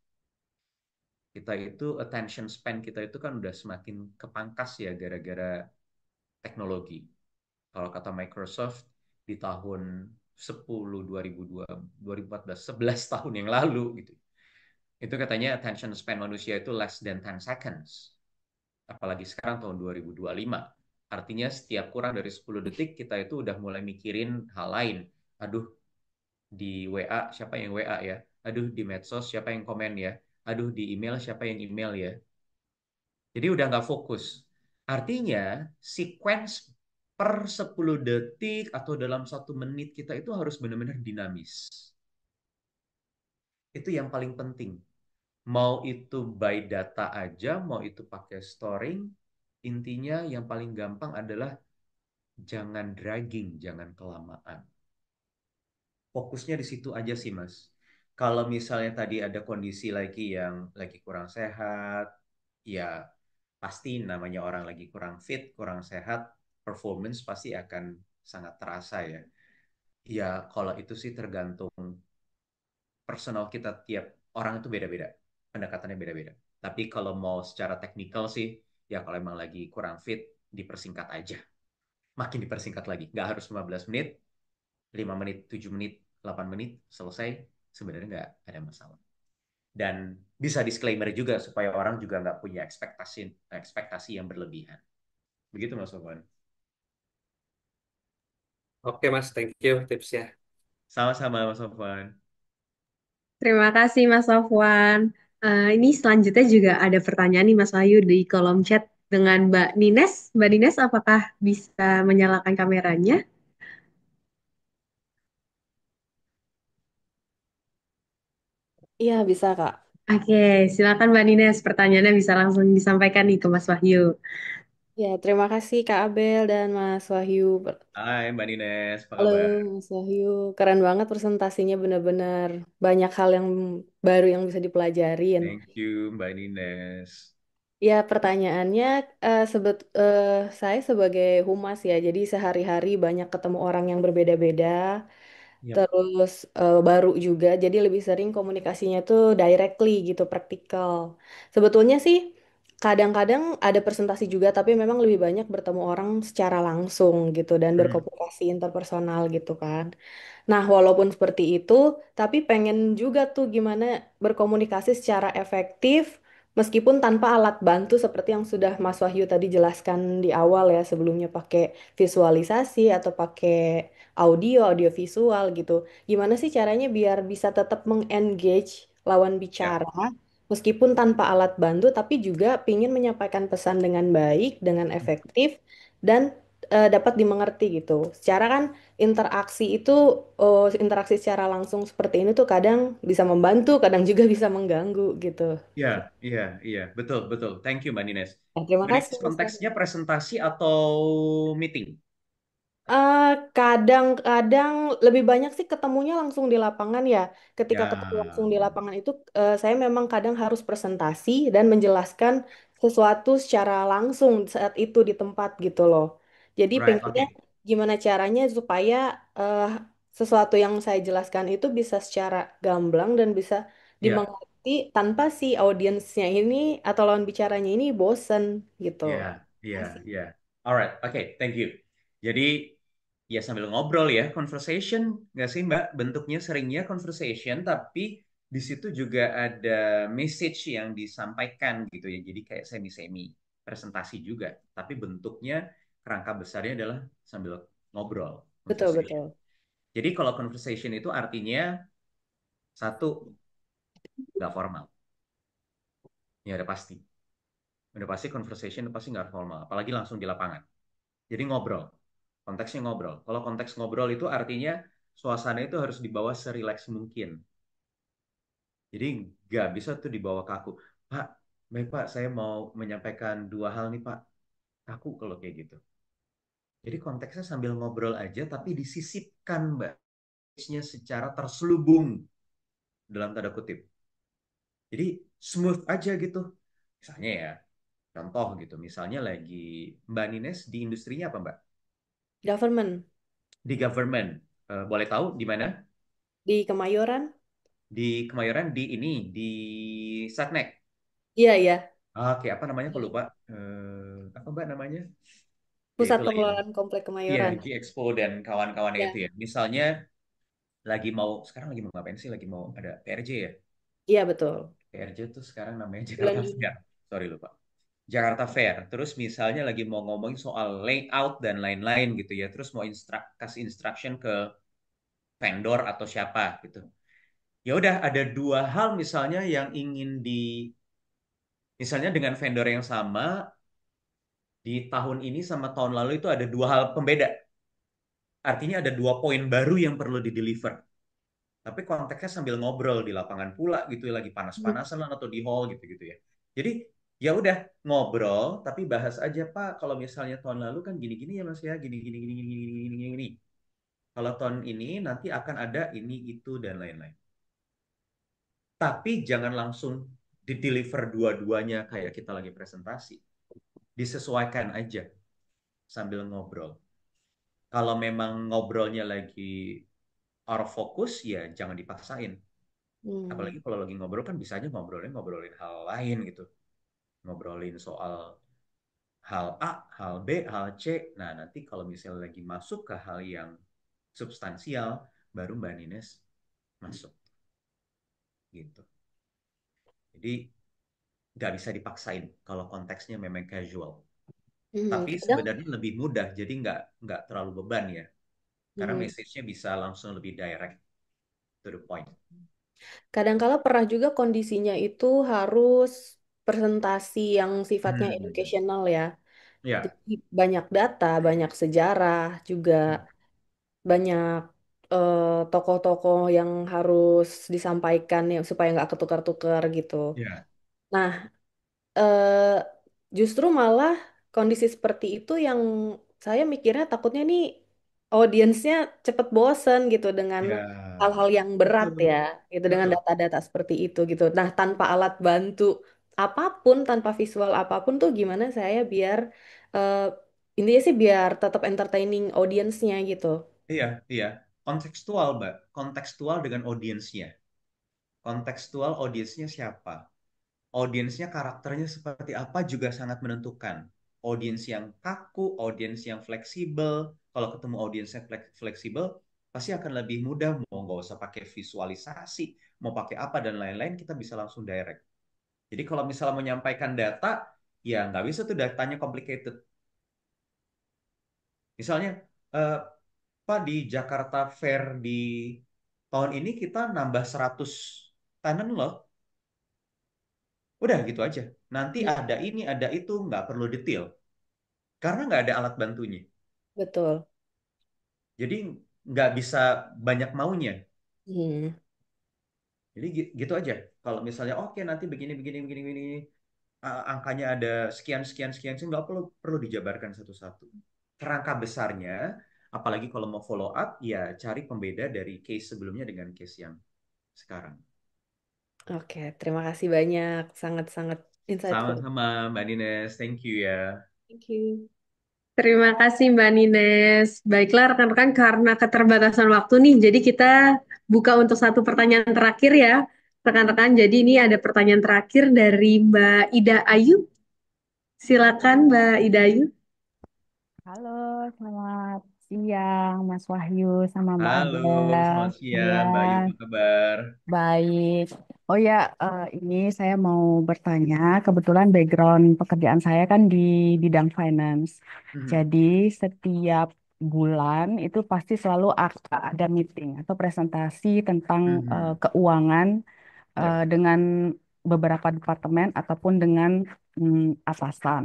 Kita itu attention span kita itu kan udah semakin kepangkas ya gara-gara teknologi. Kalau kata Microsoft di tahun 10 2002 2014 11 tahun yang lalu gitu. Itu katanya attention span manusia itu less than 10 seconds. Apalagi sekarang tahun 2025. Artinya setiap kurang dari 10 detik kita itu udah mulai mikirin hal lain. Aduh, di WA siapa yang WA ya? Aduh, di medsos siapa yang komen ya? Aduh, di email siapa yang email ya? Jadi udah nggak fokus. Artinya sequence per 10 detik atau dalam 1 menit kita itu harus benar-benar dinamis. Itu yang paling penting. Mau itu by data aja, mau itu pakai storing, intinya yang paling gampang adalah jangan dragging, jangan kelamaan. Fokusnya di situ aja sih, Mas. Kalau misalnya tadi ada kondisi lagi yang lagi kurang sehat, ya pasti namanya orang lagi kurang fit, kurang sehat, performance pasti akan sangat terasa ya. Ya, kalau itu sih tergantung personal kita tiap orang itu beda-beda. Pendekatannya beda-beda. Tapi kalau mau secara teknikal sih, ya kalau emang lagi kurang fit, dipersingkat aja. Makin dipersingkat lagi. Nggak harus 15 menit, 5 menit, 7 menit, 8 menit, selesai. Sebenarnya nggak ada masalah. Dan bisa disclaimer juga supaya orang juga nggak punya ekspektasi ekspektasi yang berlebihan. Begitu Mas Sofwan. Oke Mas, thank you tipsnya. Sama-sama Mas Sofwan. Terima kasih Mas Sofwan. Ini selanjutnya juga ada pertanyaan nih Mas Wahyu di kolom chat dengan Mbak Nines. Mbak Nines, apakah bisa menyalakan kameranya? Iya, bisa, Kak. Oke, silakan Mbak Nines. Pertanyaannya bisa langsung disampaikan nih ke Mas Wahyu. Ya, terima kasih Kak Abel dan Mas Wahyu. Hai Mbak Nines, apa Halo, kabar? Mas Wahyu. Keren banget presentasinya, benar-benar banyak hal yang baru yang bisa dipelajarin. Thank you Mbak Nines. Ya, pertanyaannya, saya sebagai humas ya, jadi sehari-hari banyak ketemu orang yang berbeda-beda. Yap. Terus baru juga, jadi lebih sering komunikasinya tuh directly gitu, praktikal. Sebetulnya sih kadang-kadang ada presentasi juga, tapi memang lebih banyak bertemu orang secara langsung gitu dan Hmm. berkomunikasi interpersonal gitu kan. Nah, walaupun seperti itu, tapi pengen juga tuh gimana berkomunikasi secara efektif meskipun tanpa alat bantu seperti yang sudah Mas Wahyu tadi jelaskan di awal ya, sebelumnya pakai visualisasi atau pakai audio visual gitu. Gimana sih caranya biar bisa tetap mengengage lawan Ya, bicara meskipun tanpa alat bantu tapi juga pingin menyampaikan pesan dengan baik, dengan efektif dan dapat dimengerti gitu. Secara kan interaksi itu interaksi secara langsung seperti ini tuh kadang bisa membantu, kadang juga bisa mengganggu gitu. ya, iya, iya, betul, betul. Thank you Mbak Nines. Nah, terima Mbak kasih Nines, Mas Wahyu. konteksnya presentasi atau meeting? Kadang-kadang lebih banyak sih ketemunya langsung di lapangan ya. Ketika ketemu langsung Ya, di lapangan itu, saya memang kadang harus presentasi dan menjelaskan sesuatu secara langsung saat itu di tempat gitu loh. Jadi right, pengennya oke. gimana caranya supaya eh, sesuatu yang saya jelaskan itu bisa secara gamblang dan bisa Ya, dimengerti tanpa si audiensnya ini atau lawan bicaranya ini bosen gitu. ya, ya, Asik. ya. Alright, oke, thank you. Jadi, ya sambil ngobrol ya, conversation, nggak sih Mbak? Bentuknya seringnya conversation, tapi di situ juga ada message yang disampaikan gitu ya. Jadi kayak semi-semi presentasi juga, tapi bentuknya kerangka besarnya adalah sambil ngobrol, Betul, conversation. betul. Jadi kalau conversation itu artinya satu, nggak formal. Ya udah pasti. Udah pasti conversation udah pasti nggak formal. Apalagi langsung di lapangan. Jadi ngobrol. Konteksnya ngobrol. Kalau konteks ngobrol itu artinya suasana itu harus dibawa serileks mungkin. Jadi nggak bisa tuh dibawa kaku. Pak, baik Pak, saya mau menyampaikan dua hal nih Pak. Kaku kalau kayak gitu. Jadi konteksnya sambil ngobrol aja tapi disisipkan Mbak. Nya secara terselubung dalam tanda kutip. Jadi smooth aja gitu. Misalnya ya, contoh gitu. Misalnya lagi Mbak Nines di industrinya apa Mbak? Government Di government. Boleh tahu di mana? di Kemayoran. Di Kemayoran di ini di Satnek. Iya, iya. Oke, apa namanya? Aku lupa. Apa Mbak namanya? Ya Pusat itulah yang Pengelolaan Komplek iya Kemayoran. G Expo dan kawan-kawannya itu Ya, ya. Misalnya lagi mau sekarang lagi mau ngapain sih? Lagi mau ada PRJ ya? iya betul. PRJ tuh sekarang namanya Bulan Jakarta Juni. Fair. Sorry lupa. Jakarta Fair. Terus misalnya lagi mau ngomongin soal layout dan lain-lain gitu ya. Terus mau kasih instruction ke vendor atau siapa gitu. Ya udah ada dua hal misalnya yang ingin misalnya dengan vendor yang sama di tahun ini sama tahun lalu itu ada dua hal pembeda. Artinya ada dua poin baru yang perlu di-deliver. Tapi konteksnya sambil ngobrol di lapangan pula gitu ya, lagi panas-panasan lah atau di hall gitu-gitu ya. Jadi ya udah ngobrol tapi bahas aja Pak kalau misalnya tahun lalu kan gini-gini ya Mas ya, gini gini gini gini gini gini gini. Gini. Kalau tahun ini nanti akan ada ini itu dan lain-lain. Tapi jangan langsung di-deliver dua-duanya kayak kita lagi presentasi. Disesuaikan aja sambil ngobrol. Kalau memang ngobrolnya lagi out of focus, ya jangan dipaksain. Hmm. Apalagi kalau lagi ngobrol kan bisa aja ngobrolin hal lain gitu. Ngobrolin soal hal A, hal B, hal C. Nah, nanti kalau misalnya lagi masuk ke hal yang substansial, baru Mbak Nines masuk gitu. Jadi nggak bisa dipaksain kalau konteksnya memang casual. Tapi Kadang sebenarnya lebih mudah, jadi nggak terlalu beban ya. Karena hmm, message-nya bisa langsung lebih direct to the point. kadangkala pernah juga kondisinya itu harus presentasi yang sifatnya Hmm. educational ya. Ya. Jadi banyak data, banyak sejarah juga, banyak tokoh-tokoh yang harus disampaikan ya supaya nggak ketukar-tukar gitu. Ya. Nah, eh, justru malah kondisi seperti itu yang saya mikirnya takutnya nih audiensnya cepet bosen gitu dengan Ya. hal-hal yang berat Betul. ya, gitu dengan Betul. data-data seperti itu gitu. Nah, tanpa alat bantu apapun, tanpa visual apapun tuh gimana saya biar eh, intinya sih biar tetap entertaining audiensnya gitu. Iya, iya. Kontekstual, Mbak. Kontekstual dengan audiensnya. Kontekstual audiensnya siapa? Audiensnya karakternya seperti apa juga sangat menentukan. Audiens yang kaku, audiens yang fleksibel. Kalau ketemu audiens yang fleksibel, pasti akan lebih mudah. Mau nggak usah pakai visualisasi, mau pakai apa dan lain-lain, kita bisa langsung direct. Jadi kalau misalnya menyampaikan data, ya nggak bisa tuh datanya complicated. Misalnya, eh, Pak di Jakarta Fair di tahun ini kita nambah 100 tenan loh. Udah gitu aja. Nanti ada ini, ada itu, nggak perlu detail. Karena nggak ada alat bantunya. Betul. Jadi nggak bisa banyak maunya. Hmm. Jadi gitu aja. Kalau misalnya oke nanti begini, begini, begini, begini, angkanya ada sekian, sekian, sekian, sih nggak perlu dijabarkan satu-satu. Kerangka besarnya, apalagi kalau mau follow up, ya cari pembeda dari case sebelumnya dengan case yang sekarang. Oke, terima kasih banyak. Sangat-sangat insightful. Sama-sama Mbak Nines, thank you ya. Thank you. Terima kasih Mbak Nines. Baiklah rekan-rekan, karena keterbatasan waktu nih, jadi kita buka untuk satu pertanyaan terakhir ya. Rekan-rekan, jadi ini ada pertanyaan terakhir dari Mbak Ida Ayu. Silakan Mbak Ida Ayu. Halo, selamat siang Mas Wahyu sama Mbak Halo, Adel. selamat Iya, siang Mbak Ayu, apa kabar? baik. Oh ya, ini saya mau bertanya. Kebetulan background pekerjaan saya kan di bidang finance. Mhm, Jadi setiap bulan itu pasti selalu ada meeting atau presentasi tentang mhm. keuangan Ya, dengan beberapa departemen ataupun dengan atasan.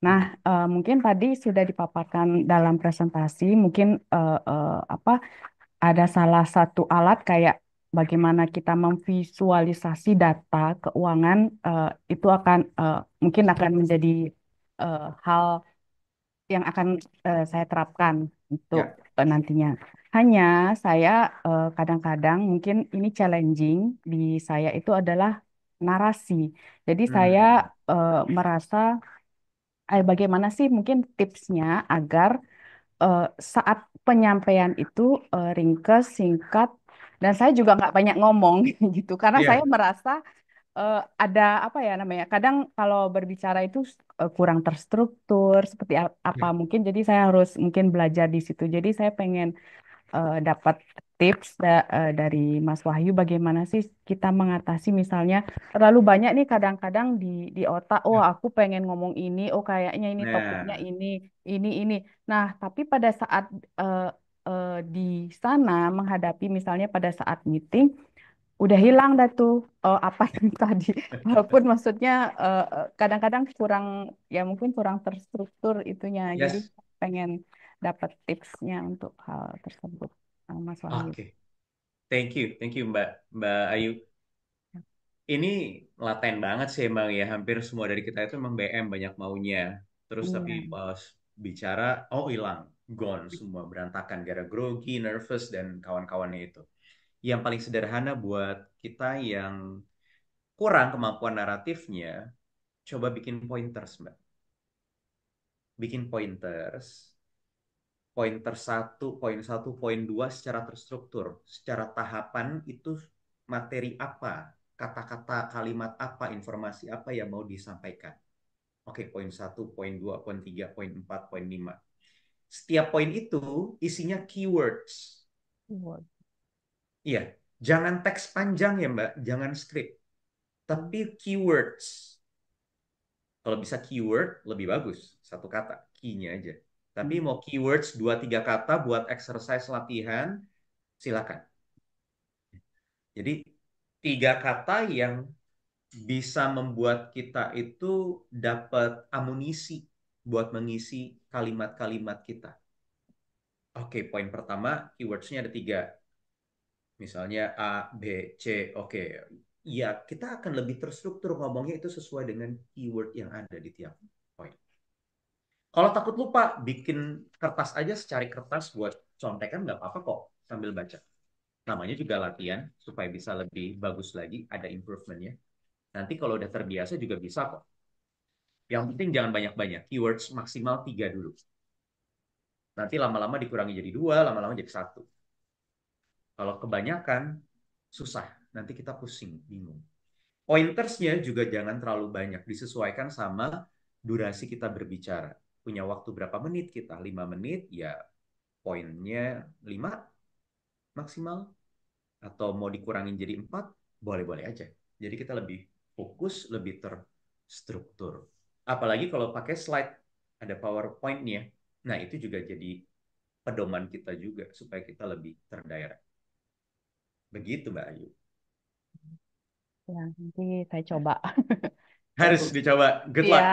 Nah, mhm, mungkin tadi sudah dipaparkan dalam presentasi, mungkin apa ada salah satu alat kayak bagaimana kita memvisualisasi data keuangan itu akan mungkin akan menjadi hal yang akan saya terapkan untuk ya. nantinya. Hanya saya kadang-kadang mungkin ini challenging di saya itu adalah narasi. Jadi saya Hmm, merasa bagaimana sih mungkin tipsnya agar eh, saat penyampaian itu ringkas, singkat, dan saya juga nggak banyak ngomong gitu, karena saya ya, merasa ada apa ya namanya, kadang kalau berbicara itu kurang terstruktur seperti apa ya, mungkin, jadi saya harus mungkin belajar di situ. Jadi saya pengen dapat tips dari Mas Wahyu bagaimana sih kita mengatasi misalnya terlalu banyak nih kadang-kadang di otak, oh ya. aku pengen ngomong ini, oh kayaknya ini topiknya Nah, ini. Nah, tapi pada saat eh, di sana menghadapi misalnya pada saat meeting udah hilang dah tuh apa yang tadi. Walaupun maksudnya kadang-kadang kurang, ya mungkin kurang terstruktur itunya. Jadi yes, pengen dapat tipsnya untuk hal tersebut, Mas Wahyu. oke. Thank you Mbak Mbak Ayu. Ini laten banget sih emang ya, hampir semua dari kita itu emang BM banyak maunya. Terus tapi Iya. pas bicara, oh hilang, gone semua berantakan gara grogi, nervous dan kawan-kawannya itu. Yang paling sederhana buat kita yang kurang kemampuan naratifnya, coba bikin pointers, Mbak. Bikin pointers. Pointer satu, poin satu, poin 2 secara terstruktur. Secara tahapan itu materi apa, kata-kata, kalimat apa, informasi apa yang mau disampaikan. Oke, poin satu, poin 2, poin 3, poin 4, poin 5. Setiap poin itu isinya keywords. Word. Iya, jangan teks panjang ya Mbak, jangan skrip. Tapi keywords. Kalau bisa keyword lebih bagus, satu kata, key-nya aja. Tapi mau keywords 2-3 kata buat exercise latihan, silakan. Jadi 3 kata yang bisa membuat kita itu dapat amunisi buat mengisi kalimat-kalimat kita. Oke, poin pertama, keywords-nya ada 3. Misalnya A, B, C. Oke, ya kita akan lebih terstruktur ngomongnya itu sesuai dengan keyword yang ada di tiap poin. Kalau takut lupa, bikin kertas aja, secari kertas buat contekan nggak apa-apa kok sambil baca. Namanya juga latihan supaya bisa lebih bagus lagi, ada improvement-nya. Nanti kalau udah terbiasa juga bisa kok. Yang penting jangan banyak-banyak. Keywords maksimal 3 dulu. Nanti lama-lama dikurangi jadi 2, lama-lama jadi 1. Kalau kebanyakan, susah. Nanti kita pusing, bingung. Pointersnya juga jangan terlalu banyak. Disesuaikan sama durasi kita berbicara. Punya waktu berapa menit kita? 5 menit, ya poinnya 5 maksimal. Atau mau dikurangin jadi 4, boleh-boleh aja. Jadi kita lebih fokus, lebih terstruktur. Apalagi kalau pakai slide, ada PowerPoint-nya. Nah, itu juga jadi pedoman kita juga, supaya kita lebih terdirect. Begitu, Mbak Ayu. Ya, nanti saya coba. Harus dicoba. Good luck.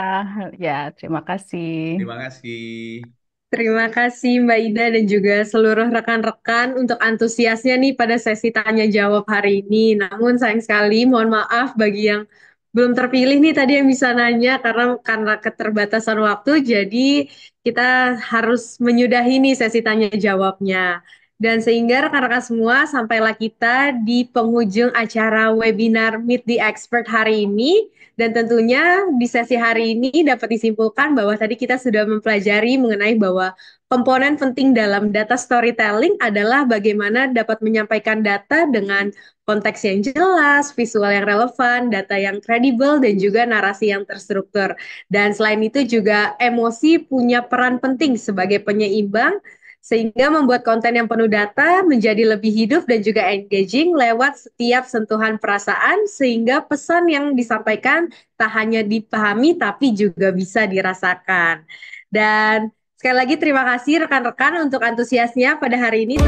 Ya, terima kasih. Terima kasih. Terima kasih Mbak Ida dan juga seluruh rekan-rekan untuk antusiasnya nih pada sesi tanya jawab hari ini. Namun sayang sekali, mohon maaf bagi yang belum terpilih nih tadi yang bisa nanya karena keterbatasan waktu, jadi kita harus menyudahi nih sesi tanya jawabnya. Dan sehingga rekan-rekan semua, sampailah kita di penghujung acara webinar Meet the Expert hari ini. Dan tentunya di sesi hari ini dapat disimpulkan bahwa tadi kita sudah mempelajari mengenai bahwa komponen penting dalam data storytelling adalah bagaimana dapat menyampaikan data dengan konteks yang jelas, visual yang relevan, data yang kredibel, dan juga narasi yang terstruktur. Dan selain itu juga emosi punya peran penting sebagai penyeimbang sehingga membuat konten yang penuh data menjadi lebih hidup dan juga engaging lewat setiap sentuhan perasaan sehingga pesan yang disampaikan tak hanya dipahami tapi juga bisa dirasakan. Dan sekali lagi terima kasih rekan-rekan untuk antusiasnya pada hari ini.